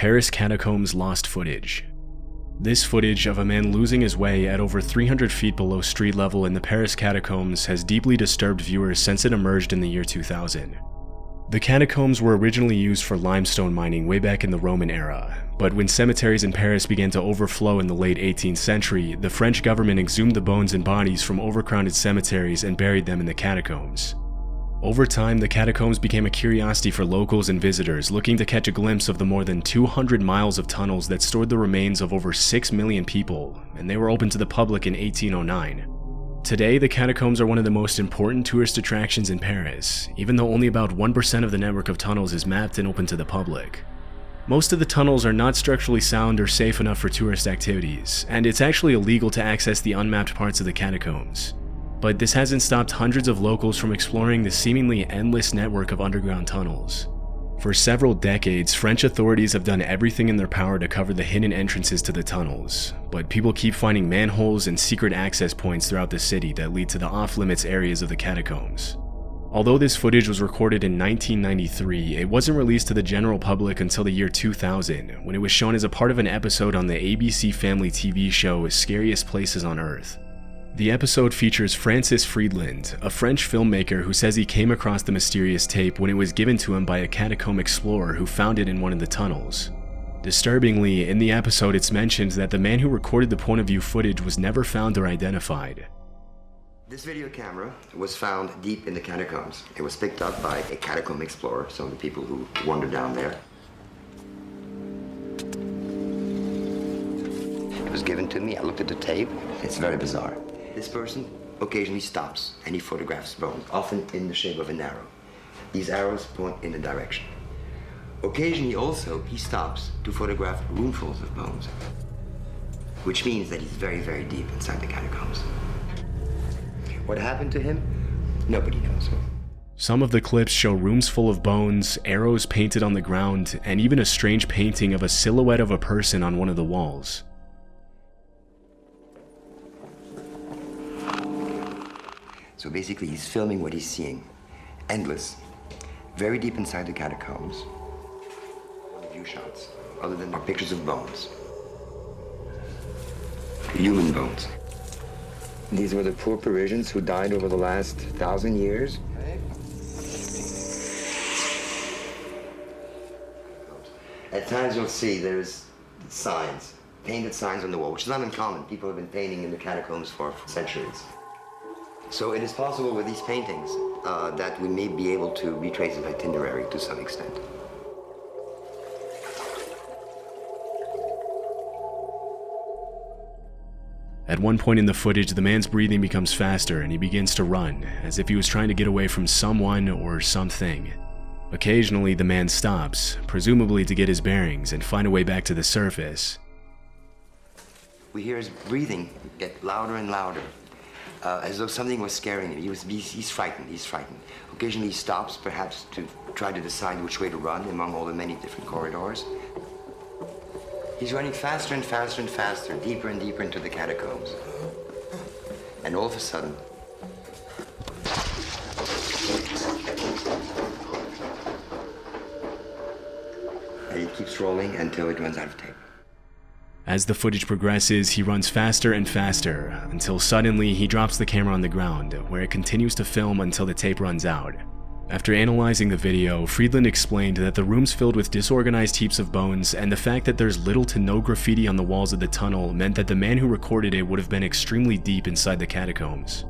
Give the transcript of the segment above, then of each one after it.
Paris Catacombs Lost Footage. This footage of a man losing his way at over 300 feet below street level in the Paris Catacombs has deeply disturbed viewers since it emerged in the year 2000. The catacombs were originally used for limestone mining way back in the Roman era, but when cemeteries in Paris began to overflow in the late 18th century, the French government exhumed the bones and bodies from overcrowded cemeteries and buried them in the catacombs. Over time, the catacombs became a curiosity for locals and visitors looking to catch a glimpse of the more than 200 miles of tunnels that stored the remains of over 6 million people, and they were open to the public in 1809. Today, the catacombs are one of the most important tourist attractions in Paris, even though only about 1% of the network of tunnels is mapped and open to the public. Most of the tunnels are not structurally sound or safe enough for tourist activities, and it's actually illegal to access the unmapped parts of the catacombs. But this hasn't stopped hundreds of locals from exploring the seemingly endless network of underground tunnels. For several decades, French authorities have done everything in their power to cover the hidden entrances to the tunnels, but people keep finding manholes and secret access points throughout the city that lead to the off-limits areas of the catacombs. Although this footage was recorded in 1993, it wasn't released to the general public until the year 2000, when it was shown as a part of an episode on the ABC Family TV show Scariest Places on Earth. The episode features Francis Friedland, a French filmmaker who says he came across the mysterious tape when it was given to him by a catacomb explorer who found it in one of the tunnels. Disturbingly, in the episode it's mentioned that the man who recorded the point of view footage was never found or identified. This video camera was found deep in the catacombs. It was picked up by a catacomb explorer, some of the people who wander down there. It was given to me, I looked at the tape. It's very bizarre. This person occasionally stops and he photographs bones, often in the shape of an arrow. These arrows point in a direction. Occasionally also, he stops to photograph roomfuls of bones, which means that he's very, very deep inside the catacombs. What happened to him? Nobody knows. Some of the clips show rooms full of bones, arrows painted on the ground, and even a strange painting of a silhouette of a person on one of the walls. So basically, he's filming what he's seeing. Endless. Very deep inside the catacombs. View shots, other than the pictures of bones. Human bones. These were the poor Parisians who died over the last 1,000 years. At times you'll see there's signs, painted signs on the wall, which is not uncommon. People have been painting in the catacombs for centuries. So it is possible with these paintings that we may be able to retrace an itinerary to some extent. At one point in the footage, the man's breathing becomes faster and he begins to run, as if he was trying to get away from someone or something. Occasionally, the man stops, presumably to get his bearings and find a way back to the surface. We hear his breathing get louder and louder. As though something was scaring him. He's frightened. Occasionally he stops, perhaps to try to decide which way to run among all the many different corridors. He's running faster and faster and faster, deeper and deeper into the catacombs. And all of a sudden, and it keeps rolling until it runs out of tape. As the footage progresses, he runs faster and faster, until suddenly he drops the camera on the ground, where it continues to film until the tape runs out. After analyzing the video, Friedland explained that the room's filled with disorganized heaps of bones, and the fact that there's little to no graffiti on the walls of the tunnel meant that the man who recorded it would have been extremely deep inside the catacombs.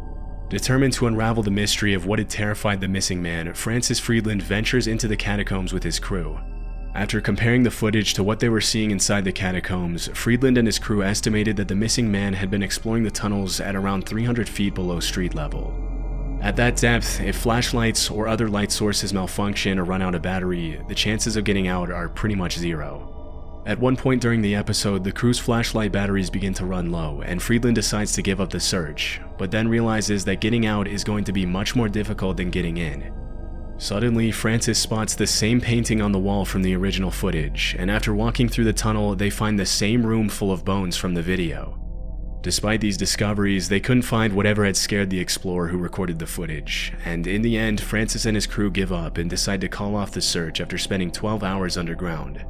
Determined to unravel the mystery of what had terrified the missing man, Francis Friedland ventures into the catacombs with his crew. After comparing the footage to what they were seeing inside the catacombs, Friedland and his crew estimated that the missing man had been exploring the tunnels at around 300 feet below street level. At that depth, if flashlights or other light sources malfunction or run out of battery, the chances of getting out are pretty much zero. At one point during the episode, the crew's flashlight batteries begin to run low, and Friedland decides to give up the search, but then realizes that getting out is going to be much more difficult than getting in. Suddenly, Francis spots the same painting on the wall from the original footage, and after walking through the tunnel, they find the same room full of bones from the video. Despite these discoveries, they couldn't find whatever had scared the explorer who recorded the footage, and in the end, Francis and his crew give up and decide to call off the search after spending 12 hours underground.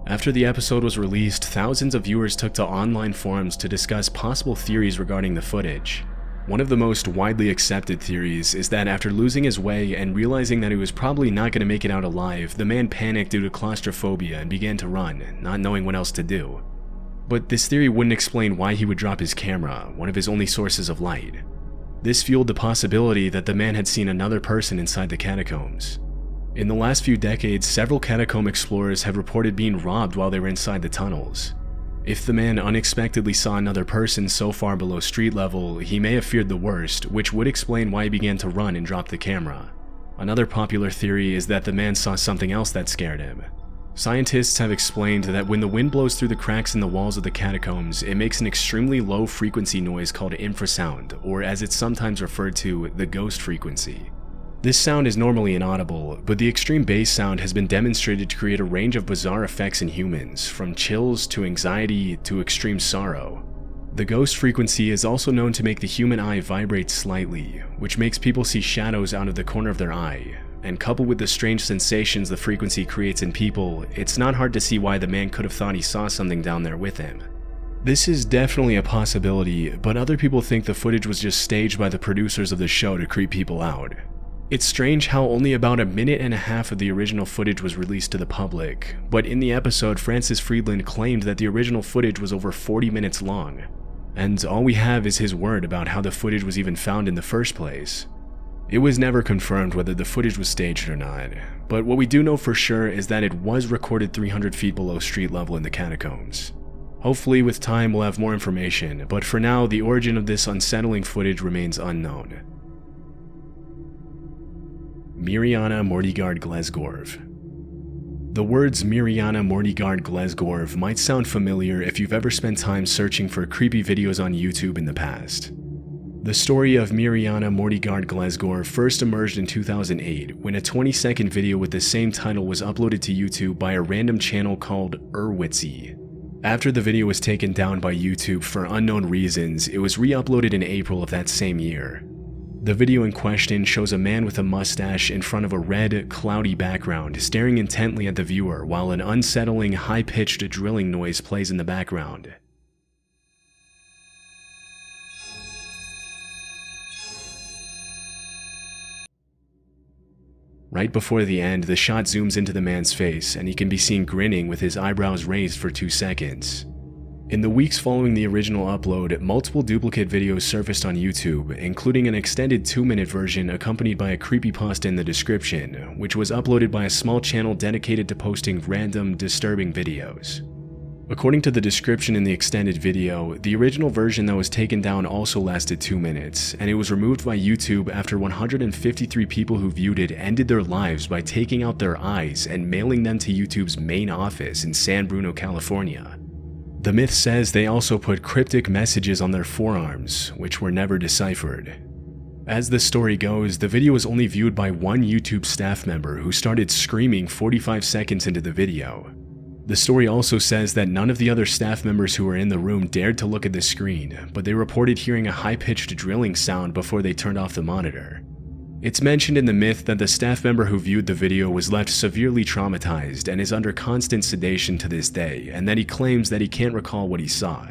After the episode was released, thousands of viewers took to online forums to discuss possible theories regarding the footage. One of the most widely accepted theories is that after losing his way and realizing that he was probably not going to make it out alive, the man panicked due to claustrophobia and began to run, not knowing what else to do. But this theory wouldn't explain why he would drop his camera, one of his only sources of light. This fueled the possibility that the man had seen another person inside the catacombs. In the last few decades, several catacomb explorers have reported being robbed while they were inside the tunnels. If the man unexpectedly saw another person so far below street level, he may have feared the worst, which would explain why he began to run and drop the camera. Another popular theory is that the man saw something else that scared him. Scientists have explained that when the wind blows through the cracks in the walls of the catacombs, it makes an extremely low frequency noise called infrasound, or as it's sometimes referred to, the ghost frequency. This sound is normally inaudible, but the extreme bass sound has been demonstrated to create a range of bizarre effects in humans, from chills to anxiety to extreme sorrow. The ghost frequency is also known to make the human eye vibrate slightly, which makes people see shadows out of the corner of their eye, and coupled with the strange sensations the frequency creates in people, it's not hard to see why the man could have thought he saw something down there with him. This is definitely a possibility, but other people think the footage was just staged by the producers of the show to creep people out. It's strange how only about a minute and a half of the original footage was released to the public, but in the episode, Francis Friedland claimed that the original footage was over 40 minutes long, and all we have is his word about how the footage was even found in the first place. It was never confirmed whether the footage was staged or not, but what we do know for sure is that it was recorded 300 feet below street level in the catacombs. Hopefully with time we'll have more information, but for now the origin of this unsettling footage remains unknown. Mirjana Mortigard Glesgorv. The words Mirjana Mortigard Glesgorv might sound familiar if you've ever spent time searching for creepy videos on YouTube in the past. The story of Mirjana Mortigard Glesgorv first emerged in 2008 when a 20-second video with the same title was uploaded to YouTube by a random channel called Urwitzy. After the video was taken down by YouTube for unknown reasons, it was re-uploaded in April of that same year. The video in question shows a man with a mustache in front of a red, cloudy background staring intently at the viewer while an unsettling, high-pitched drilling noise plays in the background. Right before the end, the shot zooms into the man's face and he can be seen grinning with his eyebrows raised for 2 seconds. In the weeks following the original upload, multiple duplicate videos surfaced on YouTube, including an extended 2-minute version accompanied by a creepypasta in the description, which was uploaded by a small channel dedicated to posting random, disturbing videos. According to the description in the extended video, the original version that was taken down also lasted 2 minutes, and it was removed by YouTube after 153 people who viewed it ended their lives by taking out their eyes and mailing them to YouTube's main office in San Bruno, California. The myth says they also put cryptic messages on their forearms, which were never deciphered. As the story goes, the video was only viewed by one YouTube staff member who started screaming 45 seconds into the video. The story also says that none of the other staff members who were in the room dared to look at the screen, but they reported hearing a high-pitched drilling sound before they turned off the monitor. It's mentioned in the myth that the staff member who viewed the video was left severely traumatized and is under constant sedation to this day, and that he claims that he can't recall what he saw.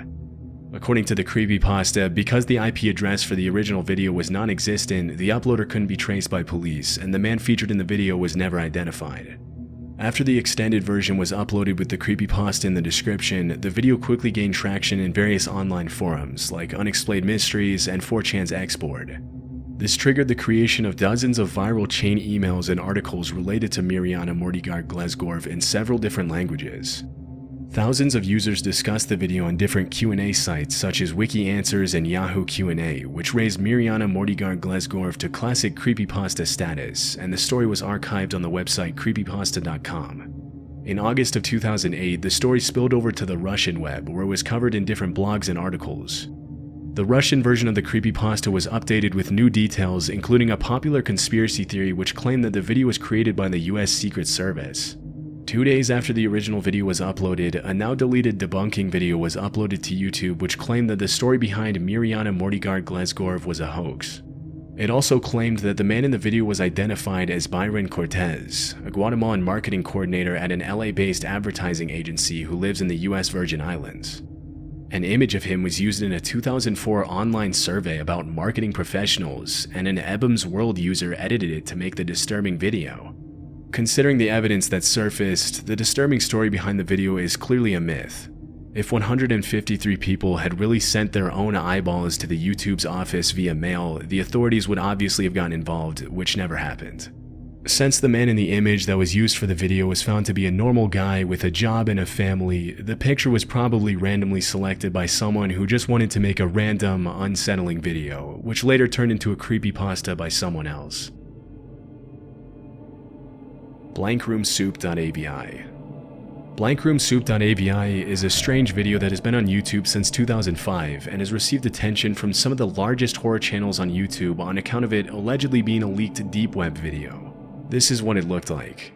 According to the creepypasta, because the IP address for the original video was non-existent, the uploader couldn't be traced by police, and the man featured in the video was never identified. After the extended version was uploaded with the creepypasta in the description, the video quickly gained traction in various online forums like Unexplained Mysteries and 4chan's Xboard. This triggered the creation of dozens of viral chain emails and articles related to Mirjana Mortigard Glesgorv in several different languages. Thousands of users discussed the video on different Q&A sites such as Wiki Answers and Yahoo Q&A, which raised Mirjana Mortigard Glesgorv to classic creepypasta status, and the story was archived on the website creepypasta.com. In August of 2008, the story spilled over to the Russian web, where it was covered in different blogs and articles. The Russian version of the creepypasta was updated with new details, including a popular conspiracy theory which claimed that the video was created by the US Secret Service. 2 days after the original video was uploaded, a now deleted debunking video was uploaded to YouTube which claimed that the story behind Mirjana Mortigard Glesgorv was a hoax. It also claimed that the man in the video was identified as Byron Cortez, a Guatemalan marketing coordinator at an LA-based advertising agency who lives in the US Virgin Islands. An image of him was used in a 2004 online survey about marketing professionals, and an Ebum's World user edited it to make the disturbing video. Considering the evidence that surfaced, the disturbing story behind the video is clearly a myth. If 153 people had really sent their own eyeballs to the YouTube's office via mail, the authorities would obviously have gotten involved, which never happened. Since the man in the image that was used for the video was found to be a normal guy with a job and a family, the picture was probably randomly selected by someone who just wanted to make a random, unsettling video, which later turned into a creepypasta by someone else. blankroomsoup.avi. blankroomsoup.avi is a strange video that has been on YouTube since 2005 and has received attention from some of the largest horror channels on YouTube on account of it allegedly being a leaked deep web video. This is what it looked like.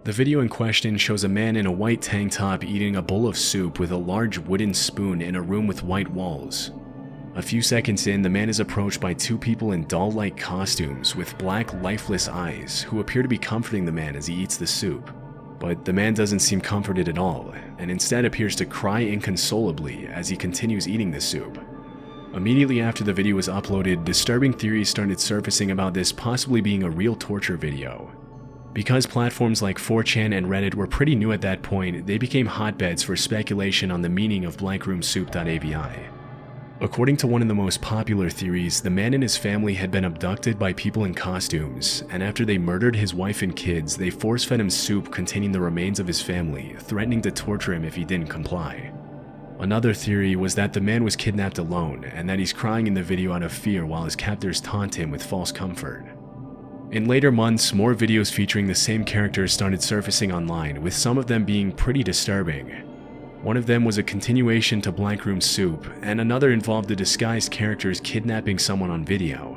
The video in question shows a man in a white tank top eating a bowl of soup with a large wooden spoon in a room with white walls. A few seconds in, the man is approached by two people in doll-like costumes with black, lifeless eyes who appear to be comforting the man as he eats the soup. But the man doesn't seem comforted at all, and instead appears to cry inconsolably as he continues eating the soup. Immediately after the video was uploaded, disturbing theories started surfacing about this possibly being a real torture video. Because platforms like 4chan and Reddit were pretty new at that point, they became hotbeds for speculation on the meaning of blankroomsoup.avi. According to one of the most popular theories, the man and his family had been abducted by people in costumes, and after they murdered his wife and kids, they force-fed him soup containing the remains of his family, threatening to torture him if he didn't comply. Another theory was that the man was kidnapped alone, and that he's crying in the video out of fear while his captors taunt him with false comfort. In later months, more videos featuring the same characters started surfacing online, with some of them being pretty disturbing. One of them was a continuation to Blankroom Soup, and another involved the disguised characters kidnapping someone on video.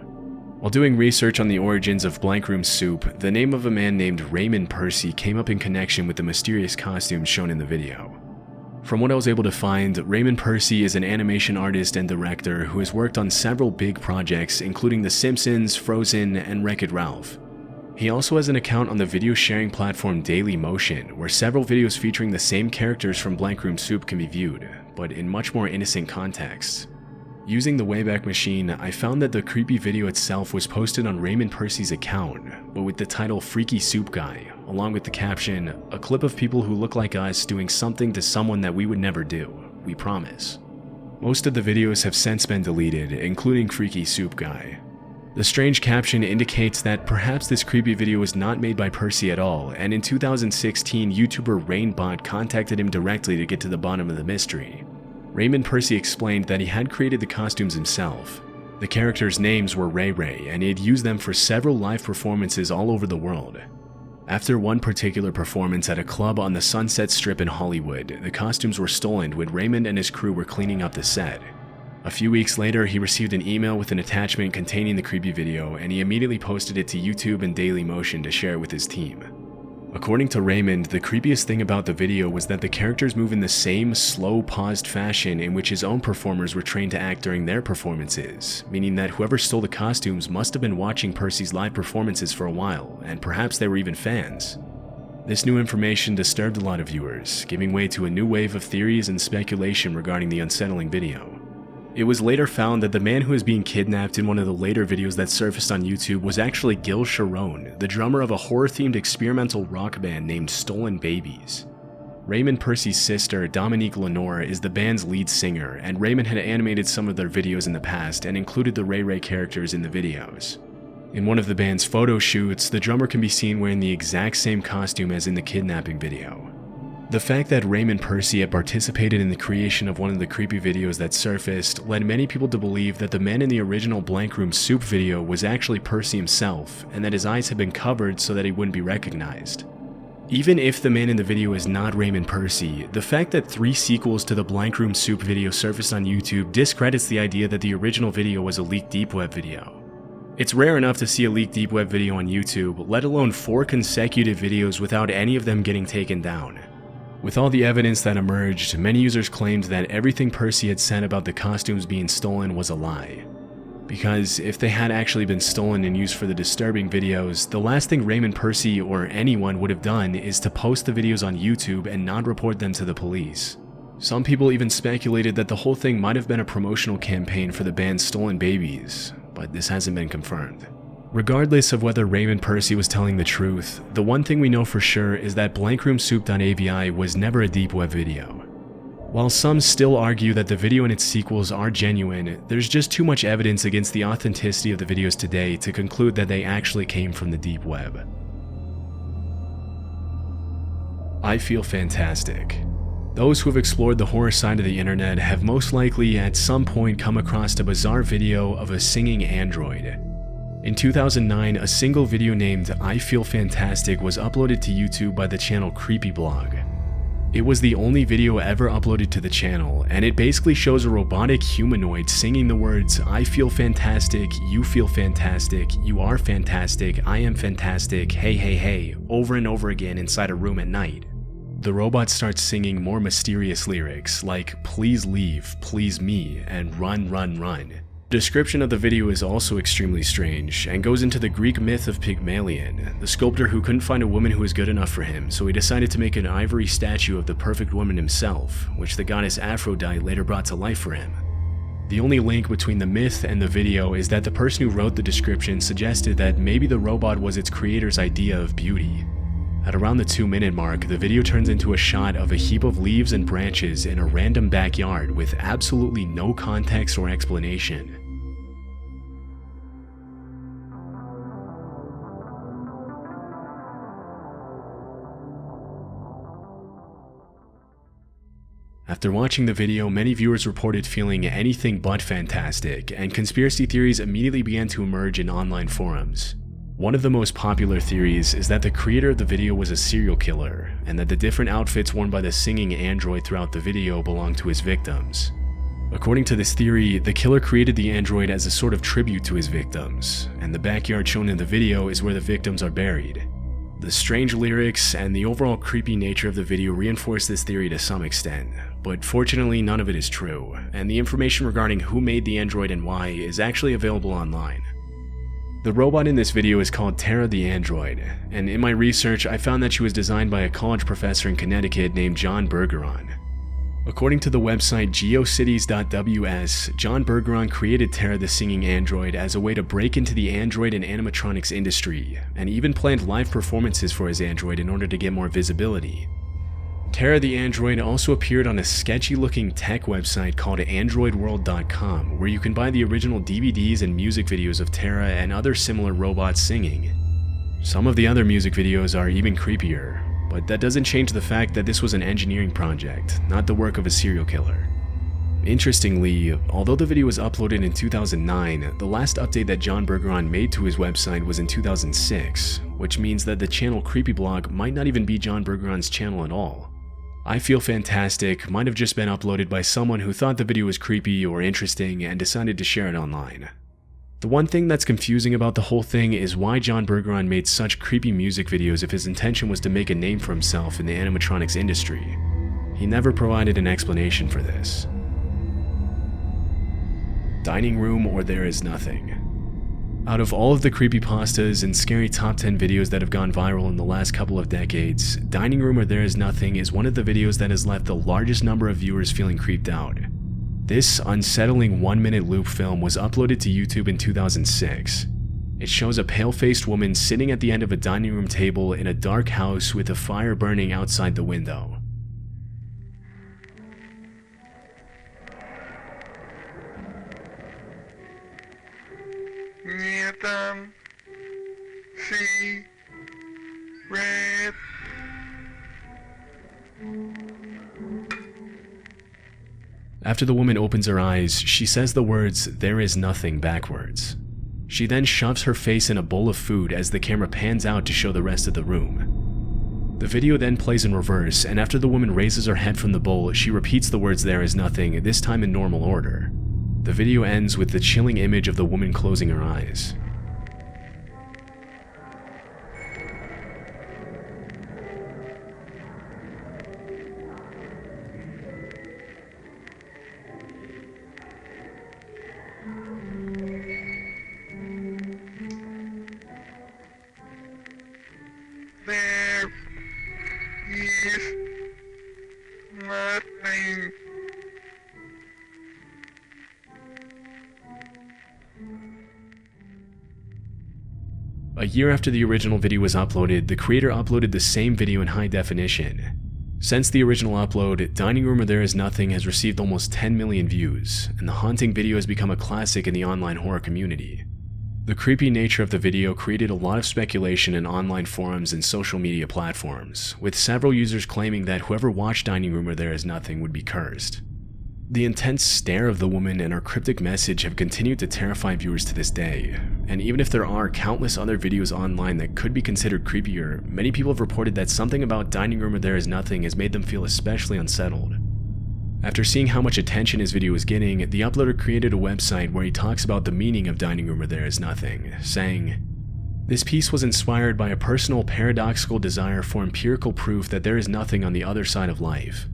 While doing research on the origins of Blankroom Soup, the name of a man named Raymond Percy came up in connection with the mysterious costumes shown in the video. From what I was able to find, Raymond Percy is an animation artist and director who has worked on several big projects including The Simpsons, Frozen, and Wreck-It Ralph. He also has an account on the video sharing platform Dailymotion, where several videos featuring the same characters from Blankroom Soup can be viewed, but in much more innocent contexts. Using the Wayback Machine, I found that the creepy video itself was posted on Raymond Percy's account, but with the title Freaky Soup Guy, along with the caption, "A clip of people who look like us doing something to someone that we would never do, we promise." Most of the videos have since been deleted, including Freaky Soup Guy. The strange caption indicates that perhaps this creepy video was not made by Percy at all, and in 2016, YouTuber Rainbot contacted him directly to get to the bottom of the mystery. Raymond Percy explained that he had created the costumes himself. The characters' names were Ray Ray, and he had used them for several live performances all over the world. After one particular performance at a club on the Sunset Strip in Hollywood, the costumes were stolen when Raymond and his crew were cleaning up the set. A few weeks later, he received an email with an attachment containing the creepy video, and he immediately posted it to YouTube and Dailymotion to share it with his team. According to Raymond, the creepiest thing about the video was that the characters move in the same slow, paused fashion in which his own performers were trained to act during their performances, meaning that whoever stole the costumes must have been watching Percy's live performances for a while, and perhaps they were even fans. This new information disturbed a lot of viewers, giving way to a new wave of theories and speculation regarding the unsettling video. It was later found that the man who was being kidnapped in one of the later videos that surfaced on YouTube was actually Gil Sharon, the drummer of a horror-themed experimental rock band named Stolen Babies. Raymond Percy's sister, Dominique Lenore, is the band's lead singer, and Raymond had animated some of their videos in the past and included the Ray Ray characters in the videos. In one of the band's photo shoots, the drummer can be seen wearing the exact same costume as in the kidnapping video. The fact that Raymond Percy had participated in the creation of one of the creepy videos that surfaced led many people to believe that the man in the original Blankroom Soup video was actually Percy himself, and that his eyes had been covered so that he wouldn't be recognized. Even if the man in the video is not Raymond Percy, the fact that 3 sequels to the Blank Room Soup video surfaced on YouTube discredits the idea that the original video was a leaked deep web video. It's rare enough to see a leaked deep web video on YouTube, let alone 4 consecutive videos without any of them getting taken down. With all the evidence that emerged, many users claimed that everything Percy had said about the costumes being stolen was a lie. Because if they had actually been stolen and used for the disturbing videos, the last thing Raymond Percy or anyone would have done is to post the videos on YouTube and not report them to the police. Some people even speculated that the whole thing might have been a promotional campaign for the band Stolen Babies, but this hasn't been confirmed. Regardless of whether Raymond Percy was telling the truth, the one thing we know for sure is that blankroomsoup.avi was never a deep web video. While some still argue that the video and its sequels are genuine, there's just too much evidence against the authenticity of the videos today to conclude that they actually came from the deep web. I feel fantastic. Those who have explored the horror side of the internet have most likely at some point come across a bizarre video of a singing android. In 2009, a single video named I Feel Fantastic was uploaded to YouTube by the channel Creepy Blog. It was the only video ever uploaded to the channel, and it basically shows a robotic humanoid singing the words I feel fantastic, you feel fantastic, you are fantastic, I am fantastic, hey hey hey, over and over again inside a room at night. The robot starts singing more mysterious lyrics like please leave, please me, and run run run. The description of the video is also extremely strange and goes into the Greek myth of Pygmalion, the sculptor who couldn't find a woman who was good enough for him, so he decided to make an ivory statue of the perfect woman himself, which the goddess Aphrodite later brought to life for him. The only link between the myth and the video is that the person who wrote the description suggested that maybe the robot was its creator's idea of beauty. At around the 2-minute mark, the video turns into a shot of a heap of leaves and branches in a random backyard with absolutely no context or explanation. After watching the video, many viewers reported feeling anything but fantastic, and conspiracy theories immediately began to emerge in online forums. One of the most popular theories is that the creator of the video was a serial killer, and that the different outfits worn by the singing android throughout the video belonged to his victims. According to this theory, the killer created the android as a sort of tribute to his victims, and the backyard shown in the video is where the victims are buried. The strange lyrics and the overall creepy nature of the video reinforce this theory to some extent, but fortunately none of it is true, and the information regarding who made the android and why is actually available online. The robot in this video is called Tara the Android, and in my research I found that she was designed by a college professor in Connecticut named John Bergeron. According to the website geocities.ws, John Bergeron created Tara the Singing Android as a way to break into the android and animatronics industry, and even planned live performances for his android in order to get more visibility. Tara the Android also appeared on a sketchy-looking tech website called AndroidWorld.com, where you can buy the original DVDs and music videos of Tara and other similar robots singing. Some of the other music videos are even creepier, but that doesn't change the fact that this was an engineering project, not the work of a serial killer. Interestingly, although the video was uploaded in 2009, the last update that John Bergeron made to his website was in 2006, which means that the channel Creepyblog might not even be John Bergeron's channel at all. I Feel Fantastic might have just been uploaded by someone who thought the video was creepy or interesting and decided to share it online. The one thing that's confusing about the whole thing is why John Bergeron made such creepy music videos if his intention was to make a name for himself in the animatronics industry. He never provided an explanation for this. Dining room or there is nothing. Out of all of the creepypastas and scary top 10 videos that have gone viral in the last couple of decades, Dining Room or There Is Nothing is one of the videos that has left the largest number of viewers feeling creeped out. This unsettling 1-minute loop film was uploaded to YouTube in 2006. It shows a pale-faced woman sitting at the end of a dining room table in a dark house with a fire burning outside the window. After the woman opens her eyes, she says the words, "There is nothing," backwards. She then shoves her face in a bowl of food as the camera pans out to show the rest of the room. The video then plays in reverse, and after the woman raises her head from the bowl, she repeats the words "there is nothing," this time in normal order. The video ends with the chilling image of the woman closing her eyes. There is nothing. A year after the original video was uploaded, the creator uploaded the same video in high definition. Since the original upload, Dining Room or There Is Nothing has received almost 10 million views, and the haunting video has become a classic in the online horror community. The creepy nature of the video created a lot of speculation in online forums and social media platforms, with several users claiming that whoever watched Dining Room or There Is Nothing would be cursed. The intense stare of the woman and her cryptic message have continued to terrify viewers to this day, and even if there are countless other videos online that could be considered creepier, many people have reported that something about Dining Room or There Is Nothing has made them feel especially unsettled. After seeing how much attention his video was getting, the uploader created a website where he talks about the meaning of Dining Room or There Is Nothing, saying, "This piece was inspired by a personal paradoxical desire for empirical proof that there is nothing on the other side of life.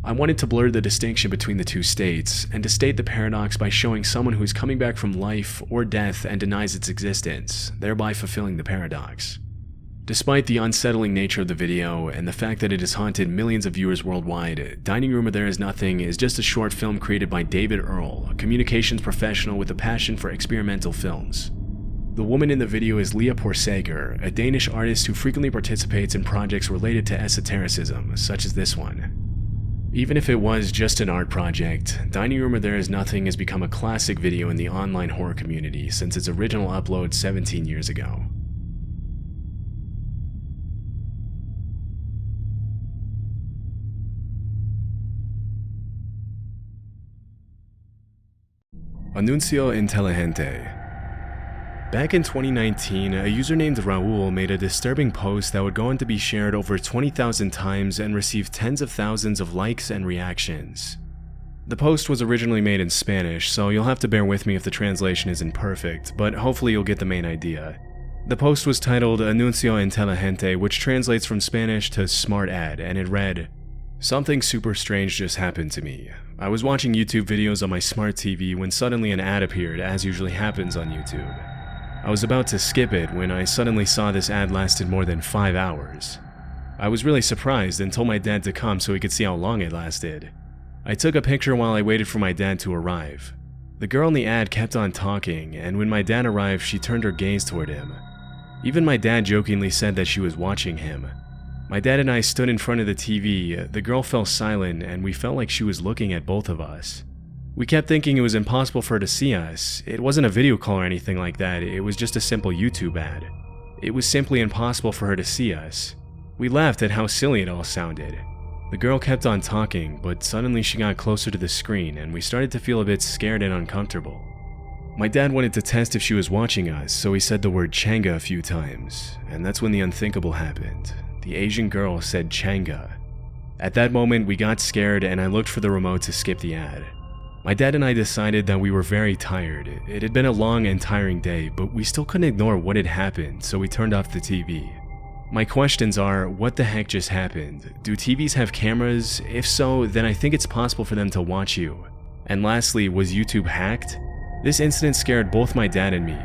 I wanted to blur the distinction between the two states, and to state the paradox by showing someone who is coming back from life or death and denies its existence, thereby fulfilling the paradox." Despite the unsettling nature of the video and the fact that it has haunted millions of viewers worldwide, Dining Room or There Is Nothing is just a short film created by David Earl, a communications professional with a passion for experimental films. The woman in the video is Leah Porsager, a Danish artist who frequently participates in projects related to esotericism, such as this one. Even if it was just an art project, Dining Room or There Is Nothing has become a classic video in the online horror community since its original upload 17 years ago. Anuncio Inteligente. Back in 2019, a user named Raul made a disturbing post that would go on to be shared over 20,000 times and receive tens of thousands of likes and reactions. The post was originally made in Spanish, so you'll have to bear with me if the translation isn't perfect, but hopefully you'll get the main idea. The post was titled Anuncio Inteligente, which translates from Spanish to smart ad, and it read, "Something super strange just happened to me. I was watching YouTube videos on my smart TV when suddenly an ad appeared, as usually happens on YouTube. I was about to skip it when I suddenly saw this ad lasted more than 5 hours. I was really surprised and told my dad to come so he could see how long it lasted. I took a picture while I waited for my dad to arrive. The girl in the ad kept on talking, and when my dad arrived, she turned her gaze toward him. Even my dad jokingly said that she was watching him. My dad and I stood in front of the TV, the girl fell silent, and we felt like she was looking at both of us. We kept thinking it was impossible for her to see us. It wasn't a video call or anything like that, it was just a simple YouTube ad. It was simply impossible for her to see us. We laughed at how silly it all sounded. The girl kept on talking, but suddenly she got closer to the screen, and we started to feel a bit scared and uncomfortable. My dad wanted to test if she was watching us, so he said the word Changa a few times, and that's when the unthinkable happened. The Asian girl said Changa. At that moment, we got scared and I looked for the remote to skip the ad. My dad and I decided that we were very tired. It had been a long and tiring day, but we still couldn't ignore what had happened, so we turned off the TV. My questions are, what the heck just happened? Do TVs have cameras? If so, then I think it's possible for them to watch you. And lastly, was YouTube hacked? This incident scared both my dad and me.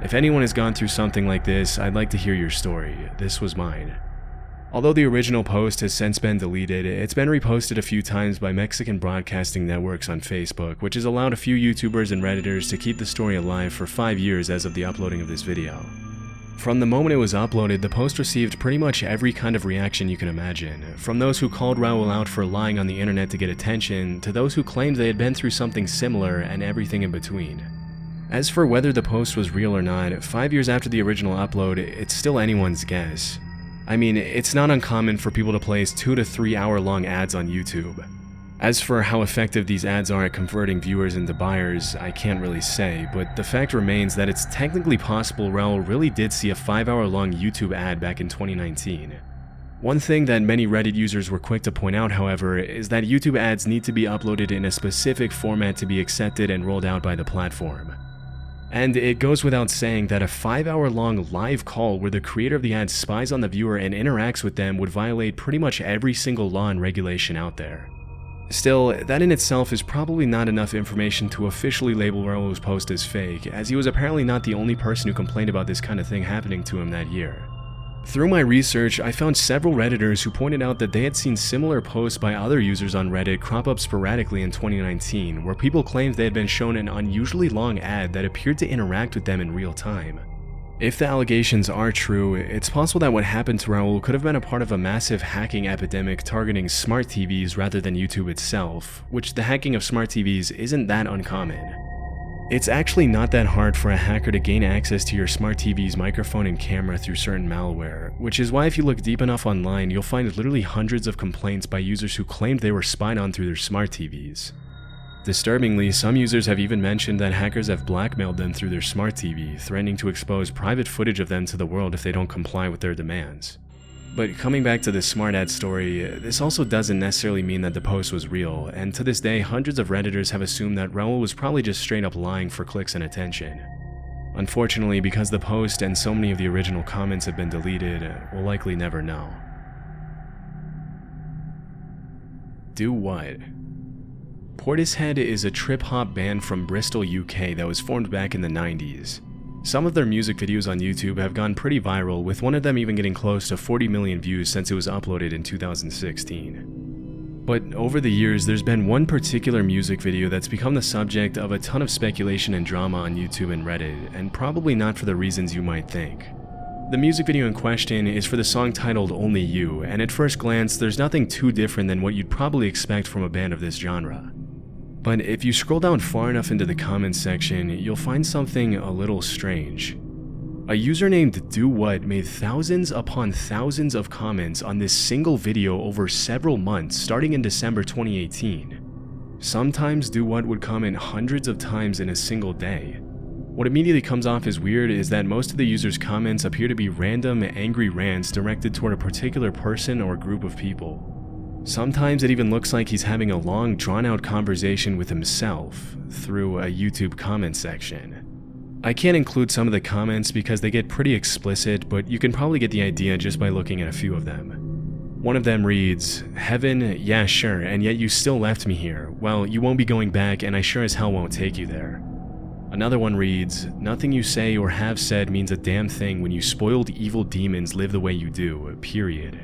If anyone has gone through something like this, I'd like to hear your story. This was mine. Although the original post has since been deleted, it's been reposted a few times by Mexican broadcasting networks on Facebook, which has allowed a few YouTubers and Redditors to keep the story alive for 5 years as of the uploading of this video. From the moment it was uploaded, the post received pretty much every kind of reaction you can imagine, from those who called Raul out for lying on the internet to get attention, to those who claimed they had been through something similar, and everything in between. As for whether the post was real or not, 5 years after the original upload, it's still anyone's guess. I mean, it's not uncommon for people to place 2 to 3 hour long ads on YouTube. As for how effective these ads are at converting viewers into buyers, I can't really say, but the fact remains that it's technically possible Raul really did see a 5 hour long YouTube ad back in 2019. One thing that many Reddit users were quick to point out, however, is that YouTube ads need to be uploaded in a specific format to be accepted and rolled out by the platform. And it goes without saying that a 5-hour-long live call where the creator of the ad spies on the viewer and interacts with them would violate pretty much every single law and regulation out there. Still, that in itself is probably not enough information to officially label Raul's post as fake, as he was apparently not the only person who complained about this kind of thing happening to him that year. Through my research, I found several Redditors who pointed out that they had seen similar posts by other users on Reddit crop up sporadically in 2019, where people claimed they had been shown an unusually long ad that appeared to interact with them in real time. If the allegations are true, it's possible that what happened to Raul could have been a part of a massive hacking epidemic targeting smart TVs rather than YouTube itself, which the hacking of smart TVs isn't that uncommon. It's actually not that hard for a hacker to gain access to your smart TV's microphone and camera through certain malware, which is why if you look deep enough online, you'll find literally hundreds of complaints by users who claimed they were spied on through their smart TVs. Disturbingly, some users have even mentioned that hackers have blackmailed them through their smart TV, threatening to expose private footage of them to the world if they don't comply with their demands. But coming back to the smart ad story, this also doesn't necessarily mean that the post was real, and to this day, hundreds of Redditors have assumed that Raul was probably just straight up lying for clicks and attention. Unfortunately, because the post and so many of the original comments have been deleted, we'll likely never know. Do what? Portishead is a trip-hop band from Bristol, UK that was formed back in the 90s. Some of their music videos on YouTube have gone pretty viral, with one of them even getting close to 40 million views since it was uploaded in 2016. But over the years, there's been one particular music video that's become the subject of a ton of speculation and drama on YouTube and Reddit, and probably not for the reasons you might think. The music video in question is for the song titled Only You, and at first glance, there's nothing too different than what you'd probably expect from a band of this genre. But if you scroll down far enough into the comments section, you'll find something a little strange. A user named DoWhat made thousands upon thousands of comments on this single video over several months starting in December 2018. Sometimes DoWhat would comment hundreds of times in a single day. What immediately comes off as weird is that most of the user's comments appear to be random, angry rants directed toward a particular person or group of people. Sometimes it even looks like he's having a long, drawn-out conversation with himself through a YouTube comment section. I can't include some of the comments because they get pretty explicit, but you can probably get the idea just by looking at a few of them. One of them reads, "Heaven, yeah sure, and yet you still left me here. Well, you won't be going back, and I sure as hell won't take you there." Another one reads, "Nothing you say or have said means a damn thing when you spoiled evil demons live the way you do, period."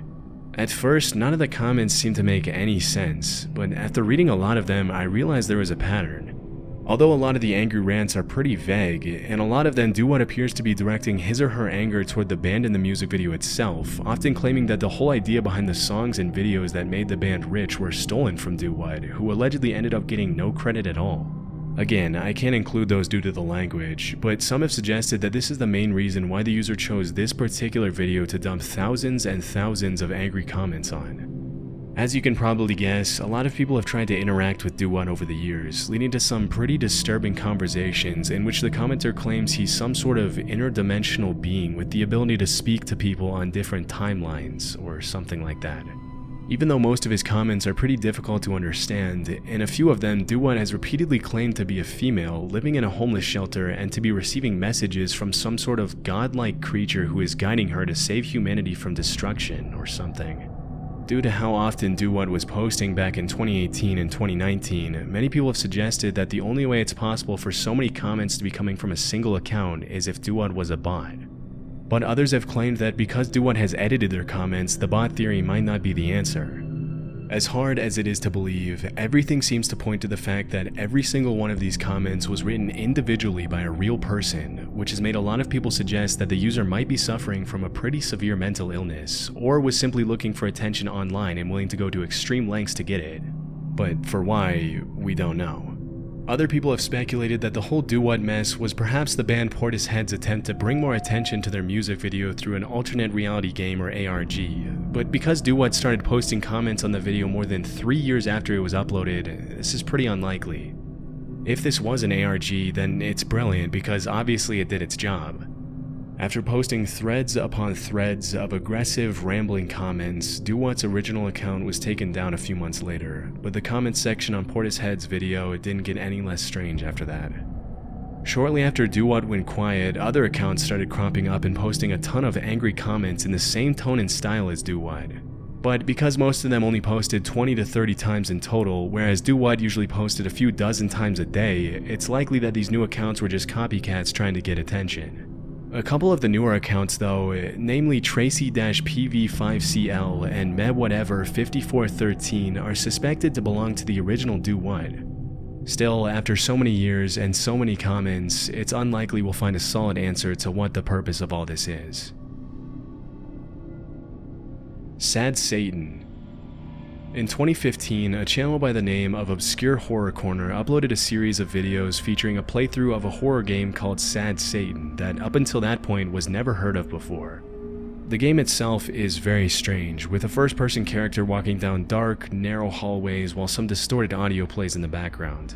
At first, none of the comments seemed to make any sense, but after reading a lot of them, I realized there was a pattern. Although a lot of the angry rants are pretty vague, and a lot of them do what appears to be directing his or her anger toward the band in the music video itself, often claiming that the whole idea behind the songs and videos that made the band rich were stolen from DoWhat, who allegedly ended up getting no credit at all. Again, I can't include those due to the language, but some have suggested that this is the main reason why the user chose this particular video to dump thousands and thousands of angry comments on. As you can probably guess, a lot of people have tried to interact with DoWhat over the years, leading to some pretty disturbing conversations in which the commenter claims he's some sort of interdimensional being with the ability to speak to people on different timelines, or something like that. Even though most of his comments are pretty difficult to understand, in a few of them, DoWhat has repeatedly claimed to be a female living in a homeless shelter and to be receiving messages from some sort of godlike creature who is guiding her to save humanity from destruction or something. Due to how often DoWhat was posting back in 2018 and 2019, many people have suggested that the only way it's possible for so many comments to be coming from a single account is if DoWhat was a bot. But others have claimed that because DoWhat has edited their comments, the bot theory might not be the answer. As hard as it is to believe, everything seems to point to the fact that every single one of these comments was written individually by a real person, which has made a lot of people suggest that the user might be suffering from a pretty severe mental illness, or was simply looking for attention online and willing to go to extreme lengths to get it. But for why, we don't know. Other people have speculated that the whole DoWhat mess was perhaps the band Portishead's attempt to bring more attention to their music video through an alternate reality game or ARG, but because DoWhat started posting comments on the video more than 3 years after it was uploaded, this is pretty unlikely. If this was an ARG, then it's brilliant because obviously it did its job. After posting threads upon threads of aggressive, rambling comments, DoWhat's original account was taken down a few months later, but the comments section on Portishead's video didn't get any less strange after that. Shortly after DoWhat went quiet, other accounts started cropping up and posting a ton of angry comments in the same tone and style as DoWhat. But because most of them only posted 20 to 30 times in total, whereas DoWhat usually posted a few dozen times a day, it's likely that these new accounts were just copycats trying to get attention. A couple of the newer accounts though, namely Tracy-PV5CL and MedWhatever5413, are suspected to belong to the original DoWhat. Still, after so many years and so many comments, it's unlikely we'll find a solid answer to what the purpose of all this is. Sad Satan. In 2015, a channel by the name of Obscure Horror Corner uploaded a series of videos featuring a playthrough of a horror game called Sad Satan that up until that point was never heard of before. The game itself is very strange, with a first-person character walking down dark, narrow hallways while some distorted audio plays in the background.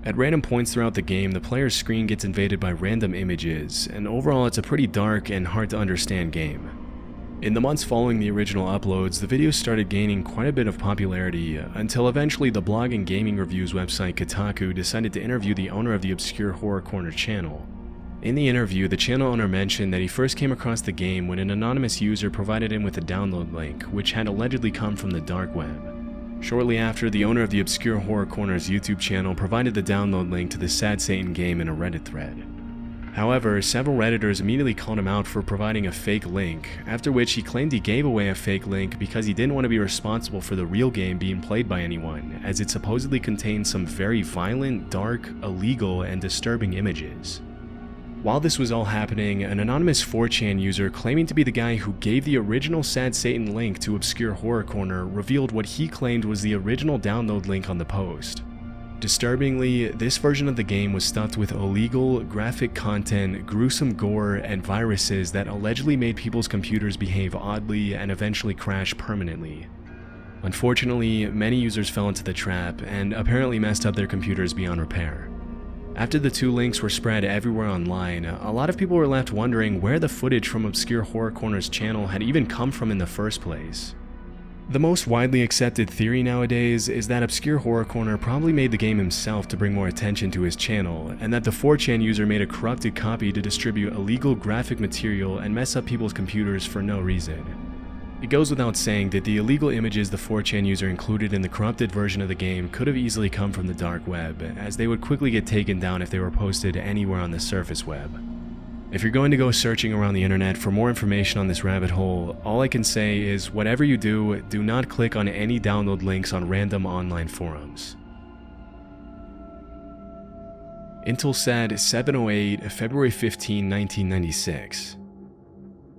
At random points throughout the game, the player's screen gets invaded by random images, and overall it's a pretty dark and hard to understand game. In the months following the original uploads, the videos started gaining quite a bit of popularity, until eventually the blog and gaming reviews website Kotaku decided to interview the owner of the Obscure Horror Corner channel. In the interview, the channel owner mentioned that he first came across the game when an anonymous user provided him with a download link, which had allegedly come from the dark web. Shortly after, the owner of the Obscure Horror Corner's YouTube channel provided the download link to the Sad Satan game in a Reddit thread. However, several Redditors immediately called him out for providing a fake link, after which he claimed he gave away a fake link because he didn't want to be responsible for the real game being played by anyone, as it supposedly contained some very violent, dark, illegal, and disturbing images. While this was all happening, an anonymous 4chan user claiming to be the guy who gave the original Sad Satan link to Obscure Horror Corner revealed what he claimed was the original download link on the post. Disturbingly, this version of the game was stuffed with illegal, graphic content, gruesome gore, and viruses that allegedly made people's computers behave oddly and eventually crash permanently. Unfortunately, many users fell into the trap and apparently messed up their computers beyond repair. After the two links were spread everywhere online, a lot of people were left wondering where the footage from Obscure Horror Corner's channel had even come from in the first place. The most widely accepted theory nowadays is that Obscure Horror Corner probably made the game himself to bring more attention to his channel, and that the 4chan user made a corrupted copy to distribute illegal graphic material and mess up people's computers for no reason. It goes without saying that the illegal images the 4chan user included in the corrupted version of the game could have easily come from the dark web, as they would quickly get taken down if they were posted anywhere on the surface web. If you're going to go searching around the internet for more information on this rabbit hole, all I can say is whatever you do not click on any download links on random online forums. Intelsat 708, February 15, 1996.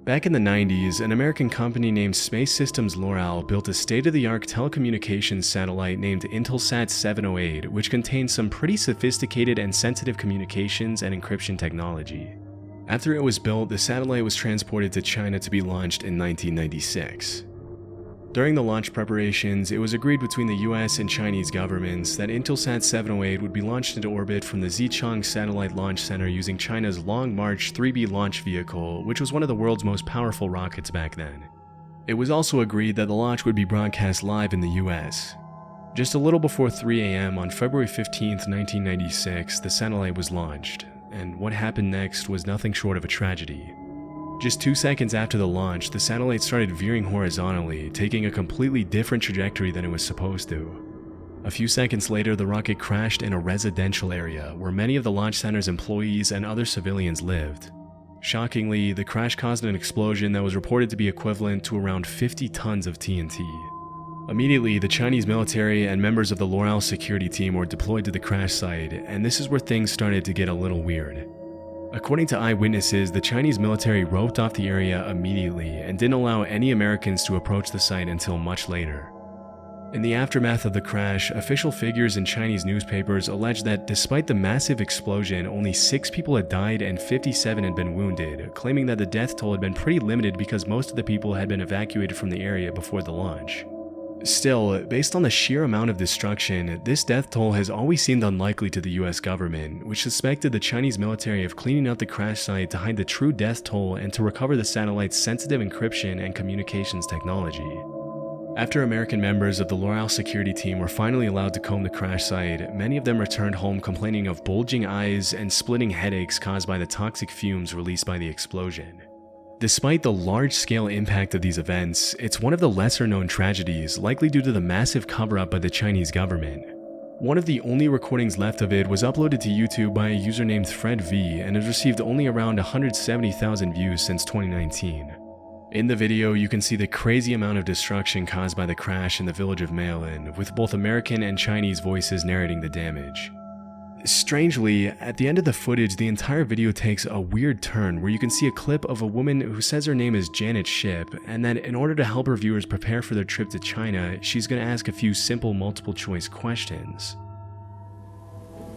Back in the 90s, an American company named Space Systems Loral built a state-of-the-art telecommunications satellite named Intelsat 708, which contained some pretty sophisticated and sensitive communications and encryption technology. After it was built, the satellite was transported to China to be launched in 1996. During the launch preparations, it was agreed between the US and Chinese governments that Intelsat 708 would be launched into orbit from the Xichang Satellite Launch Center using China's Long March 3B launch vehicle, which was one of the world's most powerful rockets back then. It was also agreed that the launch would be broadcast live in the US. Just a little before 3 a.m. on February 15, 1996, the satellite was launched, and what happened next was nothing short of a tragedy. Just 2 seconds after the launch, the satellite started veering horizontally, taking a completely different trajectory than it was supposed to. A few seconds later, the rocket crashed in a residential area where many of the launch center's employees and other civilians lived. Shockingly, the crash caused an explosion that was reported to be equivalent to around 50 tons of TNT. Immediately, the Chinese military and members of the Loral security team were deployed to the crash site, and this is where things started to get a little weird. According to eyewitnesses, the Chinese military roped off the area immediately and didn't allow any Americans to approach the site until much later. In the aftermath of the crash, official figures in Chinese newspapers alleged that despite the massive explosion, only 6 people had died and 57 had been wounded, claiming that the death toll had been pretty limited because most of the people had been evacuated from the area before the launch. Still, based on the sheer amount of destruction, this death toll has always seemed unlikely to the US government, which suspected the Chinese military of cleaning out the crash site to hide the true death toll and to recover the satellite's sensitive encryption and communications technology. After American members of the L'Oreal security team were finally allowed to comb the crash site, many of them returned home complaining of bulging eyes and splitting headaches caused by the toxic fumes released by the explosion. Despite the large-scale impact of these events, it's one of the lesser-known tragedies, likely due to the massive cover-up by the Chinese government. One of the only recordings left of it was uploaded to YouTube by a user named FredV and has received only around 170,000 views since 2019. In the video, you can see the crazy amount of destruction caused by the crash in the village of Maolin, with both American and Chinese voices narrating the damage. Strangely, at the end of the footage, the entire video takes a weird turn where you can see a clip of a woman who says her name is Janet Ship, and that in order to help her viewers prepare for their trip to China, she's going to ask a few simple multiple-choice questions.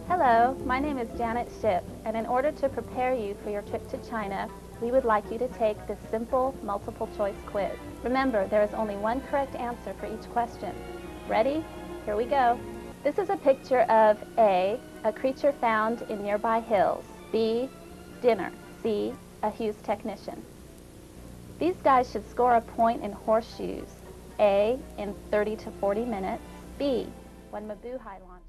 Hello, my name is Janet Ship, and in order to prepare you for your trip to China, we would like you to take this simple multiple-choice quiz. Remember, there is only one correct answer for each question. Ready? Here we go. This is a picture of A, a creature found in nearby hills. B, dinner. C, a Hughes technician. These guys should score a point in horseshoes. A, in 30 to 40 minutes. B, when Mabuhay launches.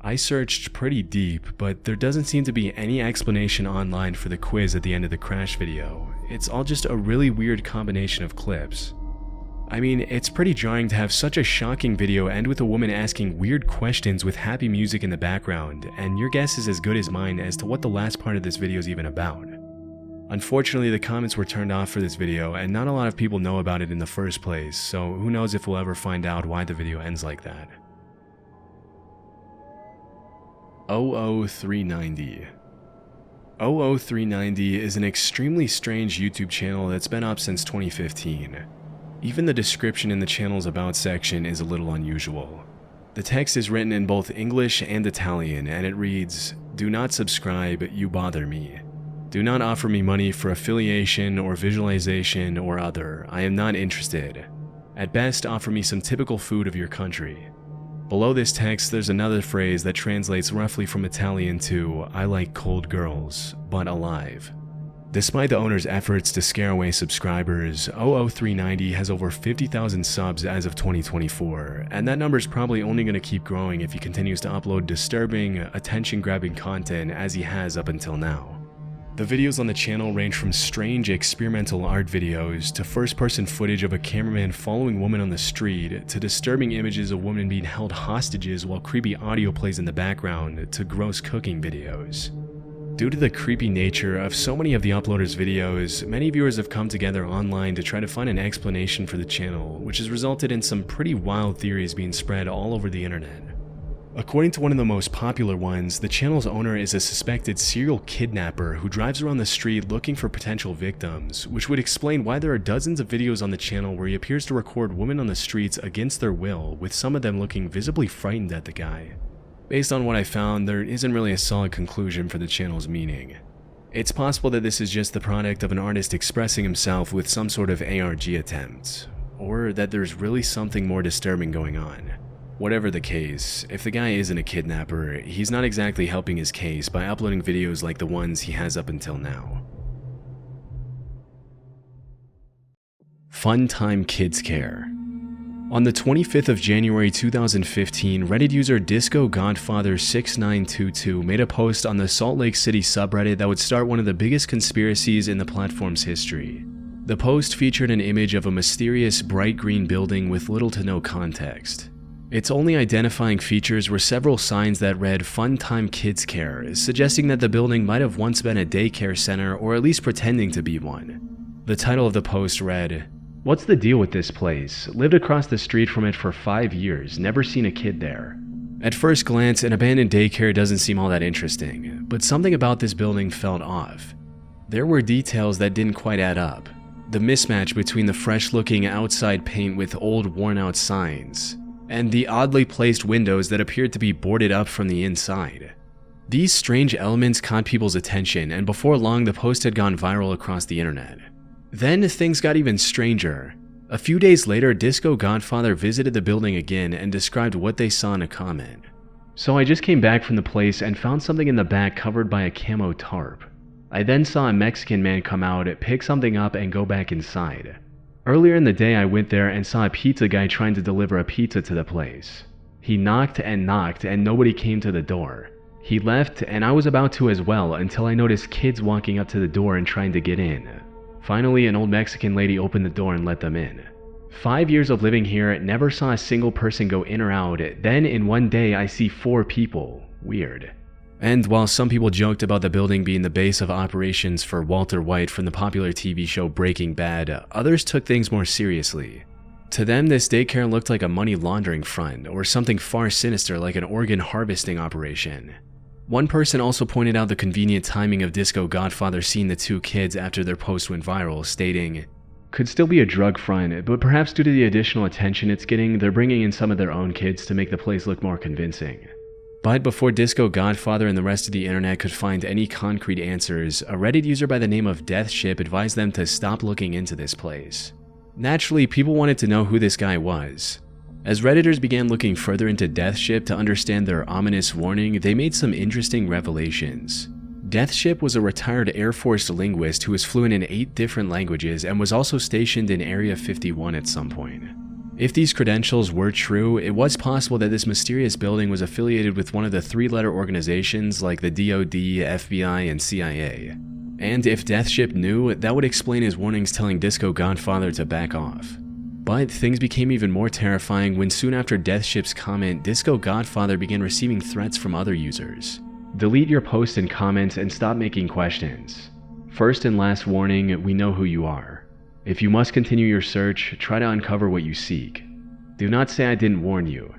I searched pretty deep, but there doesn't seem to be any explanation online for the quiz at the end of the crash video. It's all just a really weird combination of clips. I mean, it's pretty jarring to have such a shocking video end with a woman asking weird questions with happy music in the background, and your guess is as good as mine as to what the last part of this video is even about. Unfortunately, the comments were turned off for this video, and not a lot of people know about it in the first place, so who knows if we'll ever find out why the video ends like that. 00390. 00390 is an extremely strange YouTube channel that's been up since 2015. Even the description in the channel's About section is a little unusual. The text is written in both English and Italian, and it reads, "Do not subscribe, you bother me. Do not offer me money for affiliation or visualization or other. I am not interested. At best, offer me some typical food of your country." Below this text, there's another phrase that translates roughly from Italian to, "I like cold girls, but alive." Despite the owner's efforts to scare away subscribers, 00390 has over 50,000 subs as of 2024, and that number is probably only going to keep growing if he continues to upload disturbing, attention-grabbing content as he has up until now. The videos on the channel range from strange experimental art videos to first-person footage of a cameraman following women on the street to disturbing images of women being held hostages while creepy audio plays in the background to gross cooking videos. Due to the creepy nature of so many of the uploaders' videos, many viewers have come together online to try to find an explanation for the channel, which has resulted in some pretty wild theories being spread all over the internet. According to one of the most popular ones, the channel's owner is a suspected serial kidnapper who drives around the street looking for potential victims, which would explain why there are dozens of videos on the channel where he appears to record women on the streets against their will, with some of them looking visibly frightened at the guy. Based on what I found, there isn't really a solid conclusion for the channel's meaning. It's possible that this is just the product of an artist expressing himself with some sort of ARG attempt, or that there's really something more disturbing going on. Whatever the case, if the guy isn't a kidnapper, he's not exactly helping his case by uploading videos like the ones he has up until now. Fun Time Kids Care. On the 25th of January 2015, Reddit user Disco Godfather 6922 made a post on the Salt Lake City subreddit that would start one of the biggest conspiracies in the platform's history. The post featured an image of a mysterious bright green building with little to no context. Its only identifying features were several signs that read Fun Time Kids Care, suggesting that the building might have once been a daycare center or at least pretending to be one. The title of the post read, "What's the deal with this place? Lived across the street from it for 5 years, never seen a kid there." At first glance, an abandoned daycare doesn't seem all that interesting, but something about this building felt off. There were details that didn't quite add up. The mismatch between the fresh-looking outside paint with old, worn-out signs, and the oddly placed windows that appeared to be boarded up from the inside. These strange elements caught people's attention, and before long the post had gone viral across the internet. Then things got even stranger. A few days later, Disco Godfather visited the building again and described what they saw in a comment. "So I just came back from the place and found something in the back covered by a camo tarp. I then saw a Mexican man come out, pick something up, and go back inside. Earlier in the day, I went there and saw a pizza guy trying to deliver a pizza to the place. He knocked and nobody came to the door. He left and I was about to as well until I noticed kids walking up to the door and trying to get in. Finally, an old Mexican lady opened the door and let them in. 5 years of living here, never saw a single person go in or out. Then in one day, I see 4 people. Weird." And while some people joked about the building being the base of operations for Walter White from the popular TV show Breaking Bad, others took things more seriously. To them, this daycare looked like a money laundering front, or something far sinister like an organ harvesting operation. One person also pointed out the convenient timing of Disco Godfather seeing the 2 kids after their post went viral, stating, "Could still be a drug front, but perhaps due to the additional attention it's getting, they're bringing in some of their own kids to make the place look more convincing." But before Disco Godfather and the rest of the internet could find any concrete answers, a Reddit user by the name of Deathship advised them to stop looking into this place. Naturally, people wanted to know who this guy was. As Redditors began looking further into Deathship to understand their ominous warning, they made some interesting revelations. Deathship was a retired Air Force linguist who was fluent in 8 different languages and was also stationed in Area 51 at some point. If these credentials were true, it was possible that this mysterious building was affiliated with one of the 3-letter organizations like the DoD, FBI, and CIA. And if Deathship knew, that would explain his warnings telling Disco Godfather to back off. But things became even more terrifying when soon after Deathship's comment, Disco Godfather began receiving threats from other users. "Delete your posts and comments and stop making questions. First and last warning, we know who you are. If you must continue your search, try to uncover what you seek. Do not say I didn't warn you.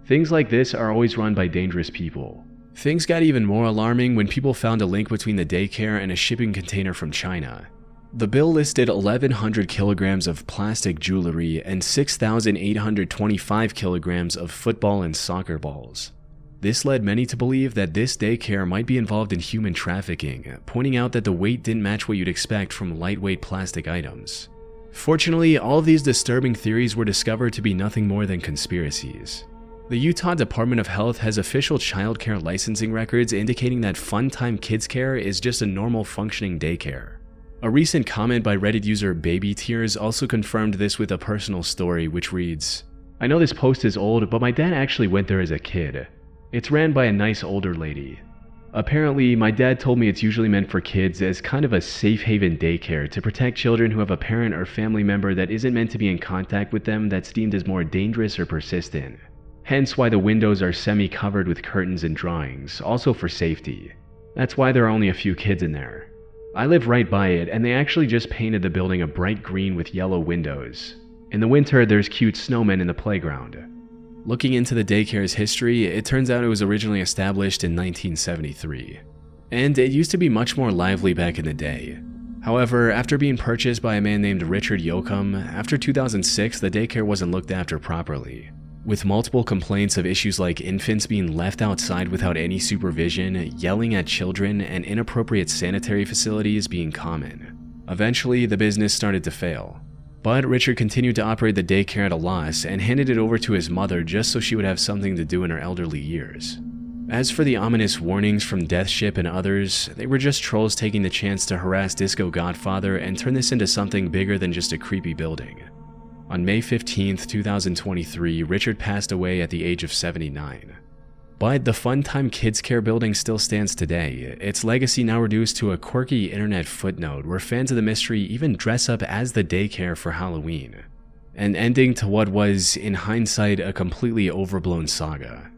Things like this are always run by dangerous people." Things got even more alarming when people found a link between the daycare and a shipping container from China. The bill listed 1,100 kilograms of plastic jewelry and 6,825 kilograms of football and soccer balls. This led many to believe that this daycare might be involved in human trafficking, pointing out that the weight didn't match what you'd expect from lightweight plastic items. Fortunately, all of these disturbing theories were discovered to be nothing more than conspiracies. The Utah Department of Health has official child care licensing records indicating that Funtime Kids Care is just a normal functioning daycare. A recent comment by Reddit user Baby Tears also confirmed this with a personal story which reads, "I know this post is old, but my dad actually went there as a kid. It's ran by a nice older lady. Apparently, my dad told me it's usually meant for kids as kind of a safe haven daycare to protect children who have a parent or family member that isn't meant to be in contact with them that's deemed as more dangerous or persistent. Hence why the windows are semi-covered with curtains and drawings, also for safety. That's why there are only a few kids in there. I live right by it, and they actually just painted the building a bright green with yellow windows. In the winter, there's cute snowmen in the playground." Looking into the daycare's history, it turns out it was originally established in 1973. And it used to be much more lively back in the day. However, after being purchased by a man named Richard Yoakum, after 2006 the daycare wasn't looked after properly, with multiple complaints of issues like infants being left outside without any supervision, yelling at children, and inappropriate sanitary facilities being common. Eventually, the business started to fail. But Richard continued to operate the daycare at a loss and handed it over to his mother just so she would have something to do in her elderly years. As for the ominous warnings from Deathship and others, they were just trolls taking the chance to harass Disco Godfather and turn this into something bigger than just a creepy building. On May 15, 2023, Richard passed away at the age of 79. But the Funtime Kids Care building still stands today, its legacy now reduced to a quirky internet footnote where fans of the mystery even dress up as the daycare for Halloween. An ending to what was, in hindsight, a completely overblown saga.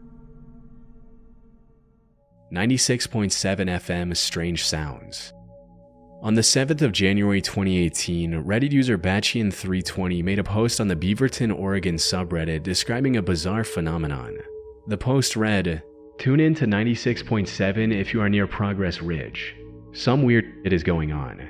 96.7 FM Strange Sounds. On the 7th of January 2018, Reddit user Batchian320 made a post on the Beaverton, Oregon subreddit describing a bizarre phenomenon. The post read, "Tune in to 96.7 if you are near Progress Ridge. Some weird shit is going on.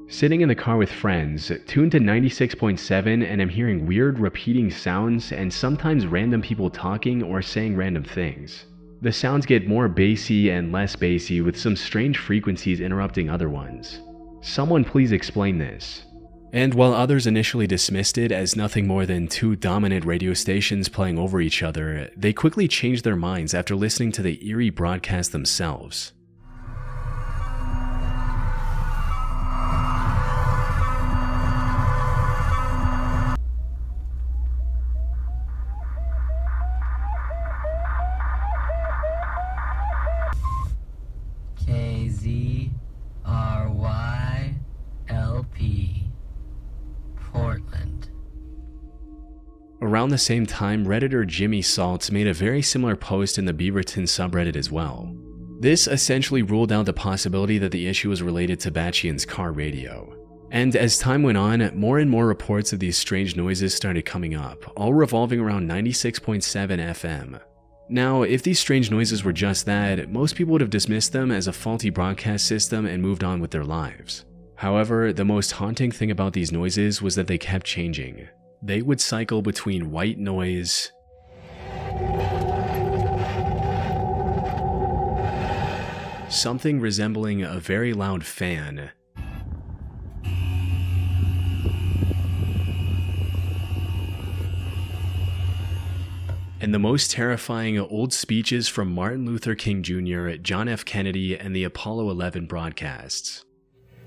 Sitting in the car with friends, tune to 96.7 and I'm hearing weird repeating sounds and sometimes random people talking or saying random things. The sounds get more bassy and less bassy with some strange frequencies interrupting other ones. Someone please explain this." And while others initially dismissed it as nothing more than two dominant radio stations playing over each other, they quickly changed their minds after listening to the eerie broadcast themselves. KZRYLP Portland. Around the same time, Redditor Jimmy Saltz made a very similar post in the Beaverton subreddit as well. This essentially ruled out the possibility that the issue was related to Batchian's car radio. And as time went on, more and more reports of these strange noises started coming up, all revolving around 96.7 FM. Now, if these strange noises were just that, most people would have dismissed them as a faulty broadcast system and moved on with their lives. However, the most haunting thing about these noises was that they kept changing. They would cycle between white noise, something resembling a very loud fan, and the most terrifying old speeches from Martin Luther King Jr., John F. Kennedy, and the Apollo 11 broadcasts.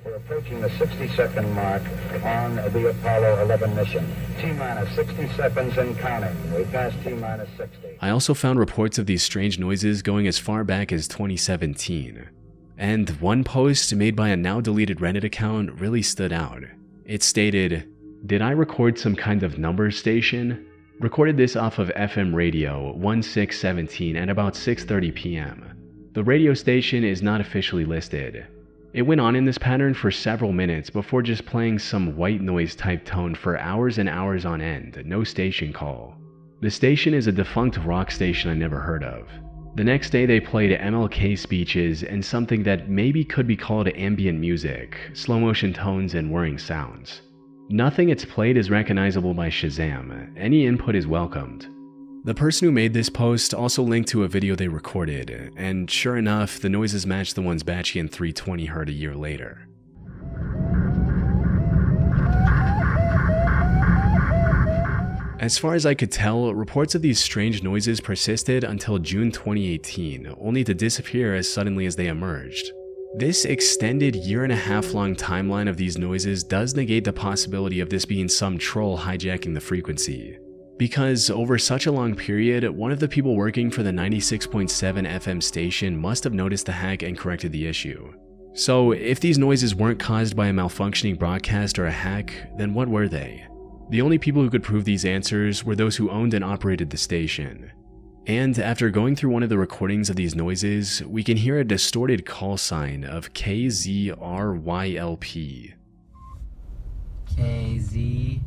We're approaching the 60-second mark on the Apollo 11 mission. T-minus 60 seconds and counting. We passed T-minus 60. I also found reports of these strange noises going as far back as 2017. And one post made by a now-deleted Reddit account really stood out. It stated, "Did I record some kind of number station? Recorded this off of FM radio 1617 at about 6:30 p.m. The radio station is not officially listed. It went on in this pattern for several minutes before just playing some white noise type tone for hours and hours on end, no station call. The station is a defunct rock station I never heard of. The next day they played MLK speeches and something that maybe could be called ambient music, slow motion tones and whirring sounds. Nothing it's played is recognizable by Shazam. Any input is welcomed." The person who made this post also linked to a video they recorded, and sure enough, the noises matched the ones Batchian 320 heard a year later. As far as I could tell, reports of these strange noises persisted until June 2018, only to disappear as suddenly as they emerged. This extended year-and-a-half-long timeline of these noises does negate the possibility of this being some troll hijacking the frequency. Because over such a long period, one of the people working for the 96.7 FM station must have noticed the hack and corrected the issue. So if these noises weren't caused by a malfunctioning broadcast or a hack, then what were they? The only people who could prove these answers were those who owned and operated the station. And after going through one of the recordings of these noises, we can hear a distorted call sign of KZRYLP. KZRYLP.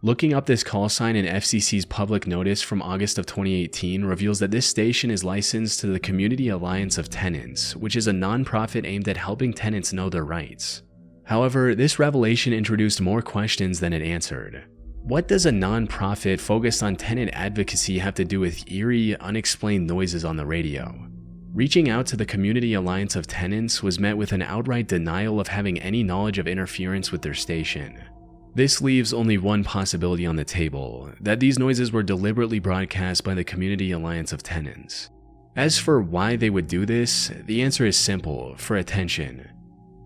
Looking up this call sign in FCC's public notice from August of 2018 reveals that this station is licensed to the Community Alliance of Tenants, which is a non-profit aimed at helping tenants know their rights. However, this revelation introduced more questions than it answered. What does a non-profit focused on tenant advocacy have to do with eerie, unexplained noises on the radio? Reaching out to the Community Alliance of Tenants was met with an outright denial of having any knowledge of interference with their station. This leaves only one possibility on the table, that these noises were deliberately broadcast by the Community Alliance of Tenants. As for why they would do this, the answer is simple: for attention.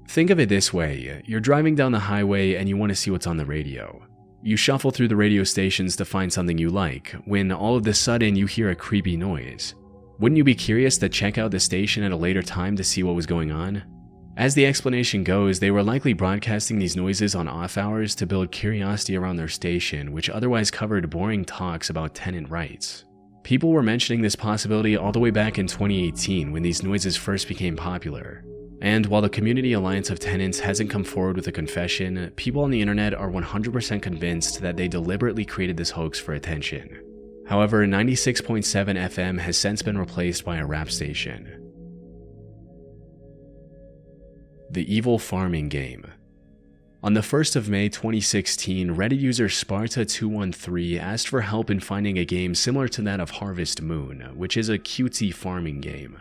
Think of it this way: you're driving down the highway and you want to see what's on the radio. You shuffle through the radio stations to find something you like, when all of a sudden you hear a creepy noise. Wouldn't you be curious to check out the station at a later time to see what was going on? As the explanation goes, they were likely broadcasting these noises on off hours to build curiosity around their station, which otherwise covered boring talks about tenant rights. People were mentioning this possibility all the way back in 2018 when these noises first became popular. And while the Community Alliance of Tenants hasn't come forward with a confession, people on the internet are 100% convinced that they deliberately created this hoax for attention. However, 96.7 FM has since been replaced by a rap station. The Evil Farming Game. On the 1st of May 2016, Reddit user Sparta213 asked for help in finding a game similar to that of Harvest Moon, which is a cutesy farming game.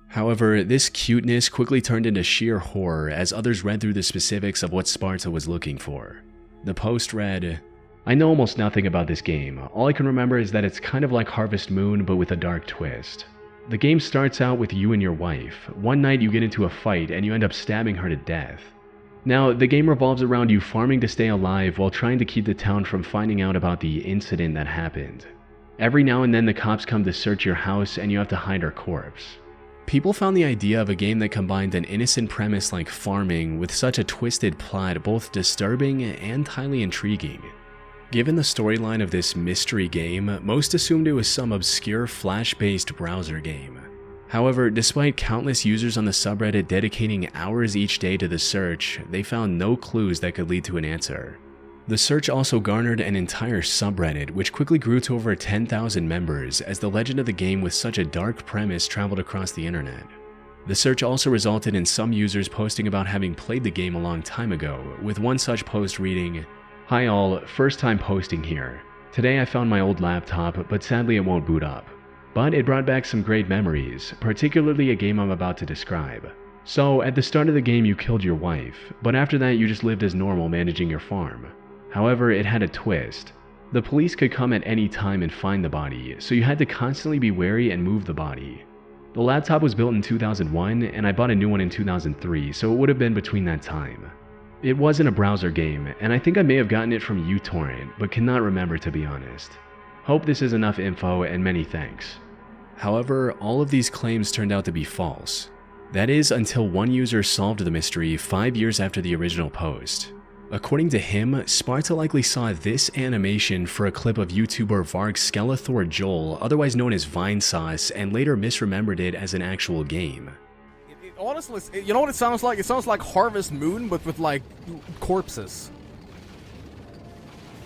However, this cuteness quickly turned into sheer horror as others read through the specifics of what Sparta was looking for. The post read, "I know almost nothing about this game. All I can remember is that it's kind of like Harvest Moon but with a dark twist. The game starts out with you and your wife. One night you get into a fight and you end up stabbing her to death. Now, the game revolves around you farming to stay alive while trying to keep the town from finding out about the incident that happened. Every now and then the cops come to search your house and you have to hide her corpse." People found the idea of a game that combined an innocent premise like farming with such a twisted plot both disturbing and highly intriguing. Given the storyline of this mystery game, most assumed it was some obscure Flash-based browser game. However, despite countless users on the subreddit dedicating hours each day to the search, they found no clues that could lead to an answer. The search also garnered an entire subreddit, which quickly grew to over 10,000 members as the legend of the game with such a dark premise traveled across the internet. The search also resulted in some users posting about having played the game a long time ago, with one such post reading, "Hi all, first time posting here. Today I found my old laptop, but sadly it won't boot up. But it brought back some great memories, particularly a game I'm about to describe. So, at the start of the game you killed your wife, but after that you just lived as normal managing your farm. However, it had a twist. The police could come at any time and find the body, so you had to constantly be wary and move the body. The laptop was built in 2001, and I bought a new one in 2003, so it would have been between that time. It wasn't a browser game, and I think I may have gotten it from uTorrent, but cannot remember to be honest. Hope this is enough info, and many thanks." However, all of these claims turned out to be false. That is, until one user solved the mystery 5 years after the original post. According to him, Sparta likely saw this animation for a clip of YouTuber Varg Skeletor Joel, otherwise known as Vinesauce, and later misremembered it as an actual game. Honestly, you know what it sounds like? It sounds like Harvest Moon, but with, like, corpses.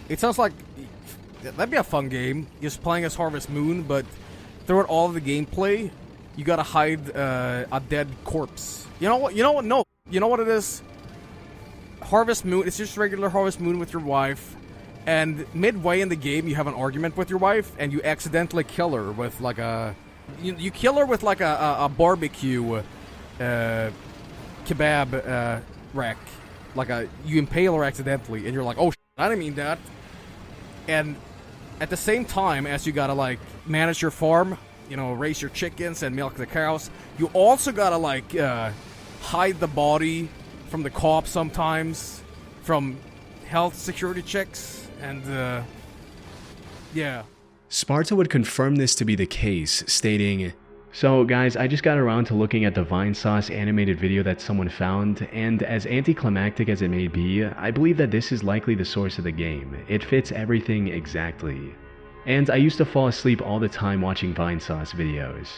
It sounds like... That'd be a fun game, just playing as Harvest Moon, but throughout all of the gameplay, you gotta hide a dead corpse. You know what? No. You know what it is? Harvest Moon, it's just regular Harvest Moon with your wife, and midway in the game you have an argument with your wife, and you accidentally kill her with like a... You kill her with like a barbecue kebab rack. You impale her accidentally, and you're like, oh shit, I didn't mean that. And at the same time as you gotta like manage your farm, you know, raise your chickens and milk the cows, you also gotta like hide the body from the cops sometimes, from health security checks, and yeah. Sparta would confirm this to be the case, stating, "So guys, I just got around to looking at the Vinesauce animated video that someone found, and as anticlimactic as it may be, I believe that this is likely the source of the game. It fits everything exactly. And I used to fall asleep all the time watching Vinesauce videos."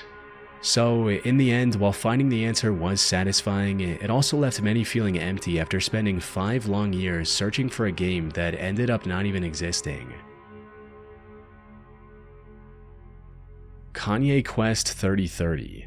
So, in the end, while finding the answer was satisfying, it also left many feeling empty after spending 5 long years searching for a game that ended up not even existing. Kanye Quest 3030.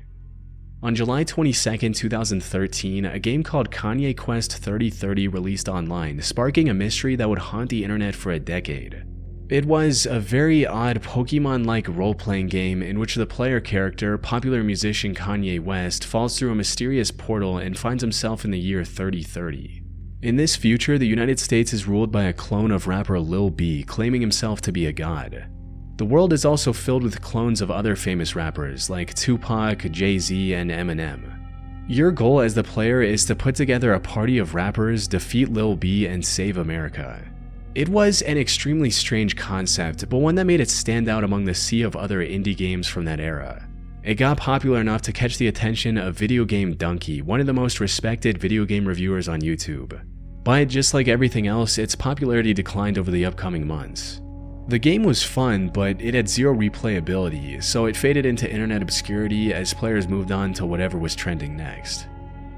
On July 22, 2013, a game called Kanye Quest 3030 released online, sparking a mystery that would haunt the internet for a decade. It was a very odd Pokemon-like role-playing game in which the player character, popular musician Kanye West, falls through a mysterious portal and finds himself in the year 3030. In this future, the United States is ruled by a clone of rapper Lil B, claiming himself to be a god. The world is also filled with clones of other famous rappers like Tupac, Jay-Z, and Eminem. Your goal as the player is to put together a party of rappers, defeat Lil B, and save America. It was an extremely strange concept, but one that made it stand out among the sea of other indie games from that era. It got popular enough to catch the attention of Video Game Donkey, one of the most respected video game reviewers on YouTube. But just like everything else, its popularity declined over the upcoming months. The game was fun, but it had zero replayability, so it faded into internet obscurity as players moved on to whatever was trending next.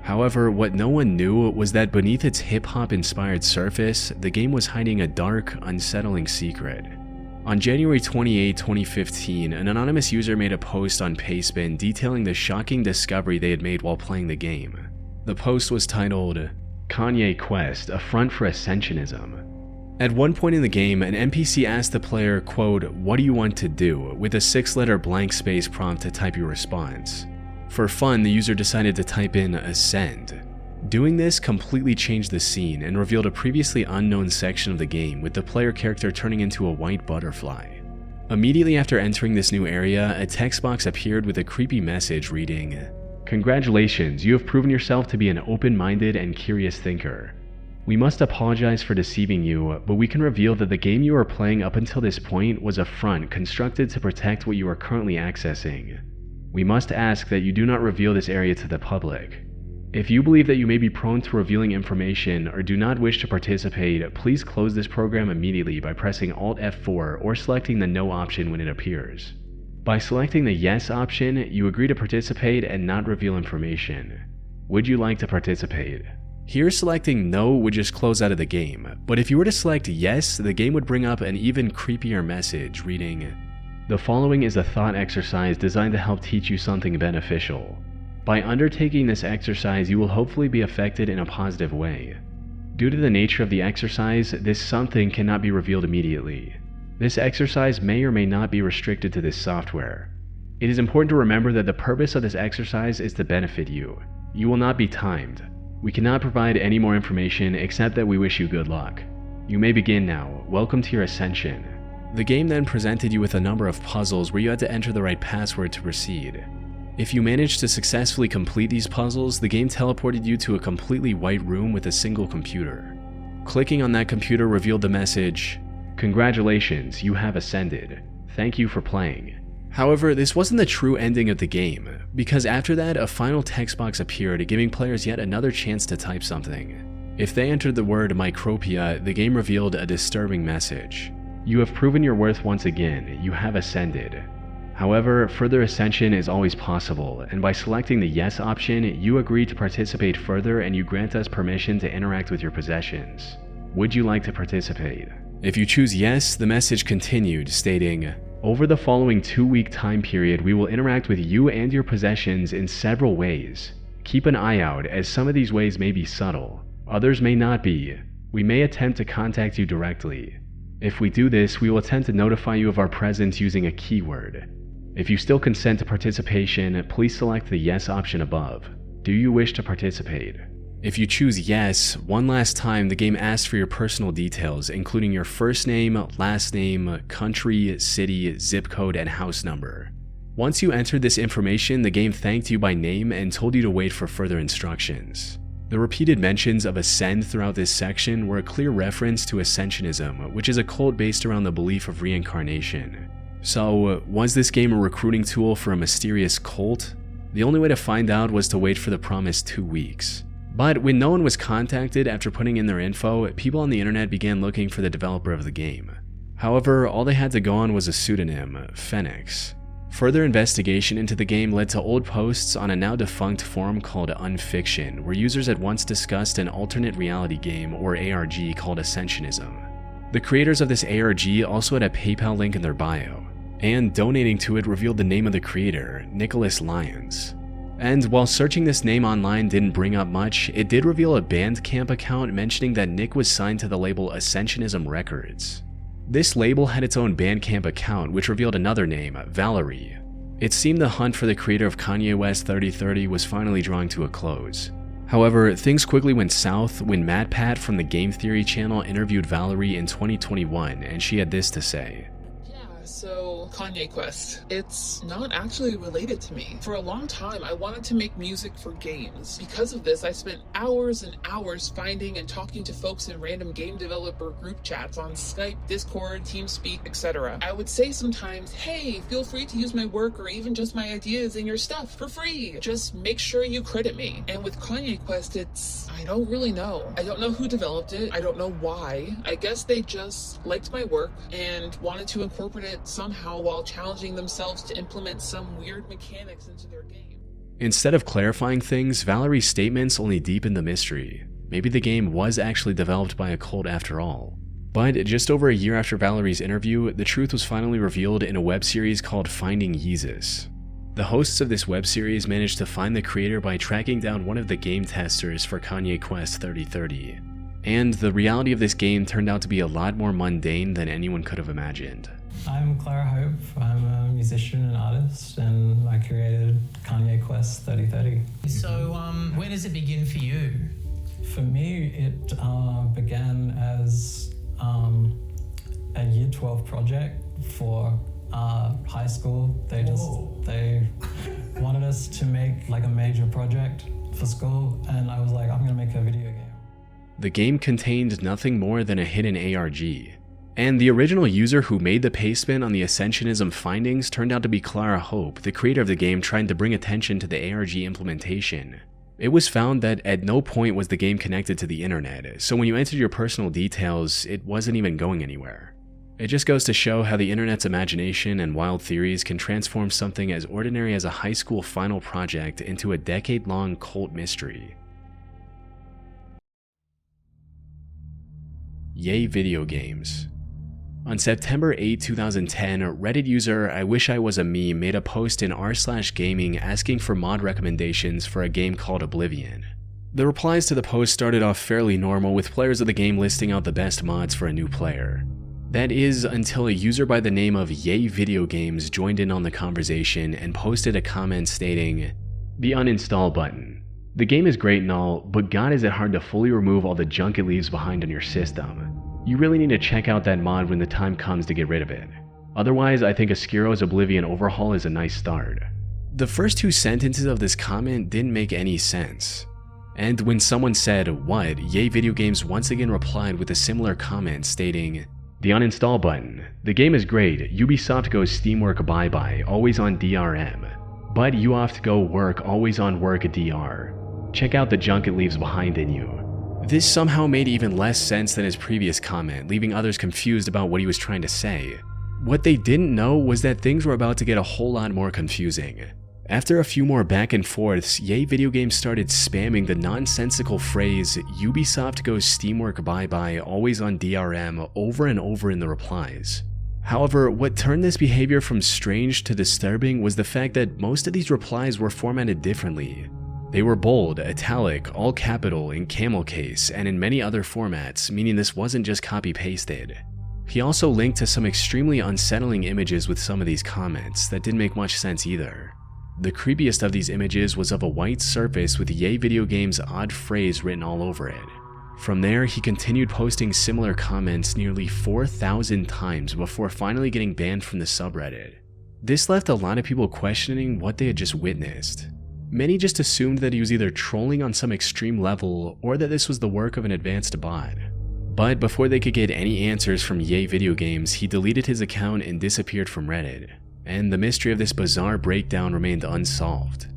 However, what no one knew was that beneath its hip-hop inspired surface, the game was hiding a dark, unsettling secret. On January 28, 2015, an anonymous user made a post on Pastebin detailing the shocking discovery they had made while playing the game. The post was titled, "Kanye Quest, a front for Ascensionism." At one point in the game, an NPC asked the player, quote, "What do you want to do?" with a 6-letter blank space prompt to type your response. For fun, the user decided to type in "ascend." Doing this completely changed the scene and revealed a previously unknown section of the game, with the player character turning into a white butterfly. Immediately after entering this new area, a text box appeared with a creepy message reading, "Congratulations, you have proven yourself to be an open-minded and curious thinker. We must apologize for deceiving you, but we can reveal that the game you are playing up until this point was a front constructed to protect what you are currently accessing. We must ask that you do not reveal this area to the public. If you believe that you may be prone to revealing information or do not wish to participate, please close this program immediately by pressing Alt F4 or selecting the No option when it appears. By selecting the Yes option, you agree to participate and not reveal information. Would you like to participate?" Here, selecting No would just close out of the game, but if you were to select Yes, the game would bring up an even creepier message reading, "The following is a thought exercise designed to help teach you something beneficial. By undertaking this exercise, you will hopefully be affected in a positive way. Due to the nature of the exercise, this something cannot be revealed immediately. This exercise may or may not be restricted to this software. It is important to remember that the purpose of this exercise is to benefit you. You will not be timed. We cannot provide any more information except that we wish you good luck. You may begin now. Welcome to your ascension." The game then presented you with a number of puzzles where you had to enter the right password to proceed. If you managed to successfully complete these puzzles, the game teleported you to a completely white room with a single computer. Clicking on that computer revealed the message, "Congratulations, you have ascended. Thank you for playing." However, this wasn't the true ending of the game, because after that, a final text box appeared, giving players yet another chance to type something. If they entered the word Micropia, the game revealed a disturbing message. "You have proven your worth once again. You have ascended. However, further ascension is always possible, and by selecting the Yes option, you agree to participate further and you grant us permission to interact with your possessions. Would you like to participate?" If you choose Yes, the message continued, stating, "Over the following 2-week time period, we will interact with you and your possessions in several ways. Keep an eye out, as some of these ways may be subtle. Others may not be. We may attempt to contact you directly. If we do this, we will attempt to notify you of our presence using a keyword. If you still consent to participation, please select the Yes option above. Do you wish to participate?" If you choose Yes, one last time the game asks for your personal details, including your first name, last name, country, city, zip code, and house number. Once you entered this information, the game thanked you by name and told you to wait for further instructions. The repeated mentions of Ascend throughout this section were a clear reference to Ascensionism, which is a cult based around the belief of reincarnation. So, was this game a recruiting tool for a mysterious cult? The only way to find out was to wait for the promised 2 weeks. But when no one was contacted after putting in their info, people on the internet began looking for the developer of the game. However, all they had to go on was a pseudonym, Phoenix. Further investigation into the game led to old posts on a now defunct forum called Unfiction, where users had once discussed an alternate reality game, or ARG, called Ascensionism. The creators of this ARG also had a PayPal link in their bio, and donating to it revealed the name of the creator, Nicholas Lyons. And while searching this name online didn't bring up much, it did reveal a Bandcamp account mentioning that Nick was signed to the label Ascensionism Records. This label had its own Bandcamp account, which revealed another name, Valerie. It seemed the hunt for the creator of Kanye West 3030 was finally drawing to a close. However, things quickly went south when MatPat from the Game Theory channel interviewed Valerie in 2021, and she had this to say. So, Kanye Quest, it's not actually related to me. For a long time, I wanted to make music for games. Because of this, I spent hours and hours finding and talking to folks in random game developer group chats on Skype, Discord, TeamSpeak, etc. I would say sometimes, hey, feel free to use my work or even just my ideas in your stuff for free. Just make sure you credit me. And with Kanye Quest, I don't really know. I don't know who developed it. I don't know why. I guess they just liked my work and wanted to incorporate it somehow while challenging themselves to implement some weird mechanics into their game. Instead of clarifying things, Valerie's statements only deepened the mystery. Maybe the game was actually developed by a cult after all. But just over a year after Valerie's interview, the truth was finally revealed in a web series called Finding Yeezus. The hosts of this web series managed to find the creator by tracking down one of the game testers for Kanye Quest 3030. And the reality of this game turned out to be a lot more mundane than anyone could have imagined. I'm Clara Hope. I'm a musician and artist, and I created Kanye Quest 3030. So, where does it begin for you? For me, it began as a Year 12 project for high school. They wanted us to make like a major project for school, and I was like, I'm gonna make a video game. The game contained nothing more than a hidden ARG, and the original user who made the pastebin on the Ascensionism findings turned out to be Clara Hope, the creator of the game, trying to bring attention to the ARG implementation. It was found that at no point was the game connected to the internet, so when you entered your personal details, it wasn't even going anywhere. It just goes to show how the internet's imagination and wild theories can transform something as ordinary as a high school final project into a decade-long cult mystery. Yay video games. On September 8, 2010, Reddit user I Wish I Was a Me made a post in r/gaming asking for mod recommendations for a game called Oblivion. The replies to the post started off fairly normal, with players of the game listing out the best mods for a new player. That is, until a user by the name of Yay Video Games joined in on the conversation and posted a comment stating, "The uninstall button. The game is great and all, but god is it hard to fully remove all the junk it leaves behind on your system. You really need to check out that mod when the time comes to get rid of it. Otherwise, I think Askero's Oblivion overhaul is a nice start." The first two sentences of this comment didn't make any sense. And when someone said, "What?", Yay Video Games once again replied with a similar comment stating, "The uninstall button. The game is great. Ubisoft goes Steamwork bye-bye, always on DRM. But you have to go work, always on work DR. Check out the junk it leaves behind in you." This somehow made even less sense than his previous comment, leaving others confused about what he was trying to say. What they didn't know was that things were about to get a whole lot more confusing. After a few more back and forths, Yay Video Games started spamming the nonsensical phrase "Ubisoft goes Steamwork bye-bye, always on DRM" over and over in the replies. However, what turned this behavior from strange to disturbing was the fact that most of these replies were formatted differently. They were bold, italic, all capital, in camel case, and in many other formats, meaning this wasn't just copy-pasted. He also linked to some extremely unsettling images with some of these comments that didn't make much sense either. The creepiest of these images was of a white surface with Yay Video Games' odd phrase written all over it. From there, he continued posting similar comments nearly 4,000 times before finally getting banned from the subreddit. This left a lot of people questioning what they had just witnessed. Many just assumed that he was either trolling on some extreme level or that this was the work of an advanced bot. But before they could get any answers from Yay Video Games, he deleted his account and disappeared from Reddit, and the mystery of this bizarre breakdown remained unsolved.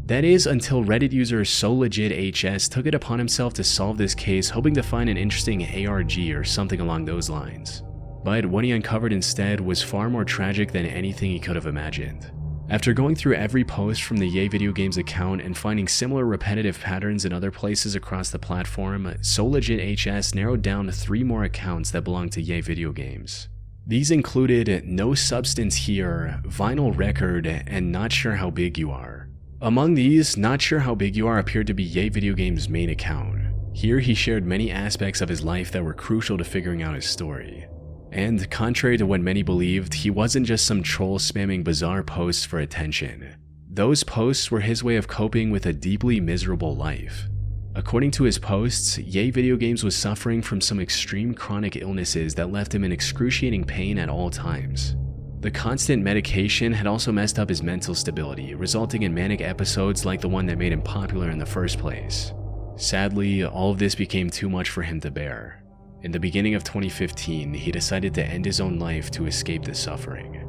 That is, until Reddit user SoLegitHS took it upon himself to solve this case, hoping to find an interesting ARG or something along those lines. But what he uncovered instead was far more tragic than anything he could have imagined. After going through every post from the Yay Video Games account and finding similar repetitive patterns in other places across the platform, SoLegitHS narrowed down 3 more accounts that belonged to Yay Video Games. These included No Substance Here, Vinyl Record, and Not Sure How Big You Are. Among these, Not Sure How Big You Are appeared to be Yay Video Games' main account. Here he shared many aspects of his life that were crucial to figuring out his story. And contrary to what many believed, he wasn't just some troll spamming bizarre posts for attention. Those posts were his way of coping with a deeply miserable life. According to his posts, Yay Video Games was suffering from some extreme chronic illnesses that left him in excruciating pain at all times. The constant medication had also messed up his mental stability, resulting in manic episodes like the one that made him popular in the first place. Sadly, all of this became too much for him to bear. In the beginning of 2015, he decided to end his own life to escape the suffering.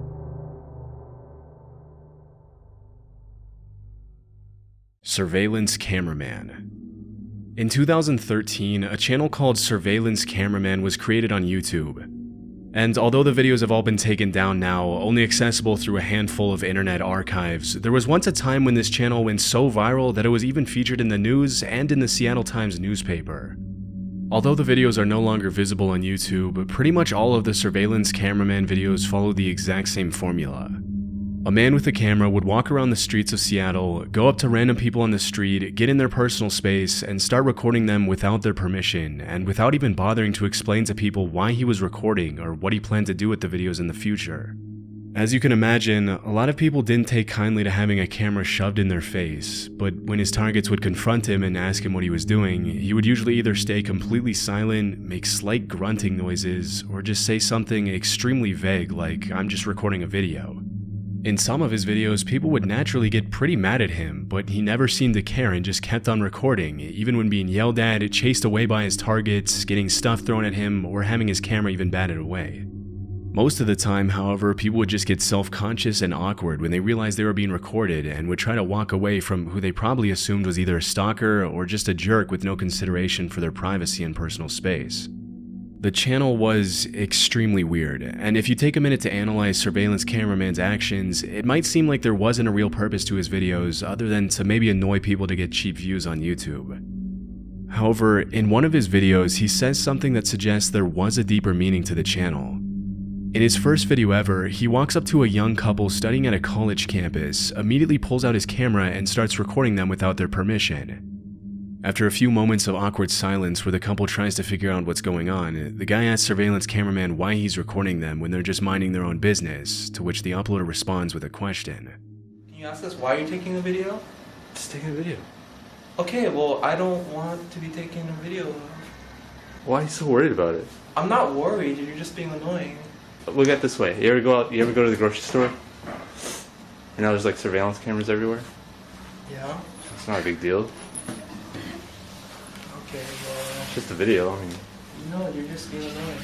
Surveillance Cameraman. In 2013, a channel called Surveillance Cameraman was created on YouTube. And although the videos have all been taken down now, only accessible through a handful of internet archives, there was once a time when this channel went so viral that it was even featured in the news and in the Seattle Times newspaper. Although the videos are no longer visible on YouTube, pretty much all of the Surveillance Cameraman videos follow the exact same formula. A man with a camera would walk around the streets of Seattle, go up to random people on the street, get in their personal space, and start recording them without their permission, and without even bothering to explain to people why he was recording or what he planned to do with the videos in the future. As you can imagine, a lot of people didn't take kindly to having a camera shoved in their face, but when his targets would confront him and ask him what he was doing, he would usually either stay completely silent, make slight grunting noises, or just say something extremely vague like, "I'm just recording a video." In some of his videos, people would naturally get pretty mad at him, but he never seemed to care and just kept on recording, even when being yelled at, chased away by his targets, getting stuff thrown at him, or having his camera even batted away. Most of the time, however, people would just get self-conscious and awkward when they realized they were being recorded and would try to walk away from who they probably assumed was either a stalker or just a jerk with no consideration for their privacy and personal space. The channel was extremely weird, and if you take a minute to analyze Surveillance Cameraman's actions, it might seem like there wasn't a real purpose to his videos other than to maybe annoy people to get cheap views on YouTube. However, in one of his videos, he says something that suggests there was a deeper meaning to the channel. In his first video ever, he walks up to a young couple studying at a college campus, immediately pulls out his camera and starts recording them without their permission. After a few moments of awkward silence where the couple tries to figure out what's going on, the guy asks Surveillance Cameraman why he's recording them when they're just minding their own business, to which the uploader responds with a question. Can you ask us why you're taking a video? Just taking a video. Okay, well, I don't want to be taking a video. Why are you so worried about it? I'm not worried, you're just being annoying. Look at it this way. You ever go to the grocery store? You know there's like surveillance cameras everywhere? Yeah? It's not a big deal. Okay, well... It's just a video, I mean... No, you're just being annoying.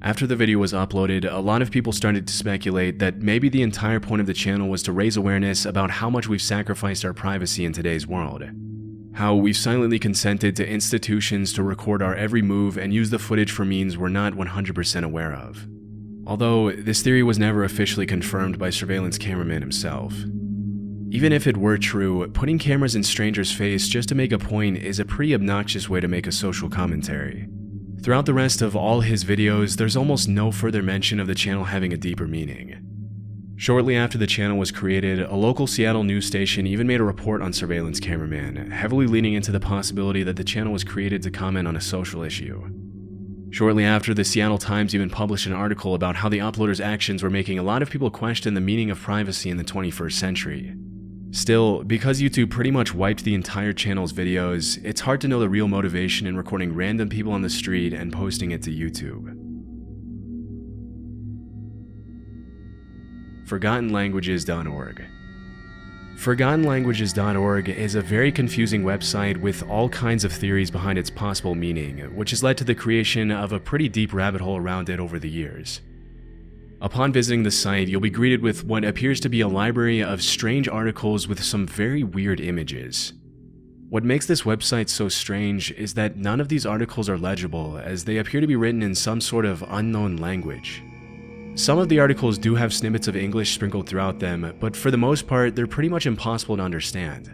After the video was uploaded, a lot of people started to speculate that maybe the entire point of the channel was to raise awareness about how much we've sacrificed our privacy in today's world. How we've silently consented to institutions to record our every move and use the footage for means we're not 100% aware of. Although, this theory was never officially confirmed by Surveillance Cameraman himself. Even if it were true, putting cameras in strangers' face just to make a point is a pretty obnoxious way to make a social commentary. Throughout the rest of all his videos, there's almost no further mention of the channel having a deeper meaning. Shortly after the channel was created, a local Seattle news station even made a report on Surveillance Cameraman, heavily leaning into the possibility that the channel was created to comment on a social issue. Shortly after, the Seattle Times even published an article about how the uploader's actions were making a lot of people question the meaning of privacy in the 21st century. Still, because YouTube pretty much wiped the entire channel's videos, it's hard to know the real motivation in recording random people on the street and posting it to YouTube. ForgottenLanguages.org. ForgottenLanguages.org is a very confusing website with all kinds of theories behind its possible meaning, which has led to the creation of a pretty deep rabbit hole around it over the years. Upon visiting the site, you'll be greeted with what appears to be a library of strange articles with some very weird images. What makes this website so strange is that none of these articles are legible, as they appear to be written in some sort of unknown language. Some of the articles do have snippets of English sprinkled throughout them, but for the most part, they're pretty much impossible to understand.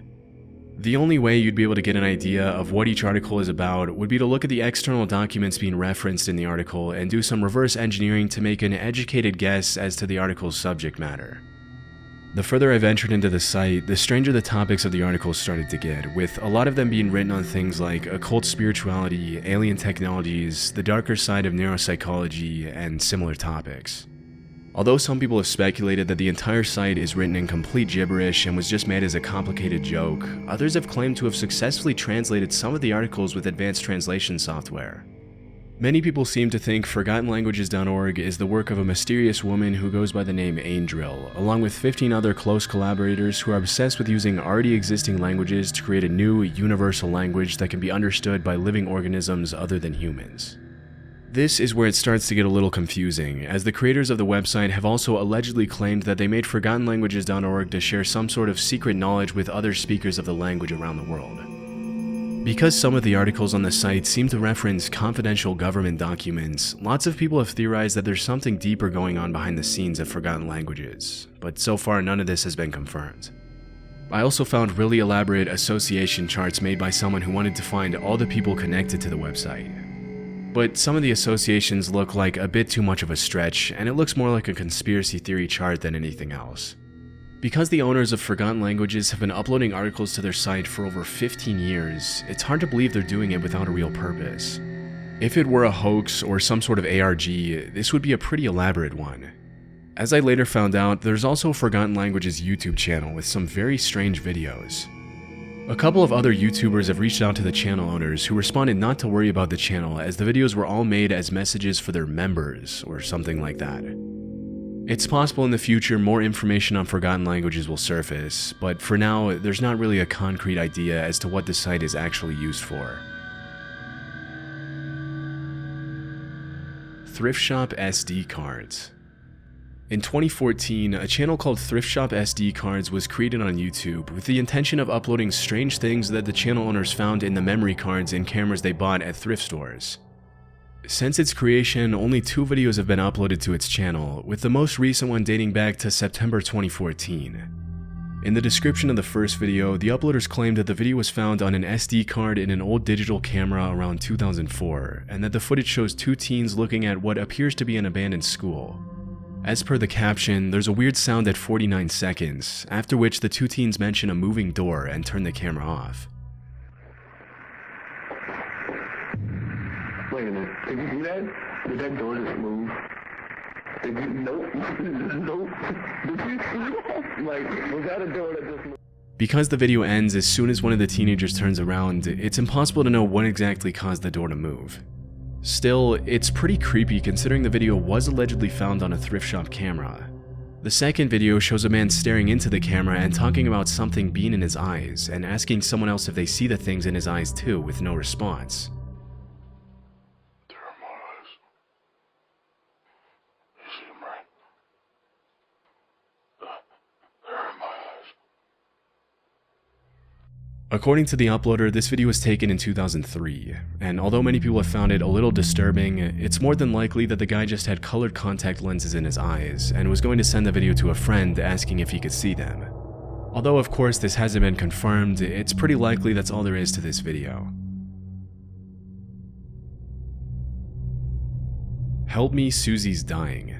The only way you'd be able to get an idea of what each article is about would be to look at the external documents being referenced in the article and do some reverse engineering to make an educated guess as to the article's subject matter. The further I ventured into the site, the stranger the topics of the articles started to get, with a lot of them being written on things like occult spirituality, alien technologies, the darker side of neuropsychology, and similar topics. Although some people have speculated that the entire site is written in complete gibberish and was just made as a complicated joke, others have claimed to have successfully translated some of the articles with advanced translation software. Many people seem to think ForgottenLanguages.org is the work of a mysterious woman who goes by the name Angel, along with 15 other close collaborators who are obsessed with using already existing languages to create a new, universal language that can be understood by living organisms other than humans. This is where it starts to get a little confusing, as the creators of the website have also allegedly claimed that they made ForgottenLanguages.org to share some sort of secret knowledge with other speakers of the language around the world. Because some of the articles on the site seem to reference confidential government documents, lots of people have theorized that there's something deeper going on behind the scenes at Forgotten Languages, but so far none of this has been confirmed. I also found really elaborate association charts made by someone who wanted to find all the people connected to the website. But some of the associations look like a bit too much of a stretch, and it looks more like a conspiracy theory chart than anything else. Because the owners of Forgotten Languages have been uploading articles to their site for over 15 years, it's hard to believe they're doing it without a real purpose. If it were a hoax or some sort of ARG, this would be a pretty elaborate one. As I later found out, there's also Forgotten Languages YouTube channel with some very strange videos. A couple of other YouTubers have reached out to the channel owners who responded not to worry about the channel as the videos were all made as messages for their members or something like that. It's possible in the future more information on Forgotten Languages will surface, but for now, there's not really a concrete idea as to what the site is actually used for. Thrift Shop SD Cards. In 2014, a channel called Thrift Shop SD Cards was created on YouTube with the intention of uploading strange things that the channel owners found in the memory cards and cameras they bought at thrift stores. Since its creation, only 2 videos have been uploaded to its channel, with the most recent one dating back to September 2014. In the description of the first video, the uploaders claimed that the video was found on an SD card in an old digital camera around 2004, and that the footage shows 2 teens looking at what appears to be an abandoned school. As per the caption, there's a weird sound at 49 seconds, after which the 2 teens mention a moving door and turn the camera off. Wait a minute. Did you do that? Did that door just move? Did you? Nope. Nope. Did you see that? Like, was that a door that just moved? Because the video ends as soon as one of the teenagers turns around, it's impossible to know what exactly caused the door to move. Still, it's pretty creepy considering the video was allegedly found on a thrift shop camera. The second video shows a man staring into the camera and talking about something being in his eyes and asking someone else if they see the things in his eyes too, with no response. According to the uploader, this video was taken in 2003, and although many people have found it a little disturbing, it's more than likely that the guy just had colored contact lenses in his eyes and was going to send the video to a friend asking if he could see them. Although of course this hasn't been confirmed, it's pretty likely that's all there is to this video. Help Me, Susie's Dying.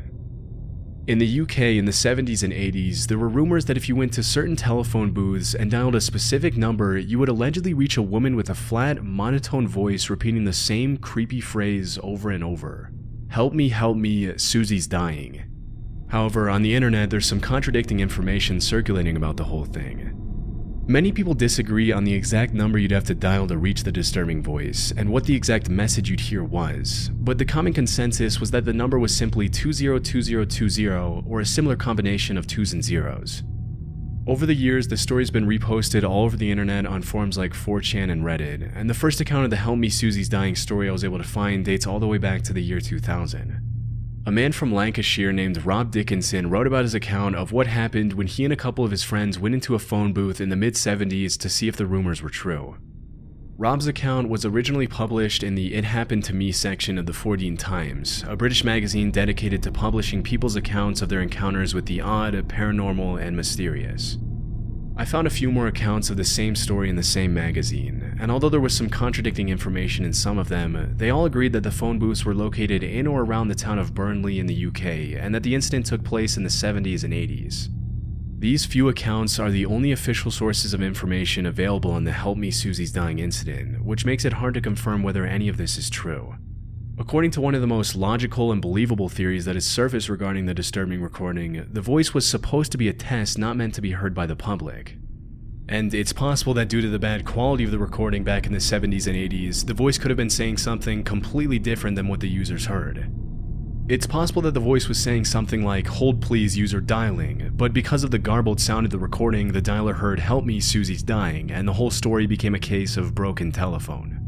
In the UK in the 70s and 80s, there were rumors that if you went to certain telephone booths and dialed a specific number, you would allegedly reach a woman with a flat, monotone voice repeating the same creepy phrase over and over. Help me, Susie's dying. However, on the internet, there's some contradicting information circulating about the whole thing. Many people disagree on the exact number you'd have to dial to reach the disturbing voice, and what the exact message you'd hear was, but the common consensus was that the number was simply 202020 or a similar combination of 2s and 0s. Over the years, the story's been reposted all over the internet on forums like 4chan and Reddit, and the first account of the Help Me Susie's Dying story I was able to find dates all the way back to the year 2000. A man from Lancashire named Rob Dickinson wrote about his account of what happened when he and a couple of his friends went into a phone booth in the mid-70s to see if the rumors were true. Rob's account was originally published in the It Happened to Me section of the 14 Times, a British magazine dedicated to publishing people's accounts of their encounters with the odd, paranormal, and mysterious. I found a few more accounts of the same story in the same magazine, and although there was some contradicting information in some of them, they all agreed that the phone booths were located in or around the town of Burnley in the UK, and that the incident took place in the 70s and 80s. These few accounts are the only official sources of information available on the Help Me Susie's Dying incident, which makes it hard to confirm whether any of this is true. According to one of the most logical and believable theories that has surfaced regarding the disturbing recording, the voice was supposed to be a test not meant to be heard by the public. And it's possible that due to the bad quality of the recording back in the 70s and 80s, the voice could have been saying something completely different than what the users heard. It's possible that the voice was saying something like, "Hold please, user dialing," but because of the garbled sound of the recording, the dialer heard "Help me, Susie's dying," and the whole story became a case of broken telephone.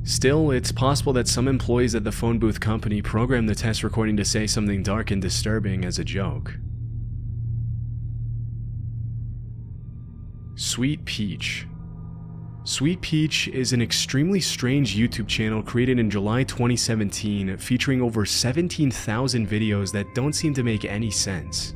Still, it's possible that some employees at the phone booth company programmed the test recording to say something dark and disturbing as a joke. Sweet Peach. Sweet Peach is an extremely strange YouTube channel created in July 2017 featuring over 17,000 videos that don't seem to make any sense.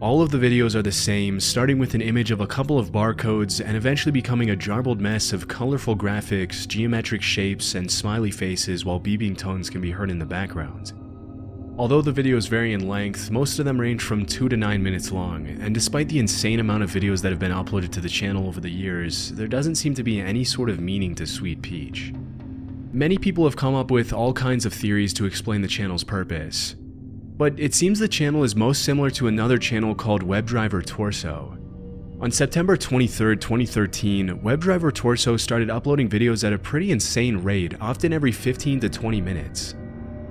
All of the videos are the same, starting with an image of a couple of barcodes and eventually becoming a jarbled mess of colorful graphics, geometric shapes, and smiley faces while beeping tones can be heard in the background. Although the videos vary in length, most of them range from 2 to 9 minutes long, and despite the insane amount of videos that have been uploaded to the channel over the years, there doesn't seem to be any sort of meaning to Sweet Peach. Many people have come up with all kinds of theories to explain the channel's purpose, but it seems the channel is most similar to another channel called WebDriver Torso. On September 23, 2013, WebDriver Torso started uploading videos at a pretty insane rate, often every 15 to 20 minutes.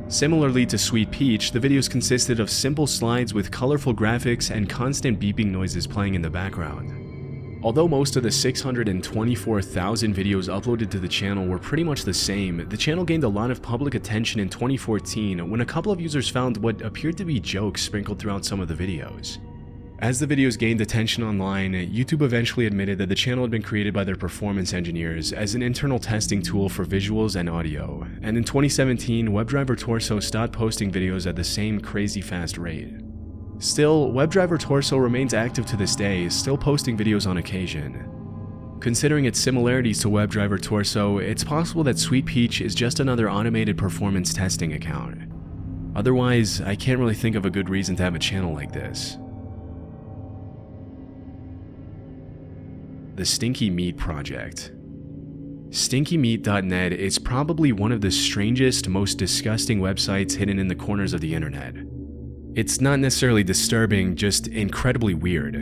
Similarly to Sweet Peach, the videos consisted of simple slides with colorful graphics and constant beeping noises playing in the background. Although most of the 624,000 videos uploaded to the channel were pretty much the same, the channel gained a lot of public attention in 2014 when a couple of users found what appeared to be jokes sprinkled throughout some of the videos. As the videos gained attention online, YouTube eventually admitted that the channel had been created by their performance engineers as an internal testing tool for visuals and audio, and in 2017, WebDriver Torso stopped posting videos at the same crazy fast rate. Still, WebDriver Torso remains active to this day, still posting videos on occasion. Considering its similarities to WebDriver Torso, it's possible that Sweet Peach is just another automated performance testing account. Otherwise, I can't really think of a good reason to have a channel like this. The Stinky Meat Project. StinkyMeat.net is probably one of the strangest, most disgusting websites hidden in the corners of the internet. It's not necessarily disturbing, just incredibly weird.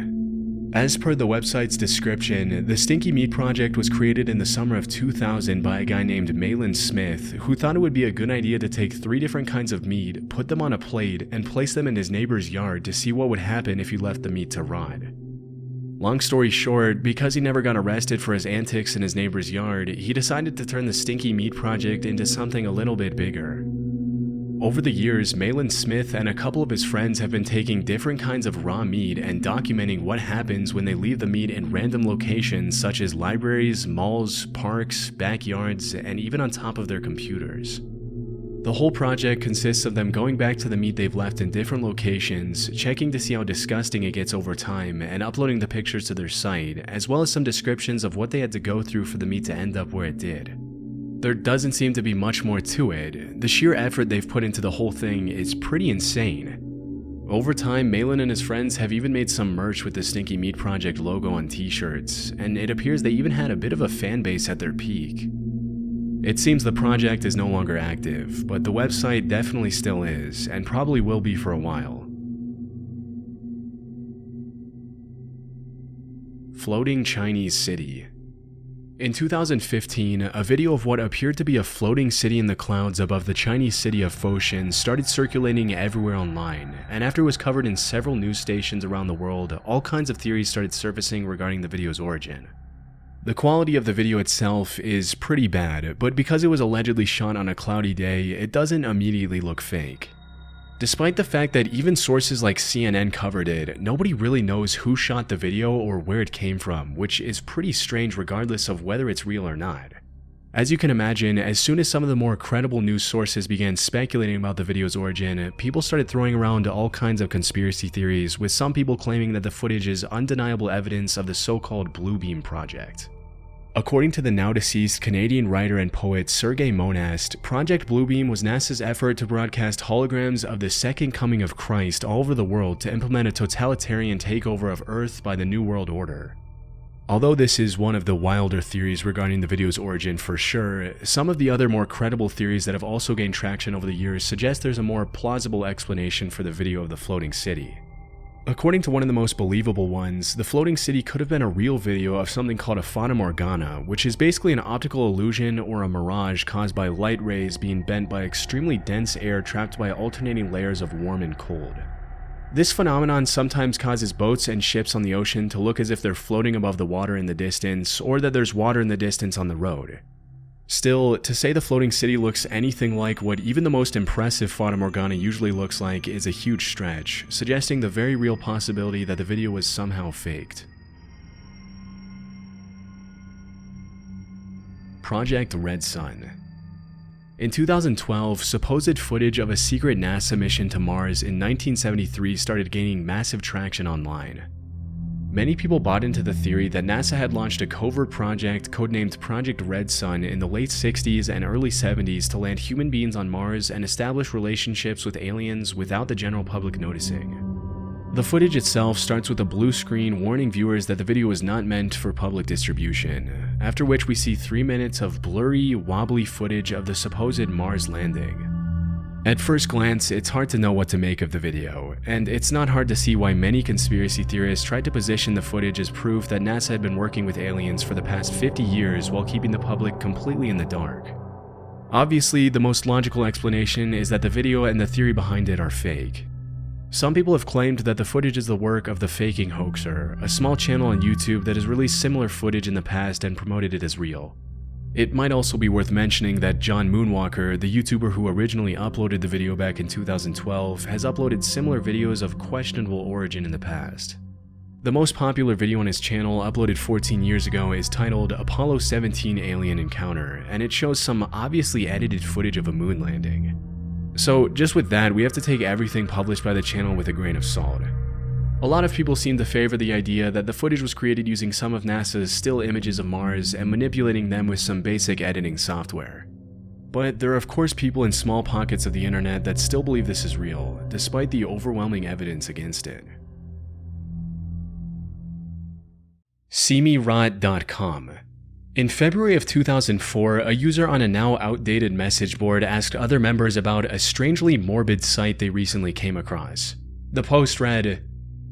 As per the website's description, the Stinky Meat Project was created in the summer of 2000 by a guy named Malin Smith, who thought it would be a good idea to take 3 different kinds of meat, put them on a plate, and place them in his neighbor's yard to see what would happen if he left the meat to rot. Long story short, because he never got arrested for his antics in his neighbor's yard, he decided to turn the Stinky Meat Project into something a little bit bigger. Over the years, Malin Smith and a couple of his friends have been taking different kinds of raw meat and documenting what happens when they leave the meat in random locations such as libraries, malls, parks, backyards, and even on top of their computers. The whole project consists of them going back to the meat they've left in different locations, checking to see how disgusting it gets over time, and uploading the pictures to their site, as well as some descriptions of what they had to go through for the meat to end up where it did. There doesn't seem to be much more to it. The sheer effort they've put into the whole thing is pretty insane. Over time, Malin and his friends have even made some merch with the Stinky Meat Project logo on t-shirts, and it appears they even had a bit of a fan base at their peak. It seems the project is no longer active, but the website definitely still is, and probably will be for a while. Floating Chinese City. In 2015, a video of what appeared to be a floating city in the clouds above the Chinese city of Foshan started circulating everywhere online, and after it was covered in several news stations around the world, all kinds of theories started surfacing regarding the video's origin. The quality of the video itself is pretty bad, but because it was allegedly shot on a cloudy day, it doesn't immediately look fake. Despite the fact that even sources like CNN covered it, nobody really knows who shot the video or where it came from, which is pretty strange regardless of whether it's real or not. As you can imagine, as soon as some of the more credible news sources began speculating about the video's origin, people started throwing around all kinds of conspiracy theories, with some people claiming that the footage is undeniable evidence of the so-called Blue Beam Project. According to the now-deceased Canadian writer and poet Sergei Monast, Project Bluebeam was NASA's effort to broadcast holograms of the Second Coming of Christ all over the world to implement a totalitarian takeover of Earth by the New World Order. Although this is one of the wilder theories regarding the video's origin for sure, some of the other more credible theories that have also gained traction over the years suggest there's a more plausible explanation for the video of the floating city. According to one of the most believable ones, the floating city could have been a real video of something called a fata morgana, which is basically an optical illusion or a mirage caused by light rays being bent by extremely dense air trapped by alternating layers of warm and cold. This phenomenon sometimes causes boats and ships on the ocean to look as if they're floating above the water in the distance, or that there's water in the distance on the road. Still, to say the floating city looks anything like what even the most impressive fata morgana usually looks like is a huge stretch, suggesting the very real possibility that the video was somehow faked. Project Red Sun. In 2012, supposed footage of a secret NASA mission to Mars in 1973 started gaining massive traction online. Many people bought into the theory that NASA had launched a covert project codenamed Project Red Sun in the late 60s and early 70s to land human beings on Mars and establish relationships with aliens without the general public noticing. The footage itself starts with a blue screen warning viewers that the video is not meant for public distribution, after which we see 3 minutes of blurry, wobbly footage of the supposed Mars landing. At first glance, it's hard to know what to make of the video, and it's not hard to see why many conspiracy theorists tried to position the footage as proof that NASA had been working with aliens for the past 50 years while keeping the public completely in the dark. Obviously, the most logical explanation is that the video and the theory behind it are fake. Some people have claimed that the footage is the work of the Faking Hoaxer, a small channel on YouTube that has released similar footage in the past and promoted it as real. It might also be worth mentioning that John Moonwalker, the YouTuber who originally uploaded the video back in 2012, has uploaded similar videos of questionable origin in the past. The most popular video on his channel, uploaded 14 years ago, is titled Apollo 17 Alien Encounter, and it shows some obviously edited footage of a moon landing. So just with that, we have to take everything published by the channel with a grain of salt. A lot of people seem to favor the idea that the footage was created using some of NASA's still images of Mars and manipulating them with some basic editing software. But there are of course people in small pockets of the internet that still believe this is real, despite the overwhelming evidence against it. SeeMeRot.com. In February of 2004, a user on a now outdated message board asked other members about a strangely morbid site they recently came across. The post read,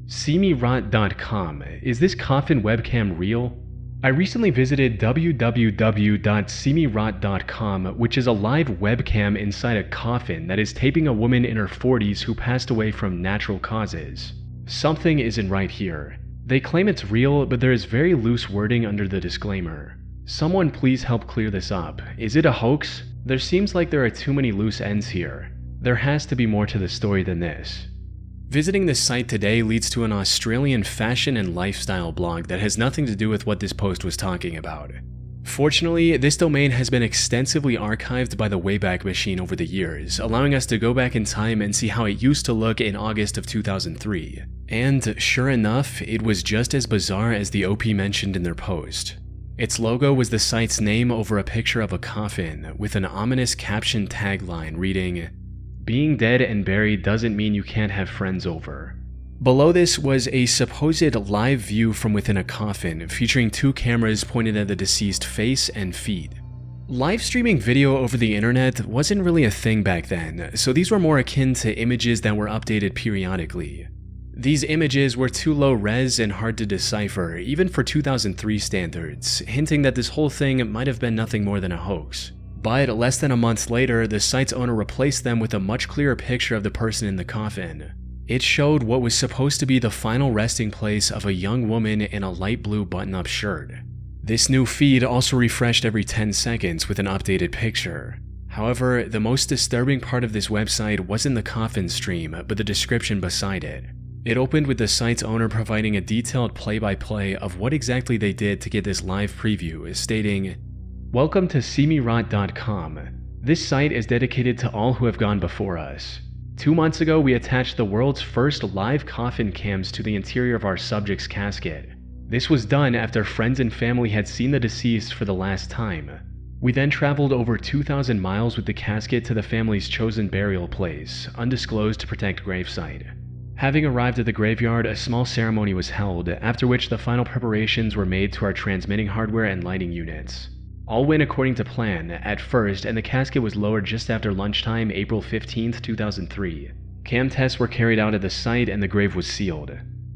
SeeMeRot.com. Is this coffin webcam real? I recently visited www.seemerot.com, which is a live webcam inside a coffin that is taping a woman in her 40s who passed away from natural causes. Something isn't right here. They claim it's real, but there is very loose wording under the disclaimer. Someone please help clear this up. Is it a hoax? There seems like there are too many loose ends here. There has to be more to the story than this. Visiting this site today leads to an Australian fashion and lifestyle blog that has nothing to do with what this post was talking about. Fortunately, this domain has been extensively archived by the Wayback Machine over the years, allowing us to go back in time and see how it used to look in August of 2003. And sure enough, it was just as bizarre as the OP mentioned in their post. Its logo was the site's name over a picture of a coffin, with an ominous caption tagline reading, "Being dead and buried doesn't mean you can't have friends over." Below this was a supposed live view from within a coffin, featuring 2 cameras pointed at the deceased face and feet. Live streaming video over the internet wasn't really a thing back then, so these were more akin to images that were updated periodically. These images were too low res and hard to decipher, even for 2003 standards, hinting that this whole thing might have been nothing more than a hoax. But less than a month later, the site's owner replaced them with a much clearer picture of the person in the coffin. It showed what was supposed to be the final resting place of a young woman in a light blue button-up shirt. This new feed also refreshed every 10 seconds with an updated picture. However, the most disturbing part of this website wasn't the coffin stream, but the description beside it. It opened with the site's owner providing a detailed play-by-play of what exactly they did to get this live preview, stating, "Welcome to SeeMeRot.com. This site is dedicated to all who have gone before us. 2 months ago, we attached the world's first live coffin cams to the interior of our subject's casket. This was done after friends and family had seen the deceased for the last time. We then traveled over 2,000 miles with the casket to the family's chosen burial place, undisclosed to protect gravesite. Having arrived at the graveyard, a small ceremony was held, after which the final preparations were made to our transmitting hardware and lighting units. All went according to plan at first, and the casket was lowered just after lunchtime, April 15th, 2003. Cam tests were carried out at the site and the grave was sealed.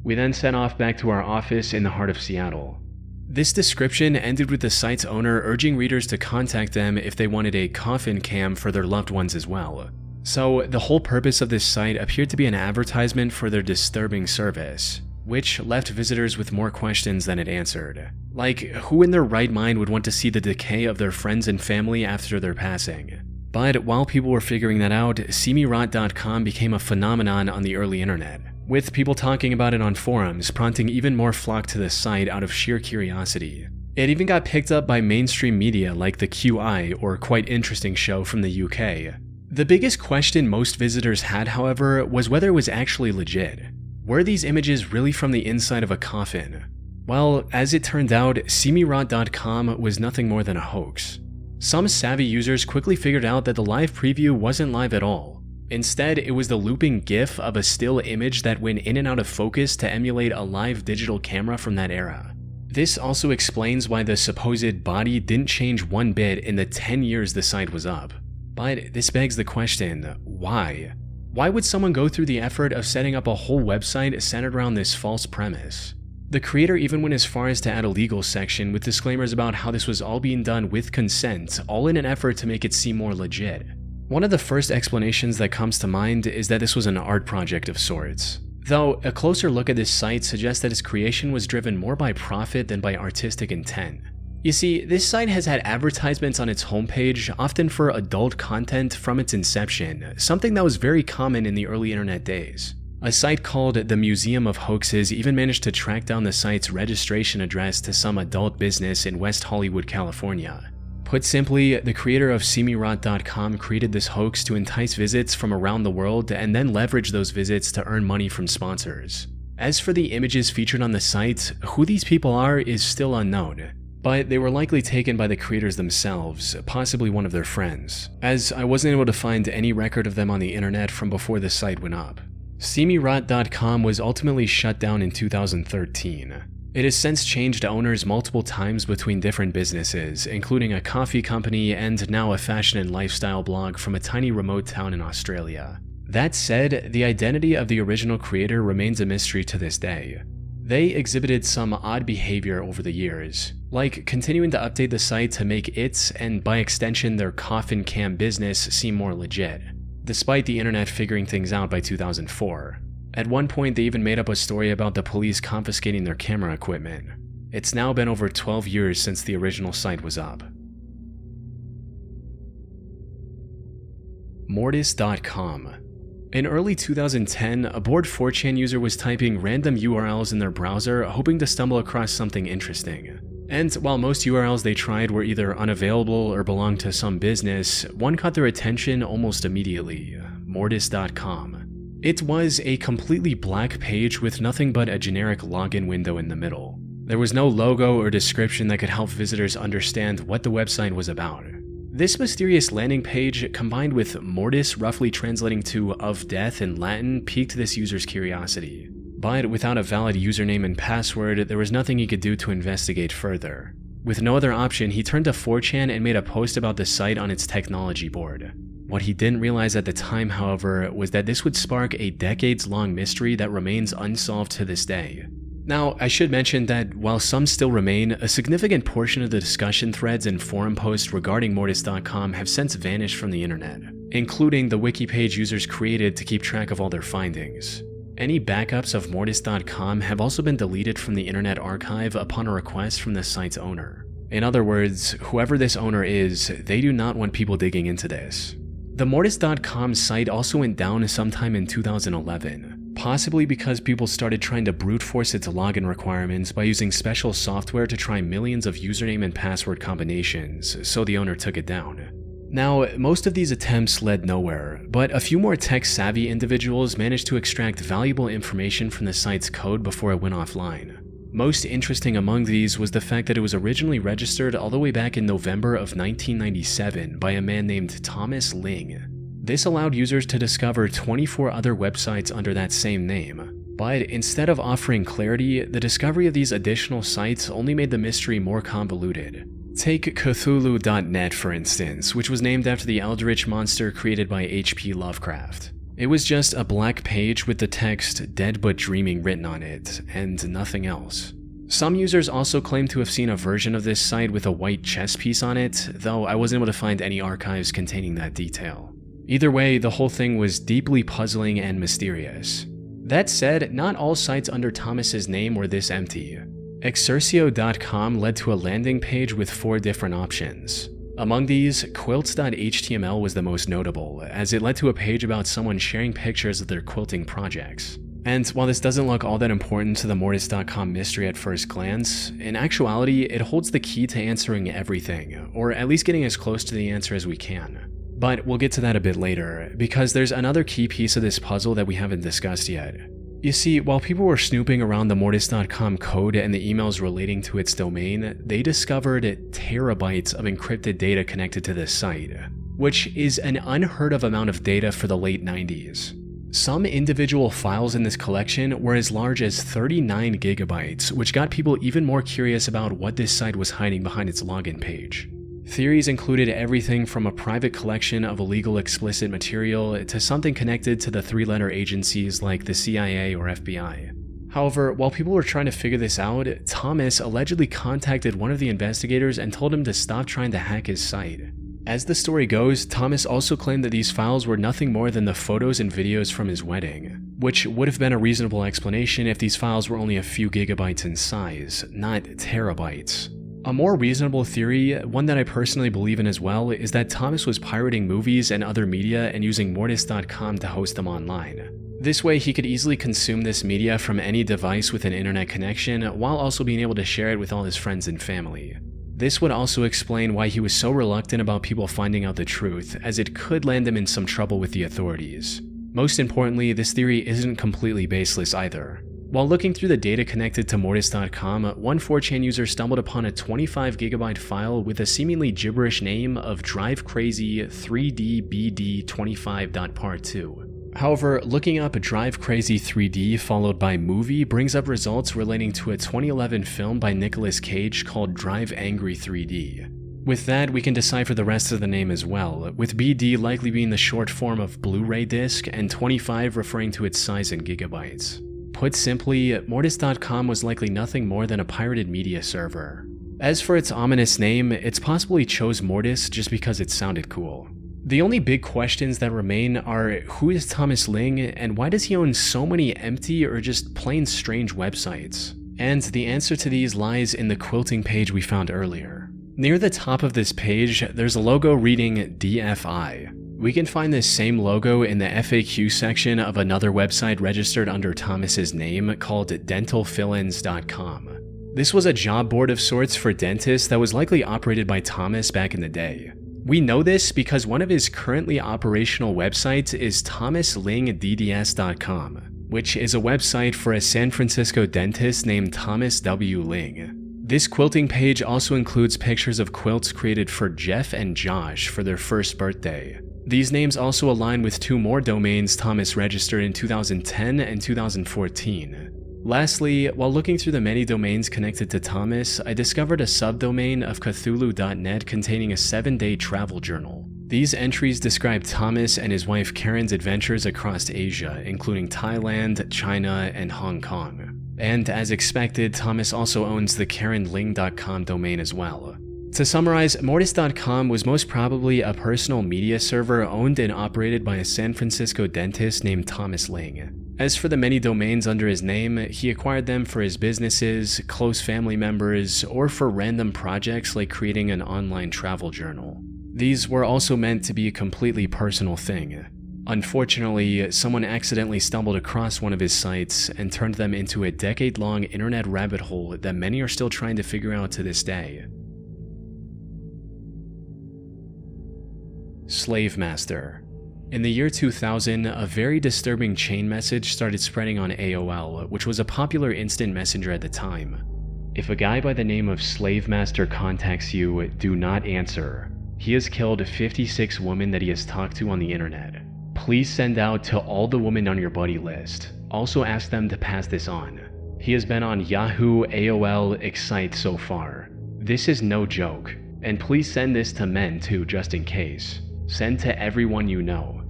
We then set off back to our office in the heart of Seattle." This description ended with the site's owner urging readers to contact them if they wanted a coffin cam for their loved ones as well. So the whole purpose of this site appeared to be an advertisement for their disturbing service, which left visitors with more questions than it answered. Like, who in their right mind would want to see the decay of their friends and family after their passing? But while people were figuring that out, SeeMeRot.com became a phenomenon on the early internet, with people talking about it on forums, prompting even more flock to the site out of sheer curiosity. It even got picked up by mainstream media like the QI, or Quite Interesting show from the UK. The biggest question most visitors had, however, was whether it was actually legit. Were these images really from the inside of a coffin? Well, as it turned out, seemierot.com was nothing more than a hoax. Some savvy users quickly figured out that the live preview wasn't live at all. Instead, it was the looping GIF of a still image that went in and out of focus to emulate a live digital camera from that era. This also explains why the supposed body didn't change one bit in the 10 years the site was up. But this begs the question, why? Why would someone go through the effort of setting up a whole website centered around this false premise? The creator even went as far as to add a legal section with disclaimers about how this was all being done with consent, all in an effort to make it seem more legit. One of the first explanations that comes to mind is that this was an art project of sorts. Though, a closer look at this site suggests that its creation was driven more by profit than by artistic intent. You see, this site has had advertisements on its homepage, often for adult content from its inception, something that was very common in the early internet days. A site called the Museum of Hoaxes even managed to track down the site's registration address to some adult business in West Hollywood, California. Put simply, the creator of seemierot.com created this hoax to entice visits from around the world and then leverage those visits to earn money from sponsors. As for the images featured on the site, who these people are is still unknown, but they were likely taken by the creators themselves, possibly one of their friends, as I wasn't able to find any record of them on the internet from before the site went up. seemierot.com was ultimately shut down in 2013. It has since changed owners multiple times between different businesses, including a coffee company and now a fashion and lifestyle blog from a tiny remote town in Australia. That said, the identity of the original creator remains a mystery to this day. They exhibited some odd behavior over the years, like continuing to update the site to make its, and by extension their coffin cam business, seem more legit, despite the internet figuring things out by 2004. At one point, they even made up a story about the police confiscating their camera equipment. It's now been over 12 years since the original site was up. Mortis.com. In early 2010, a bored 4chan user was typing random URLs in their browser, hoping to stumble across something interesting. And while most URLs they tried were either unavailable or belonged to some business, one caught their attention almost immediately: Mortis.com. It was a completely black page with nothing but a generic login window in the middle. There was no logo or description that could help visitors understand what the website was about. This mysterious landing page, combined with Mortis roughly translating to "of death" in Latin, piqued this user's curiosity. But without a valid username and password, there was nothing he could do to investigate further. With no other option, he turned to 4chan and made a post about the site on its technology board. What he didn't realize at the time, however, was that this would spark a decades-long mystery that remains unsolved to this day. Now, I should mention that while some still remain, a significant portion of the discussion threads and forum posts regarding Mortis.com have since vanished from the internet, including the wiki page users created to keep track of all their findings. Any backups of Mortis.com have also been deleted from the Internet Archive upon a request from the site's owner. In other words, whoever this owner is, they do not want people digging into this. The Mortis.com site also went down sometime in 2011, possibly because people started trying to brute force its login requirements by using special software to try millions of username and password combinations, so the owner took it down. Now, most of these attempts led nowhere, but a few more tech-savvy individuals managed to extract valuable information from the site's code before it went offline. Most interesting among these was the fact that it was originally registered all the way back in November of 1997 by a man named Thomas Ling. This allowed users to discover 24 other websites under that same name. But instead of offering clarity, the discovery of these additional sites only made the mystery more convoluted. Take Cthulhu.net for instance, which was named after the eldritch monster created by H.P. Lovecraft. It was just a black page with the text "Dead but Dreaming" written on it, and nothing else. Some users also claim to have seen a version of this site with a white chess piece on it, though I wasn't able to find any archives containing that detail. Either way, the whole thing was deeply puzzling and mysterious. That said, not all sites under Thomas's name were this empty. Exercio.com led to a landing page with 4 different options. Among these, quilts.html was the most notable, as it led to a page about someone sharing pictures of their quilting projects. And while this doesn't look all that important to the Mortis.com mystery at first glance, in actuality, it holds the key to answering everything, or at least getting as close to the answer as we can. But we'll get to that a bit later, because there's another key piece of this puzzle that we haven't discussed yet. You see, while people were snooping around the Mortis.com code and the emails relating to its domain, they discovered terabytes of encrypted data connected to this site, which is an unheard of amount of data for the late 90s. Some individual files in this collection were as large as 39 gigabytes, which got people even more curious about what this site was hiding behind its login page. Theories included everything from a private collection of illegal explicit material to something connected to the three-letter agencies like the CIA or FBI. However, while people were trying to figure this out, Thomas allegedly contacted one of the investigators and told him to stop trying to hack his site. As the story goes, Thomas also claimed that these files were nothing more than the photos and videos from his wedding, which would have been a reasonable explanation if these files were only a few gigabytes in size, not terabytes. A more reasonable theory, one that I personally believe in as well, is that Thomas was pirating movies and other media and using Mortis.com to host them online. This way he could easily consume this media from any device with an internet connection while also being able to share it with all his friends and family. This would also explain why he was so reluctant about people finding out the truth, as it could land him in some trouble with the authorities. Most importantly, this theory isn't completely baseless either. While looking through the data connected to Mortis.com, one 4chan user stumbled upon a 25 gigabyte file with a seemingly gibberish name of DriveCrazy3DBD25.part2. However, looking up Drive Crazy 3D followed by movie brings up results relating to a 2011 film by Nicolas Cage called Drive Angry 3D. With that, we can decipher the rest of the name as well, with BD likely being the short form of Blu-ray disc and 25 referring to its size in gigabytes. Put simply, Mortis.com was likely nothing more than a pirated media server. As for its ominous name, it's possible he chose Mortis just because it sounded cool. The only big questions that remain are, who is Thomas Ling and why does he own so many empty or just plain strange websites? And the answer to these lies in the quilting page we found earlier. Near the top of this page, there's a logo reading DFI. We can find this same logo in the FAQ section of another website registered under Thomas's name called dentalfillins.com. This was a job board of sorts for dentists that was likely operated by Thomas back in the day. We know this because one of his currently operational websites is thomaslingdds.com, which is a website for a San Francisco dentist named Thomas W. Ling. This quilting page also includes pictures of quilts created for Jeff and Josh for their first birthday. These names also align with two more domains Thomas registered in 2010 and 2014. Lastly, while looking through the many domains connected to Thomas, I discovered a subdomain of Cthulhu.net containing a 7-day travel journal. These entries describe Thomas and his wife Karen's adventures across Asia, including Thailand, China, and Hong Kong. And as expected, Thomas also owns the KarenLing.com domain as well. To summarize, Mortis.com was most probably a personal media server owned and operated by a San Francisco dentist named Thomas Ling. As for the many domains under his name, he acquired them for his businesses, close family members, or for random projects like creating an online travel journal. These were also meant to be a completely personal thing. Unfortunately, someone accidentally stumbled across one of his sites and turned them into a decade-long internet rabbit hole that many are still trying to figure out to this day. Slave Master. In the year 2000, a very disturbing chain message started spreading on AOL, which was a popular instant messenger at the time. If a guy by the name of Slave Master contacts you, do not answer. He has killed 56 women that he has talked to on the internet. Please send out to all the women on your buddy list. Also ask them to pass this on. He has been on Yahoo, AOL, Excite so far. This is no joke. And please send this to men too, just in case. Send to everyone you know.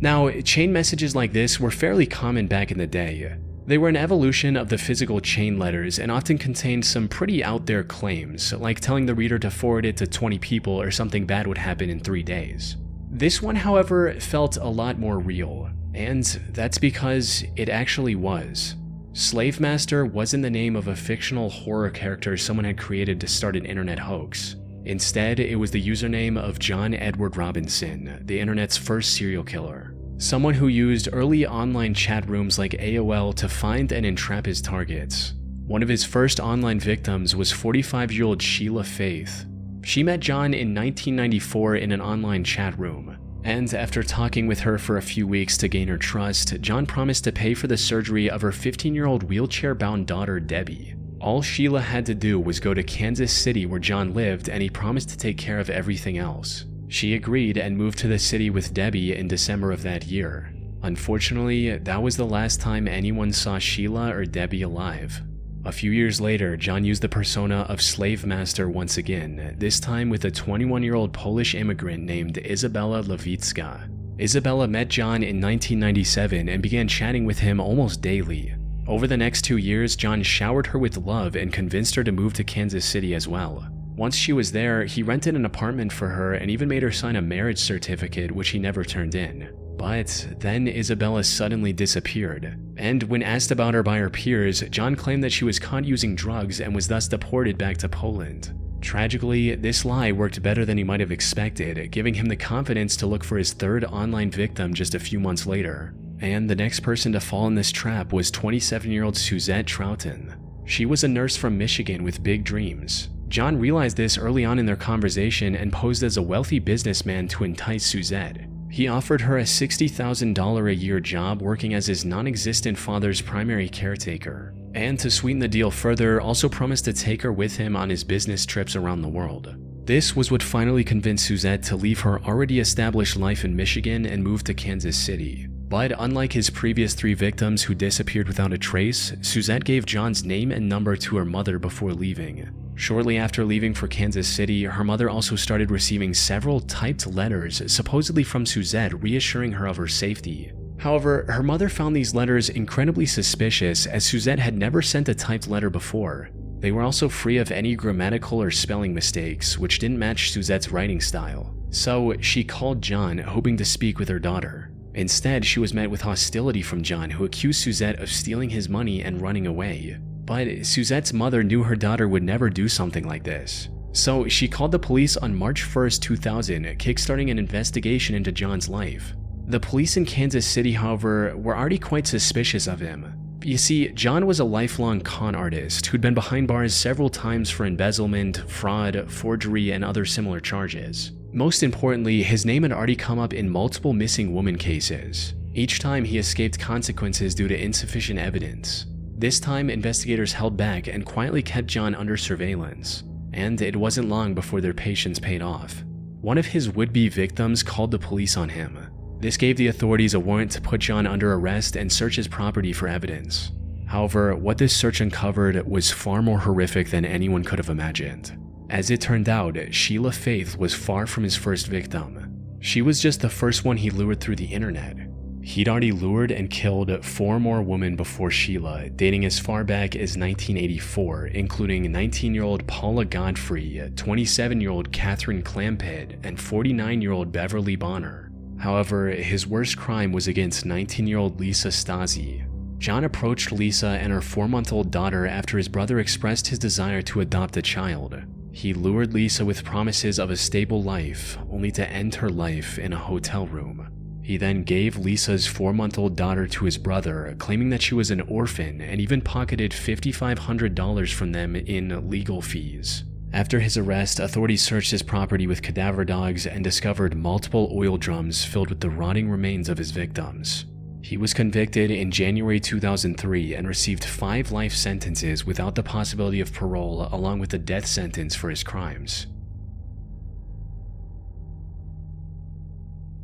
Now, chain messages like this were fairly common back in the day. They were an evolution of the physical chain letters and often contained some pretty out there claims, like telling the reader to forward it to 20 people or something bad would happen in 3 days. This one, however, felt a lot more real, and that's because it actually was. Slave Master wasn't the name of a fictional horror character someone had created to start an internet hoax. Instead, it was the username of John Edward Robinson, the internet's first serial killer. Someone who used early online chat rooms like AOL to find and entrap his targets. One of his first online victims was 45-year-old Sheila Faith. She met John in 1994 in an online chat room, And after talking with her for a few weeks to gain her trust, John promised to pay for the surgery of her 15-year-old wheelchair-bound daughter, Debbie. All Sheila had to do was go to Kansas City where John lived, and he promised to take care of everything else. She agreed and moved to the city with Debbie in December of that year. Unfortunately, that was the last time anyone saw Sheila or Debbie alive. A few years later, John used the persona of slave master once again, this time with a 21-year-old Polish immigrant named Izabela Lewicka. Izabela met John in 1997 and began chatting with him almost daily. Over the next 2 years, John showered her with love and convinced her to move to Kansas City as well. Once she was there, he rented an apartment for her and even made her sign a marriage certificate, which he never turned in. But then Izabela suddenly disappeared, and when asked about her by her peers, John claimed that she was caught using drugs and was thus deported back to Poland. Tragically, this lie worked better than he might have expected, giving him the confidence to look for his third online victim just a few months later. And the next person to fall in this trap was 27-year-old Suzette Troughton. She was a nurse from Michigan with big dreams. John realized this early on in their conversation and posed as a wealthy businessman to entice Suzette. He offered her a $60,000 a year job working as his non-existent father's primary caretaker, and to sweeten the deal further, also promised to take her with him on his business trips around the world. This was what finally convinced Suzette to leave her already established life in Michigan and move to Kansas City. But unlike his previous 3 victims who disappeared without a trace, Suzette gave John's name and number to her mother before leaving. Shortly after leaving for Kansas City, her mother also started receiving several typed letters, supposedly from Suzette, reassuring her of her safety. However, her mother found these letters incredibly suspicious, as Suzette had never sent a typed letter before. They were also free of any grammatical or spelling mistakes, which didn't match Suzette's writing style. So she called John, hoping to speak with her daughter. Instead, she was met with hostility from John, who accused Suzette of stealing his money and running away. But Suzette's mother knew her daughter would never do something like this. So she called the police on March 1st, 2000, kickstarting an investigation into John's life. The police in Kansas City, however, were already quite suspicious of him. You see, John was a lifelong con artist who'd been behind bars several times for embezzlement, fraud, forgery, and other similar charges. Most importantly, his name had already come up in multiple missing woman cases. Each time he escaped consequences due to insufficient evidence. This time, investigators held back and quietly kept John under surveillance, and it wasn't long before their patience paid off. One of his would-be victims called the police on him. This gave the authorities a warrant to put John under arrest and search his property for evidence. However, what this search uncovered was far more horrific than anyone could have imagined. As it turned out, Sheila Faith was far from his first victim. She was just the first one he lured through the internet. He'd already lured and killed 4 more women before Sheila, dating as far back as 1984, including 19-year-old Paula Godfrey, 27-year-old Catherine Clampett, and 49-year-old Beverly Bonner. However, his worst crime was against 19-year-old Lisa Stasi. John approached Lisa and her 4-month-old daughter after his brother expressed his desire to adopt a child. He lured Lisa with promises of a stable life, only to end her life in a hotel room. He then gave Lisa's 4-month-old daughter to his brother, claiming that she was an orphan, and even pocketed $5,500 from them in legal fees. After his arrest, authorities searched his property with cadaver dogs and discovered multiple oil drums filled with the rotting remains of his victims. He was convicted in January 2003 and received 5 life sentences without the possibility of parole, along with a death sentence for his crimes.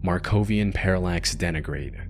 Markovian parallax denigrate.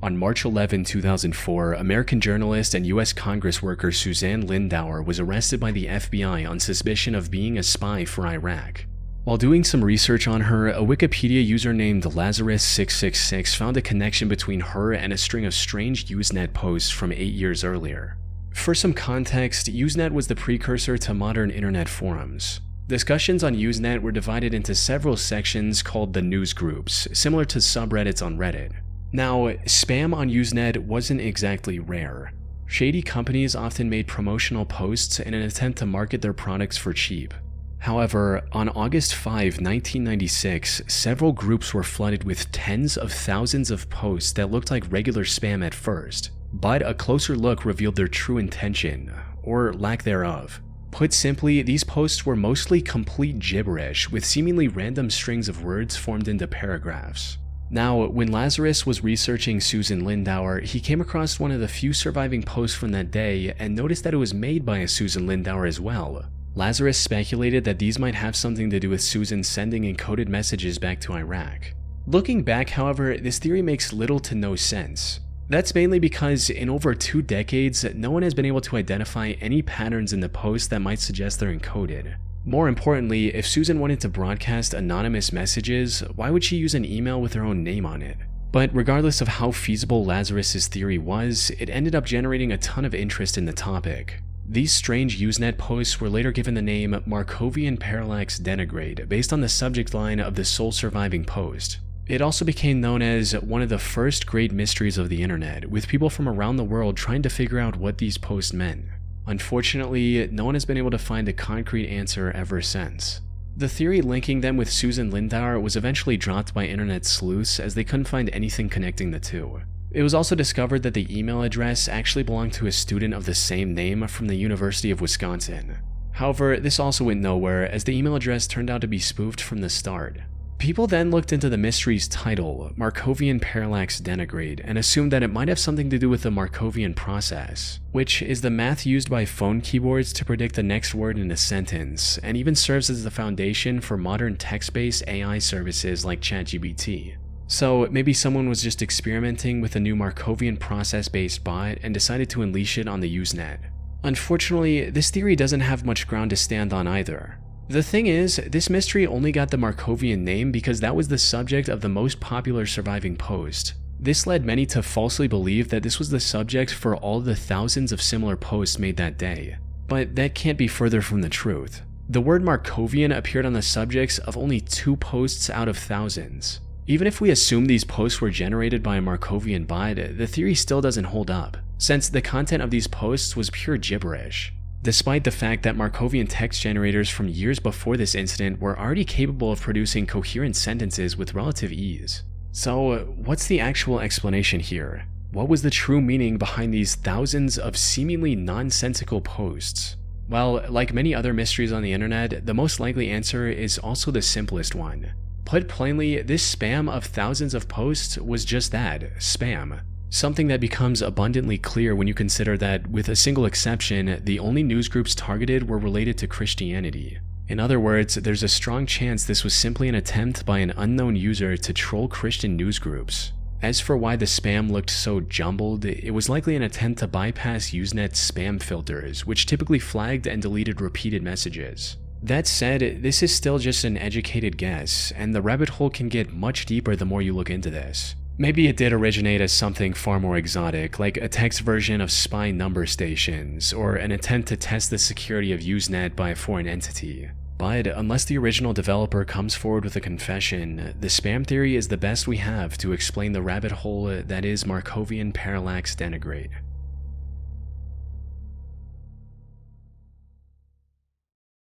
On March 11, 2004, American journalist and U.S. Congress worker Suzanne Lindauer was arrested by the FBI on suspicion of being a spy for Iraq. While doing some research on her, a Wikipedia user named Lazarus666 found a connection between her and a string of strange Usenet posts from 8 years earlier. For some context, Usenet was the precursor to modern internet forums. Discussions on Usenet were divided into several sections called the news groups, similar to subreddits on Reddit. Now, spam on Usenet wasn't exactly rare. Shady companies often made promotional posts in an attempt to market their products for cheap. However, on August 5, 1996, several groups were flooded with tens of thousands of posts that looked like regular spam at first, but a closer look revealed their true intention, or lack thereof. Put simply, these posts were mostly complete gibberish with seemingly random strings of words formed into paragraphs. Now, when Lazarus was researching Susan Lindauer, he came across one of the few surviving posts from that day and noticed that it was made by a Susan Lindauer as well. Lazarus speculated that these might have something to do with Susan sending encoded messages back to Iraq. Looking back, however, this theory makes little to no sense. That's mainly because in over 2 decades, no one has been able to identify any patterns in the posts that might suggest they're encoded. More importantly, if Susan wanted to broadcast anonymous messages, why would she use an email with her own name on it? But regardless of how feasible Lazarus's theory was, it ended up generating a ton of interest in the topic. These strange Usenet posts were later given the name Markovian Parallax Denigrate based on the subject line of the sole surviving post. It also became known as one of the first great mysteries of the internet, with people from around the world trying to figure out what these posts meant. Unfortunately, no one has been able to find a concrete answer ever since. The theory linking them with Susan Lindauer was eventually dropped by internet sleuths as they couldn't find anything connecting the two. It was also discovered that the email address actually belonged to a student of the same name from the University of Wisconsin. However, this also went nowhere as the email address turned out to be spoofed from the start. People then looked into the mystery's title, Markovian Parallax Denigrate, and assumed that it might have something to do with the Markovian process, which is the math used by phone keyboards to predict the next word in a sentence, and even serves as the foundation for modern text-based AI services like ChatGPT. So maybe someone was just experimenting with a new Markovian process-based bot and decided to unleash it on the Usenet. Unfortunately, this theory doesn't have much ground to stand on either. The thing is, this mystery only got the Markovian name because that was the subject of the most popular surviving post. This led many to falsely believe that this was the subject for all the thousands of similar posts made that day. But that can't be further from the truth. The word Markovian appeared on the subjects of only 2 posts out of thousands. Even if we assume these posts were generated by a Markovian bot, the theory still doesn't hold up, since the content of these posts was pure gibberish. Despite the fact that Markovian text generators from years before this incident were already capable of producing coherent sentences with relative ease. So, what's the actual explanation here? What was the true meaning behind these thousands of seemingly nonsensical posts? Well, like many other mysteries on the internet, the most likely answer is also the simplest one. Put plainly, this spam of thousands of posts was just that, spam. Something that becomes abundantly clear when you consider that, with a single exception, the only news groups targeted were related to Christianity. In other words, there's a strong chance this was simply an attempt by an unknown user to troll Christian news groups. As for why the spam looked so jumbled, it was likely an attempt to bypass Usenet's spam filters, which typically flagged and deleted repeated messages. That said, this is still just an educated guess, and the rabbit hole can get much deeper the more you look into this. Maybe it did originate as something far more exotic, like a text version of spy number stations, or an attempt to test the security of Usenet by a foreign entity. But unless the original developer comes forward with a confession, the spam theory is the best we have to explain the rabbit hole that is Markovian Parallax Denigrate.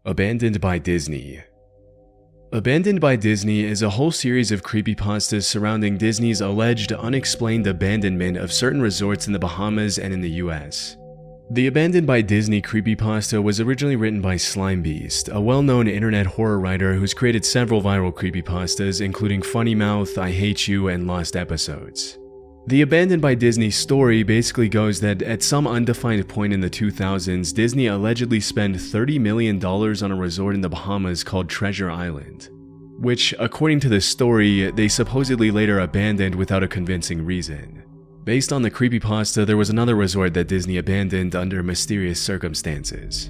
Abandoned by Disney. Abandoned by Disney is a whole series of creepypastas surrounding Disney's alleged unexplained abandonment of certain resorts in the Bahamas and in the US. The Abandoned by Disney creepypasta was originally written by Slimebeast, a well-known internet horror writer who's created several viral creepypastas including Funny Mouth, I Hate You, and Lost Episodes. The Abandoned by Disney story basically goes that at some undefined point in the 2000s, Disney allegedly spent $30 million on a resort in the Bahamas called Treasure Island, which, according to the story, they supposedly later abandoned without a convincing reason. Based on the creepypasta, there was another resort that Disney abandoned under mysterious circumstances.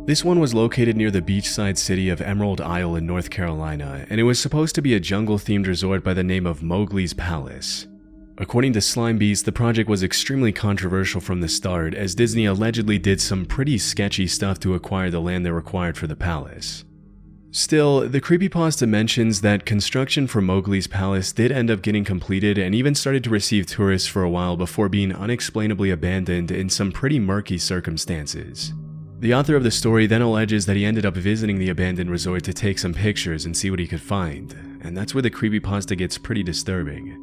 This one was located near the beachside city of Emerald Isle in North Carolina, and it was supposed to be a jungle-themed resort by the name of Mowgli's Palace. According to Slimebeast, the project was extremely controversial from the start, as Disney allegedly did some pretty sketchy stuff to acquire the land they required for the palace. Still, the creepypasta mentions that construction for Mowgli's Palace did end up getting completed and even started to receive tourists for a while before being unexplainably abandoned in some pretty murky circumstances. The author of the story then alleges that he ended up visiting the abandoned resort to take some pictures and see what he could find, and that's where the creepypasta gets pretty disturbing.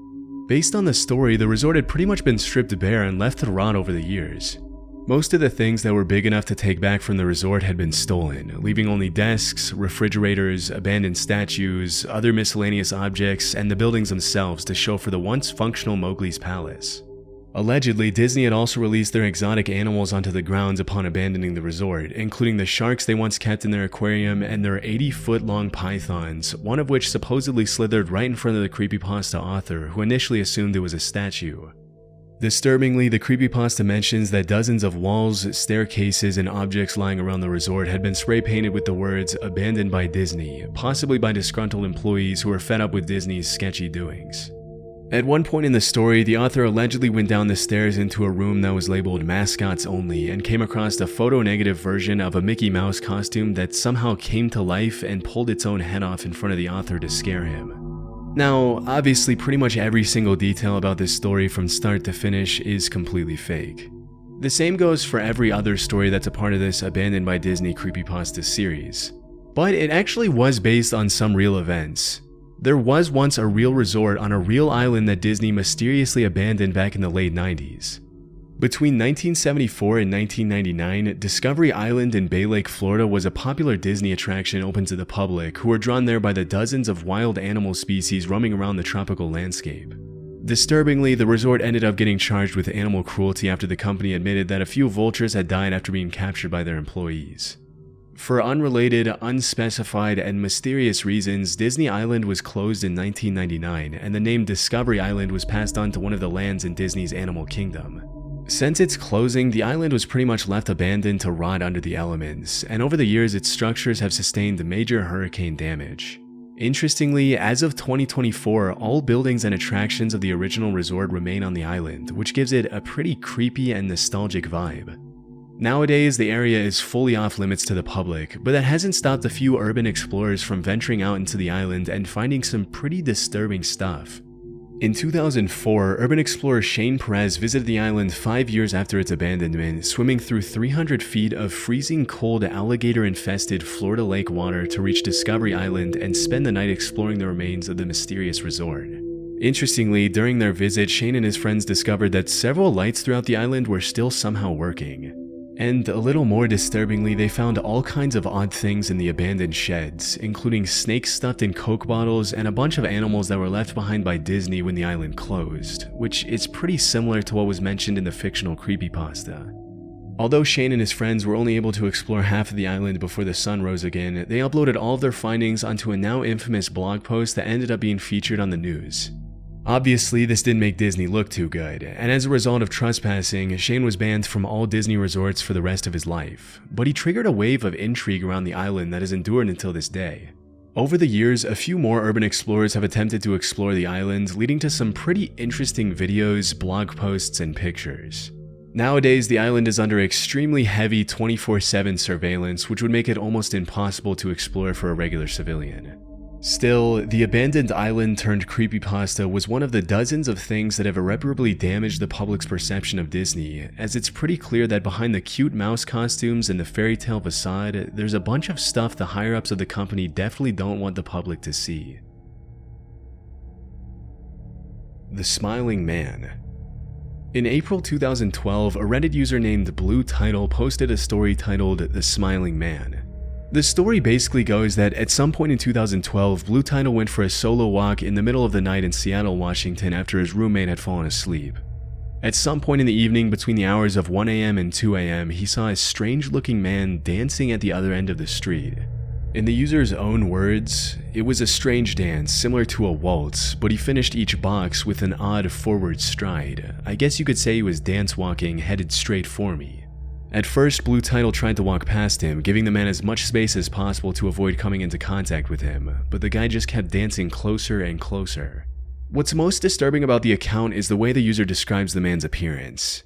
Based on the story, the resort had pretty much been stripped bare and left to rot over the years. Most of the things that were big enough to take back from the resort had been stolen, leaving only desks, refrigerators, abandoned statues, other miscellaneous objects, and the buildings themselves to show for the once functional Mowgli's palace. Allegedly, Disney had also released their exotic animals onto the grounds upon abandoning the resort, including the sharks they once kept in their aquarium and their 80-foot-long pythons, one of which supposedly slithered right in front of the creepypasta author, who initially assumed it was a statue. Disturbingly, the creepypasta mentions that dozens of walls, staircases, and objects lying around the resort had been spray painted with the words "Abandoned by Disney," possibly by disgruntled employees who were fed up with Disney's sketchy doings. At one point in the story, the author allegedly went down the stairs into a room that was labeled "Mascots Only" and came across a photo-negative version of a Mickey Mouse costume that somehow came to life and pulled its own head off in front of the author to scare him. Now, obviously, pretty much every single detail about this story from start to finish is completely fake. The same goes for every other story that's a part of this Abandoned by Disney creepypasta series. But it actually was based on some real events. There was once a real resort on a real island that Disney mysteriously abandoned back in the late 90s. Between 1974 and 1999, Discovery Island in Bay Lake, Florida was a popular Disney attraction open to the public, who were drawn there by the dozens of wild animal species roaming around the tropical landscape. Disturbingly, the resort ended up getting charged with animal cruelty after the company admitted that a few vultures had died after being captured by their employees. For unrelated, unspecified, and mysterious reasons, Disney Island was closed in 1999, and the name Discovery Island was passed on to one of the lands in Disney's Animal Kingdom. Since its closing, the island was pretty much left abandoned to rot under the elements, and over the years its structures have sustained major hurricane damage. Interestingly, as of 2024, all buildings and attractions of the original resort remain on the island, which gives it a pretty creepy and nostalgic vibe. Nowadays, the area is fully off limits to the public, but that hasn't stopped a few urban explorers from venturing out into the island and finding some pretty disturbing stuff. In 2004, urban explorer Shane Perez visited the island 5 years after its abandonment, swimming through 300 feet of freezing cold alligator-infested Florida lake water to reach Discovery Island and spend the night exploring the remains of the mysterious resort. Interestingly, during their visit, Shane and his friends discovered that several lights throughout the island were still somehow working. And a little more disturbingly, they found all kinds of odd things in the abandoned sheds, including snakes stuffed in Coke bottles and a bunch of animals that were left behind by Disney when the island closed, which is pretty similar to what was mentioned in the fictional creepypasta. Although Shane and his friends were only able to explore half of the island before the sun rose again, they uploaded all of their findings onto a now infamous blog post that ended up being featured on the news. Obviously, this didn't make Disney look too good, and as a result of trespassing, Shane was banned from all Disney resorts for the rest of his life. But he triggered a wave of intrigue around the island that has endured until this day. Over the years, a few more urban explorers have attempted to explore the island, leading to some pretty interesting videos, blog posts, and pictures. Nowadays, the island is under extremely heavy 24/7 surveillance, which would make it almost impossible to explore for a regular civilian. Still, the abandoned island turned creepypasta was one of the dozens of things that have irreparably damaged the public's perception of Disney, as it's pretty clear that behind the cute mouse costumes and the fairy tale facade, there's a bunch of stuff the higher-ups of the company definitely don't want the public to see. The Smiling Man. In April 2012, a Reddit user named Blue Title posted a story titled The Smiling Man. The story basically goes that at some point in 2012, Blue Title went for a solo walk in the middle of the night in Seattle, Washington after his roommate had fallen asleep. At some point in the evening between the hours of 1 a.m. and 2 a.m., he saw a strange-looking man dancing at the other end of the street. In the user's own words, it was a strange dance, similar to a waltz, but he finished each box with an odd forward stride. I guess you could say he was dance-walking, headed straight for me. At first, Blue Title tried to walk past him, giving the man as much space as possible to avoid coming into contact with him, but the guy just kept dancing closer and closer. What's most disturbing about the account is the way the user describes the man's appearance.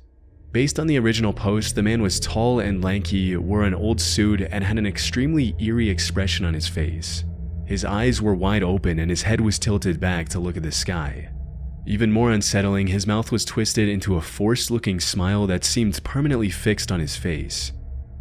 Based on the original post, the man was tall and lanky, wore an old suit, and had an extremely eerie expression on his face. His eyes were wide open and his head was tilted back to look at the sky. Even more unsettling, his mouth was twisted into a forced-looking smile that seemed permanently fixed on his face.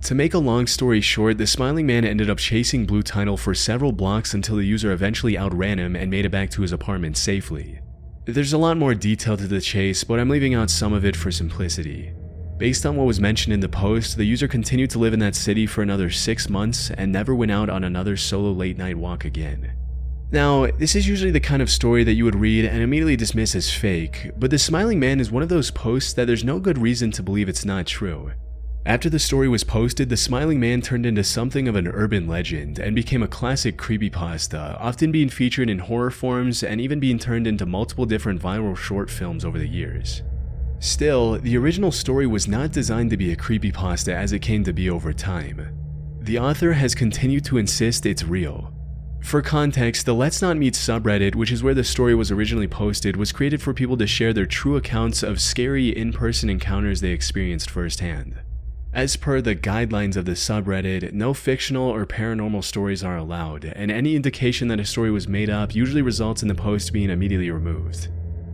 To make a long story short, the smiling man ended up chasing Blue Title for several blocks until the user eventually outran him and made it back to his apartment safely. There's a lot more detail to the chase, but I'm leaving out some of it for simplicity. Based on what was mentioned in the post, the user continued to live in that city for another 6 months and never went out on another solo late night walk again. Now, this is usually the kind of story that you would read and immediately dismiss as fake, but the Smiling Man is one of those posts that there's no good reason to believe it's not true. After the story was posted, the Smiling Man turned into something of an urban legend and became a classic creepypasta, often being featured in horror forums and even being turned into multiple different viral short films over the years. Still, the original story was not designed to be a creepypasta as it came to be over time. The author has continued to insist it's real. For context, the Let's Not Meet subreddit, which is where the story was originally posted, was created for people to share their true accounts of scary in-person encounters they experienced firsthand. As per the guidelines of the subreddit, no fictional or paranormal stories are allowed, and any indication that a story was made up usually results in the post being immediately removed.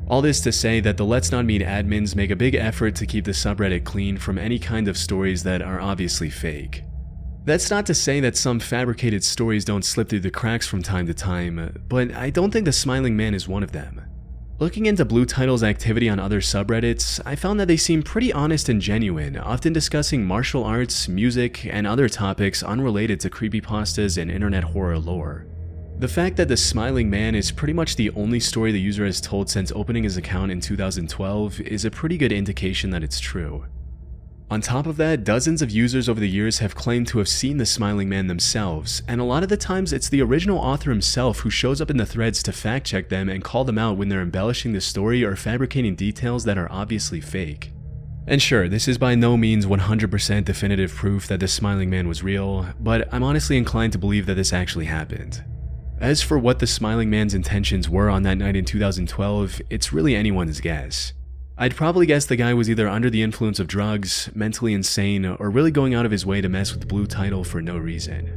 All this to say that the Let's Not Meet admins make a big effort to keep the subreddit clean from any kind of stories that are obviously fake. That's not to say that some fabricated stories don't slip through the cracks from time to time, but I don't think the Smiling Man is one of them. Looking into Blue Title's activity on other subreddits, I found that they seem pretty honest and genuine, often discussing martial arts, music, and other topics unrelated to creepypastas and internet horror lore. The fact that the Smiling Man is pretty much the only story the user has told since opening his account in 2012 is a pretty good indication that it's true. On top of that, dozens of users over the years have claimed to have seen the Smiling Man themselves, and a lot of the times it's the original author himself who shows up in the threads to fact check them and call them out when they're embellishing the story or fabricating details that are obviously fake. And sure, this is by no means 100% definitive proof that the Smiling Man was real, but I'm honestly inclined to believe that this actually happened. As for what the Smiling Man's intentions were on that night in 2012, it's really anyone's guess. I'd probably guess the guy was either under the influence of drugs, mentally insane, or really going out of his way to mess with Blue Title for no reason.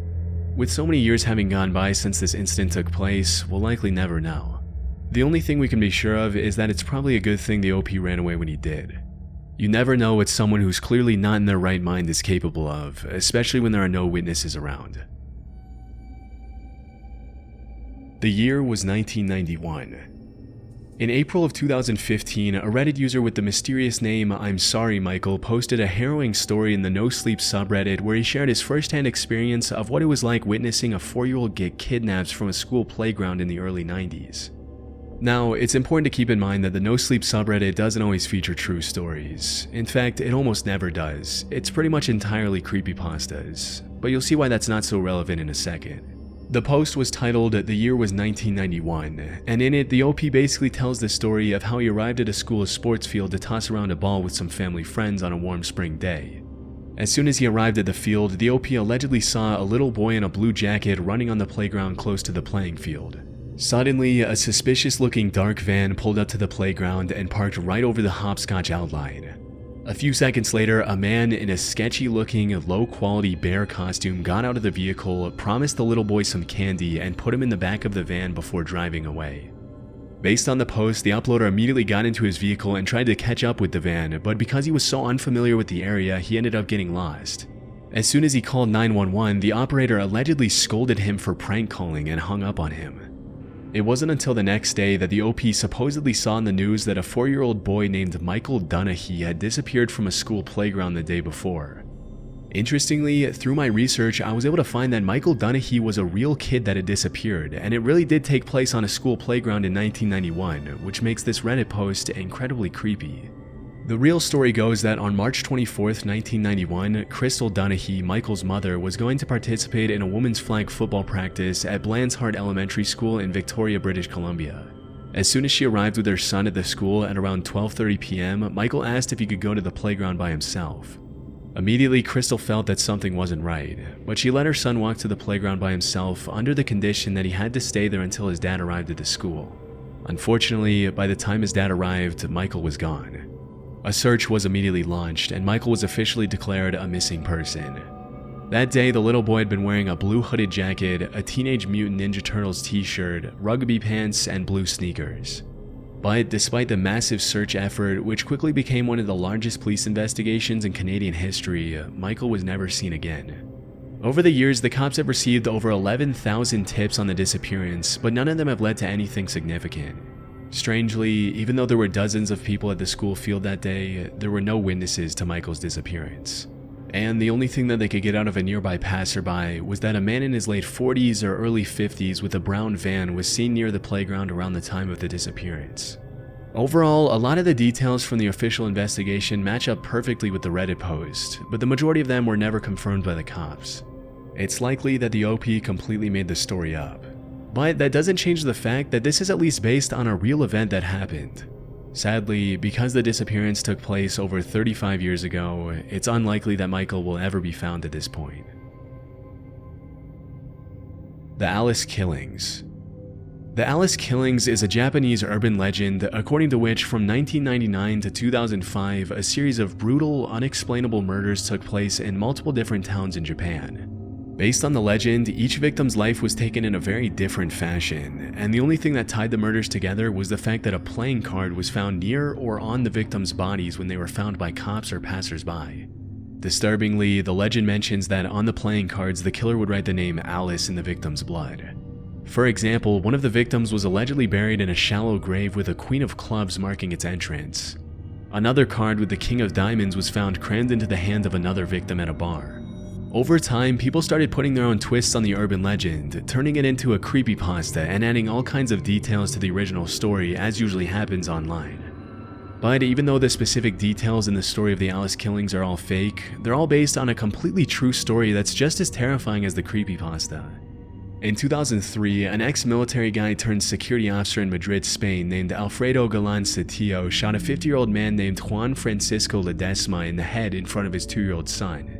With so many years having gone by since this incident took place, we'll likely never know. The only thing we can be sure of is that it's probably a good thing the OP ran away when he did. You never know what someone who's clearly not in their right mind is capable of, especially when there are no witnesses around. The year was 1991. In April of 2015, a Reddit user with the mysterious name I'm Sorry Michael posted a harrowing story in the No Sleep subreddit where he shared his first-hand experience of what it was like witnessing a 4-year-old get kidnapped from a school playground in the early 90s. Now, it's important to keep in mind that the No Sleep subreddit doesn't always feature true stories. In fact, it almost never does. It's pretty much entirely creepypastas, but you'll see why that's not so relevant in a second. The post was titled The Year Was 1991, and in it, the OP basically tells the story of how he arrived at a school sports field to toss around a ball with some family friends on a warm spring day. As soon as he arrived at the field, the OP allegedly saw a little boy in a blue jacket running on the playground close to the playing field. Suddenly, a suspicious-looking dark van pulled up to the playground and parked right over the hopscotch outline. A few seconds later, a man in a sketchy-looking, low-quality bear costume got out of the vehicle, promised the little boy some candy, and put him in the back of the van before driving away. Based on the post, the uploader immediately got into his vehicle and tried to catch up with the van, but because he was so unfamiliar with the area, he ended up getting lost. As soon as he called 911, the operator allegedly scolded him for prank calling and hung up on him. It wasn't until the next day that the OP supposedly saw in the news that a 4-year-old boy named Michael Dunahee had disappeared from a school playground the day before. Interestingly, through my research, I was able to find that Michael Dunahee was a real kid that had disappeared, and it really did take place on a school playground in 1991, which makes this Reddit post incredibly creepy. The real story goes that on March 24th, 1991, Crystal Dunahee, Michael's mother, was going to participate in a women's flag football practice at Blandshart Elementary School in Victoria, British Columbia. As soon as she arrived with her son at the school at around 12:30 p.m., Michael asked if he could go to the playground by himself. Immediately, Crystal felt that something wasn't right, but she let her son walk to the playground by himself under the condition that he had to stay there until his dad arrived at the school. Unfortunately, by the time his dad arrived, Michael was gone. A search was immediately launched, and Michael was officially declared a missing person. That day, the little boy had been wearing a blue hooded jacket, a Teenage Mutant Ninja Turtles t-shirt, rugby pants, and blue sneakers. But despite the massive search effort, which quickly became one of the largest police investigations in Canadian history, Michael was never seen again. Over the years, the cops have received over 11,000 tips on the disappearance, but none of them have led to anything significant. Strangely, even though there were dozens of people at the school field that day, there were no witnesses to Michael's disappearance. And the only thing that they could get out of a nearby passerby was that a man in his late 40s or early 50s with a brown van was seen near the playground around the time of the disappearance. Overall, a lot of the details from the official investigation match up perfectly with the Reddit post, but the majority of them were never confirmed by the cops. It's likely that the OP completely made the story up. But that doesn't change the fact that this is at least based on a real event that happened. Sadly, because the disappearance took place over 35 years ago, it's unlikely that Michael will ever be found at this point. The Alice Killings. The Alice Killings is a Japanese urban legend according to which from 1999 to 2005, a series of brutal, unexplainable murders took place in multiple different towns in Japan. Based on the legend, each victim's life was taken in a very different fashion, and the only thing that tied the murders together was the fact that a playing card was found near or on the victims' bodies when they were found by cops or passersby. Disturbingly, the legend mentions that on the playing cards, the killer would write the name Alice in the victim's blood. For example, one of the victims was allegedly buried in a shallow grave with a Queen of Clubs marking its entrance. Another card with the King of Diamonds was found crammed into the hand of another victim at a bar. Over time, people started putting their own twists on the urban legend, turning it into a creepypasta and adding all kinds of details to the original story, as usually happens online. But even though the specific details in the story of the Alice Killings are all fake, they're all based on a completely true story that's just as terrifying as the creepypasta. In 2003, an ex-military guy turned security officer in Madrid, Spain named Alfredo Galán Sotillo shot a 50-year-old man named Juan Francisco Ledesma in the head in front of his 2-year-old son.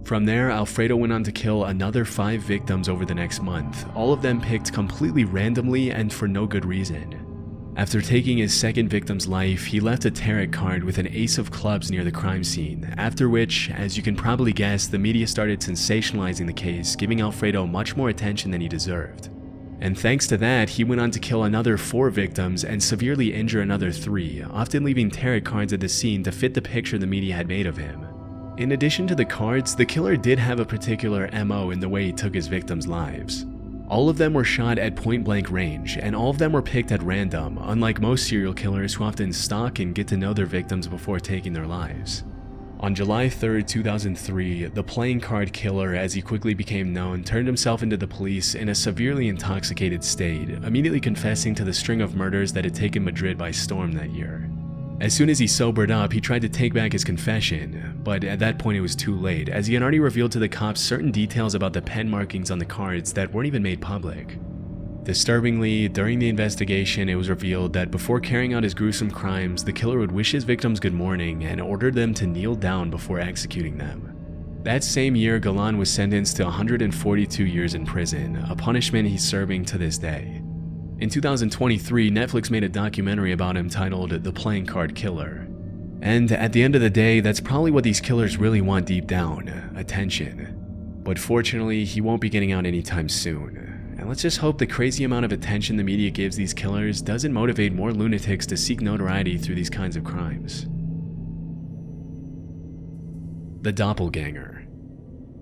From there, Alfredo went on to kill another 5 victims over the next month, all of them picked completely randomly and for no good reason. After taking his second victim's life, he left a tarot card with an ace of clubs near the crime scene, after which, as you can probably guess, the media started sensationalizing the case, giving Alfredo much more attention than he deserved. And thanks to that, he went on to kill another 4 victims and severely injure another 3, often leaving tarot cards at the scene to fit the picture the media had made of him. In addition to the cards, the killer did have a particular MO in the way he took his victims' lives. All of them were shot at point-blank range, and all of them were picked at random, unlike most serial killers who often stalk and get to know their victims before taking their lives. On July 3, 2003, the playing card killer, as he quickly became known, turned himself into the police in a severely intoxicated state, immediately confessing to the string of murders that had taken Madrid by storm that year. As soon as he sobered up, he tried to take back his confession, but at that point it was too late, as he had already revealed to the cops certain details about the pen markings on the cards that weren't even made public. Disturbingly, during the investigation, it was revealed that before carrying out his gruesome crimes, the killer would wish his victims good morning and ordered them to kneel down before executing them. That same year, Galán was sentenced to 142 years in prison, a punishment he's serving to this day. In 2023, Netflix made a documentary about him titled The Playing Card Killer. And at the end of the day, that's probably what these killers really want deep down, attention. But fortunately, he won't be getting out anytime soon. And let's just hope the crazy amount of attention the media gives these killers doesn't motivate more lunatics to seek notoriety through these kinds of crimes. The Doppelganger.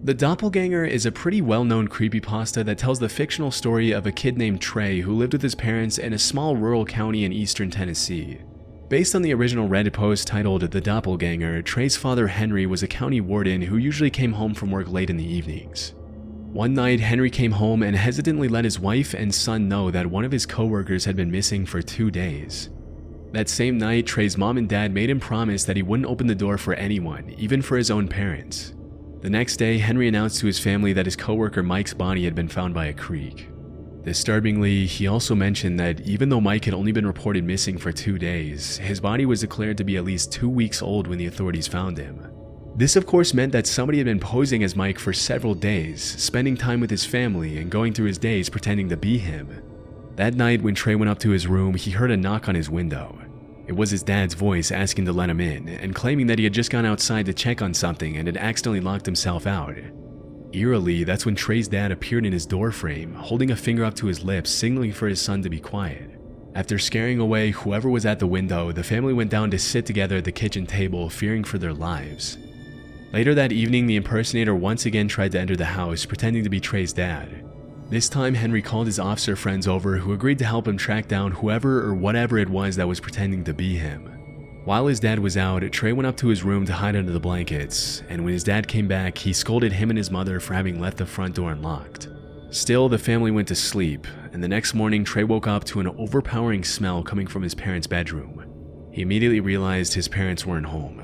The Doppelganger is a pretty well-known creepypasta that tells the fictional story of a kid named Trey who lived with his parents in a small rural county in eastern Tennessee. Based on the original Reddit post titled The Doppelganger, Trey's father Henry was a county warden who usually came home from work late in the evenings. One night, Henry came home and hesitantly let his wife and son know that one of his coworkers had been missing for 2 days. That same night, Trey's mom and dad made him promise that he wouldn't open the door for anyone, even for his own parents. The next day, Henry announced to his family that his coworker Mike's body had been found by a creek. Disturbingly, he also mentioned that even though Mike had only been reported missing for 2 days, his body was declared to be at least 2 weeks old when the authorities found him. This of course meant that somebody had been posing as Mike for several days, spending time with his family and going through his days pretending to be him. That night when Trey went up to his room, he heard a knock on his window. It was his dad's voice asking to let him in, and claiming that he had just gone outside to check on something and had accidentally locked himself out. Eerily, that's when Trey's dad appeared in his doorframe, holding a finger up to his lips, signaling for his son to be quiet. After scaring away whoever was at the window, the family went down to sit together at the kitchen table, fearing for their lives. Later that evening, the impersonator once again tried to enter the house, pretending to be Trey's dad. This time, Henry called his officer friends over who agreed to help him track down whoever or whatever it was that was pretending to be him. While his dad was out, Trey went up to his room to hide under the blankets, and when his dad came back, he scolded him and his mother for having left the front door unlocked. Still, the family went to sleep, and the next morning, Trey woke up to an overpowering smell coming from his parents' bedroom. He immediately realized his parents weren't home.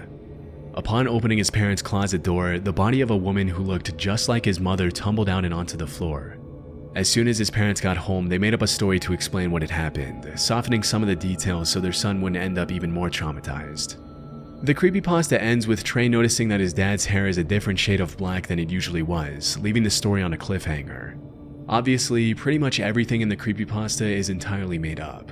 Upon opening his parents' closet door, the body of a woman who looked just like his mother tumbled out and onto the floor. As soon as his parents got home, they made up a story to explain what had happened, softening some of the details so their son wouldn't end up even more traumatized. The creepypasta ends with Trey noticing that his dad's hair is a different shade of black than it usually was, leaving the story on a cliffhanger. Obviously, pretty much everything in the creepypasta is entirely made up.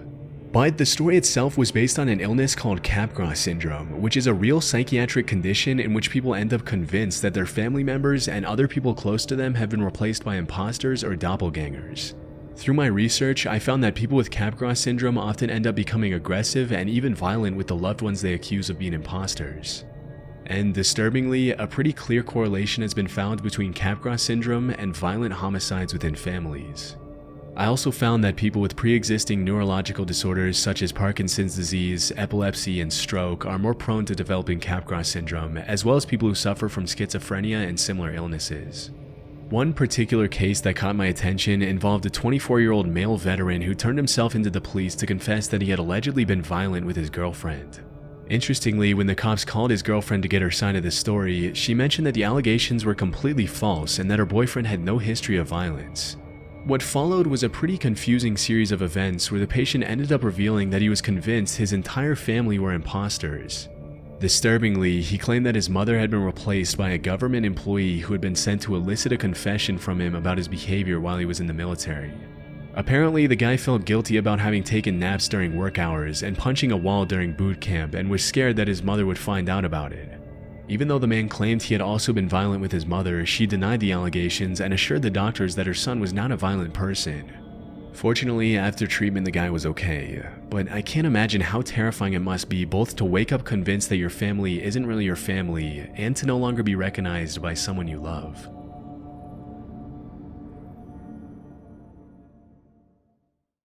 But the story itself was based on an illness called Capgras syndrome, which is a real psychiatric condition in which people end up convinced that their family members and other people close to them have been replaced by imposters or doppelgangers. Through my research, I found that people with Capgras syndrome often end up becoming aggressive and even violent with the loved ones they accuse of being imposters. And disturbingly, a pretty clear correlation has been found between Capgras syndrome and violent homicides within families. I also found that people with pre-existing neurological disorders such as Parkinson's disease, epilepsy, and stroke are more prone to developing Capgras syndrome, as well as people who suffer from schizophrenia and similar illnesses. One particular case that caught my attention involved a 24-year-old male veteran who turned himself into the police to confess that he had allegedly been violent with his girlfriend. Interestingly, when the cops called his girlfriend to get her side of the story, she mentioned that the allegations were completely false and that her boyfriend had no history of violence. What followed was a pretty confusing series of events where the patient ended up revealing that he was convinced his entire family were imposters. Disturbingly, he claimed that his mother had been replaced by a government employee who had been sent to elicit a confession from him about his behavior while he was in the military. Apparently, the guy felt guilty about having taken naps during work hours and punching a wall during boot camp and was scared that his mother would find out about it. Even though the man claimed he had also been violent with his mother, she denied the allegations and assured the doctors that her son was not a violent person. Fortunately, after treatment the guy was okay, but I can't imagine how terrifying it must be both to wake up convinced that your family isn't really your family and to no longer be recognized by someone you love.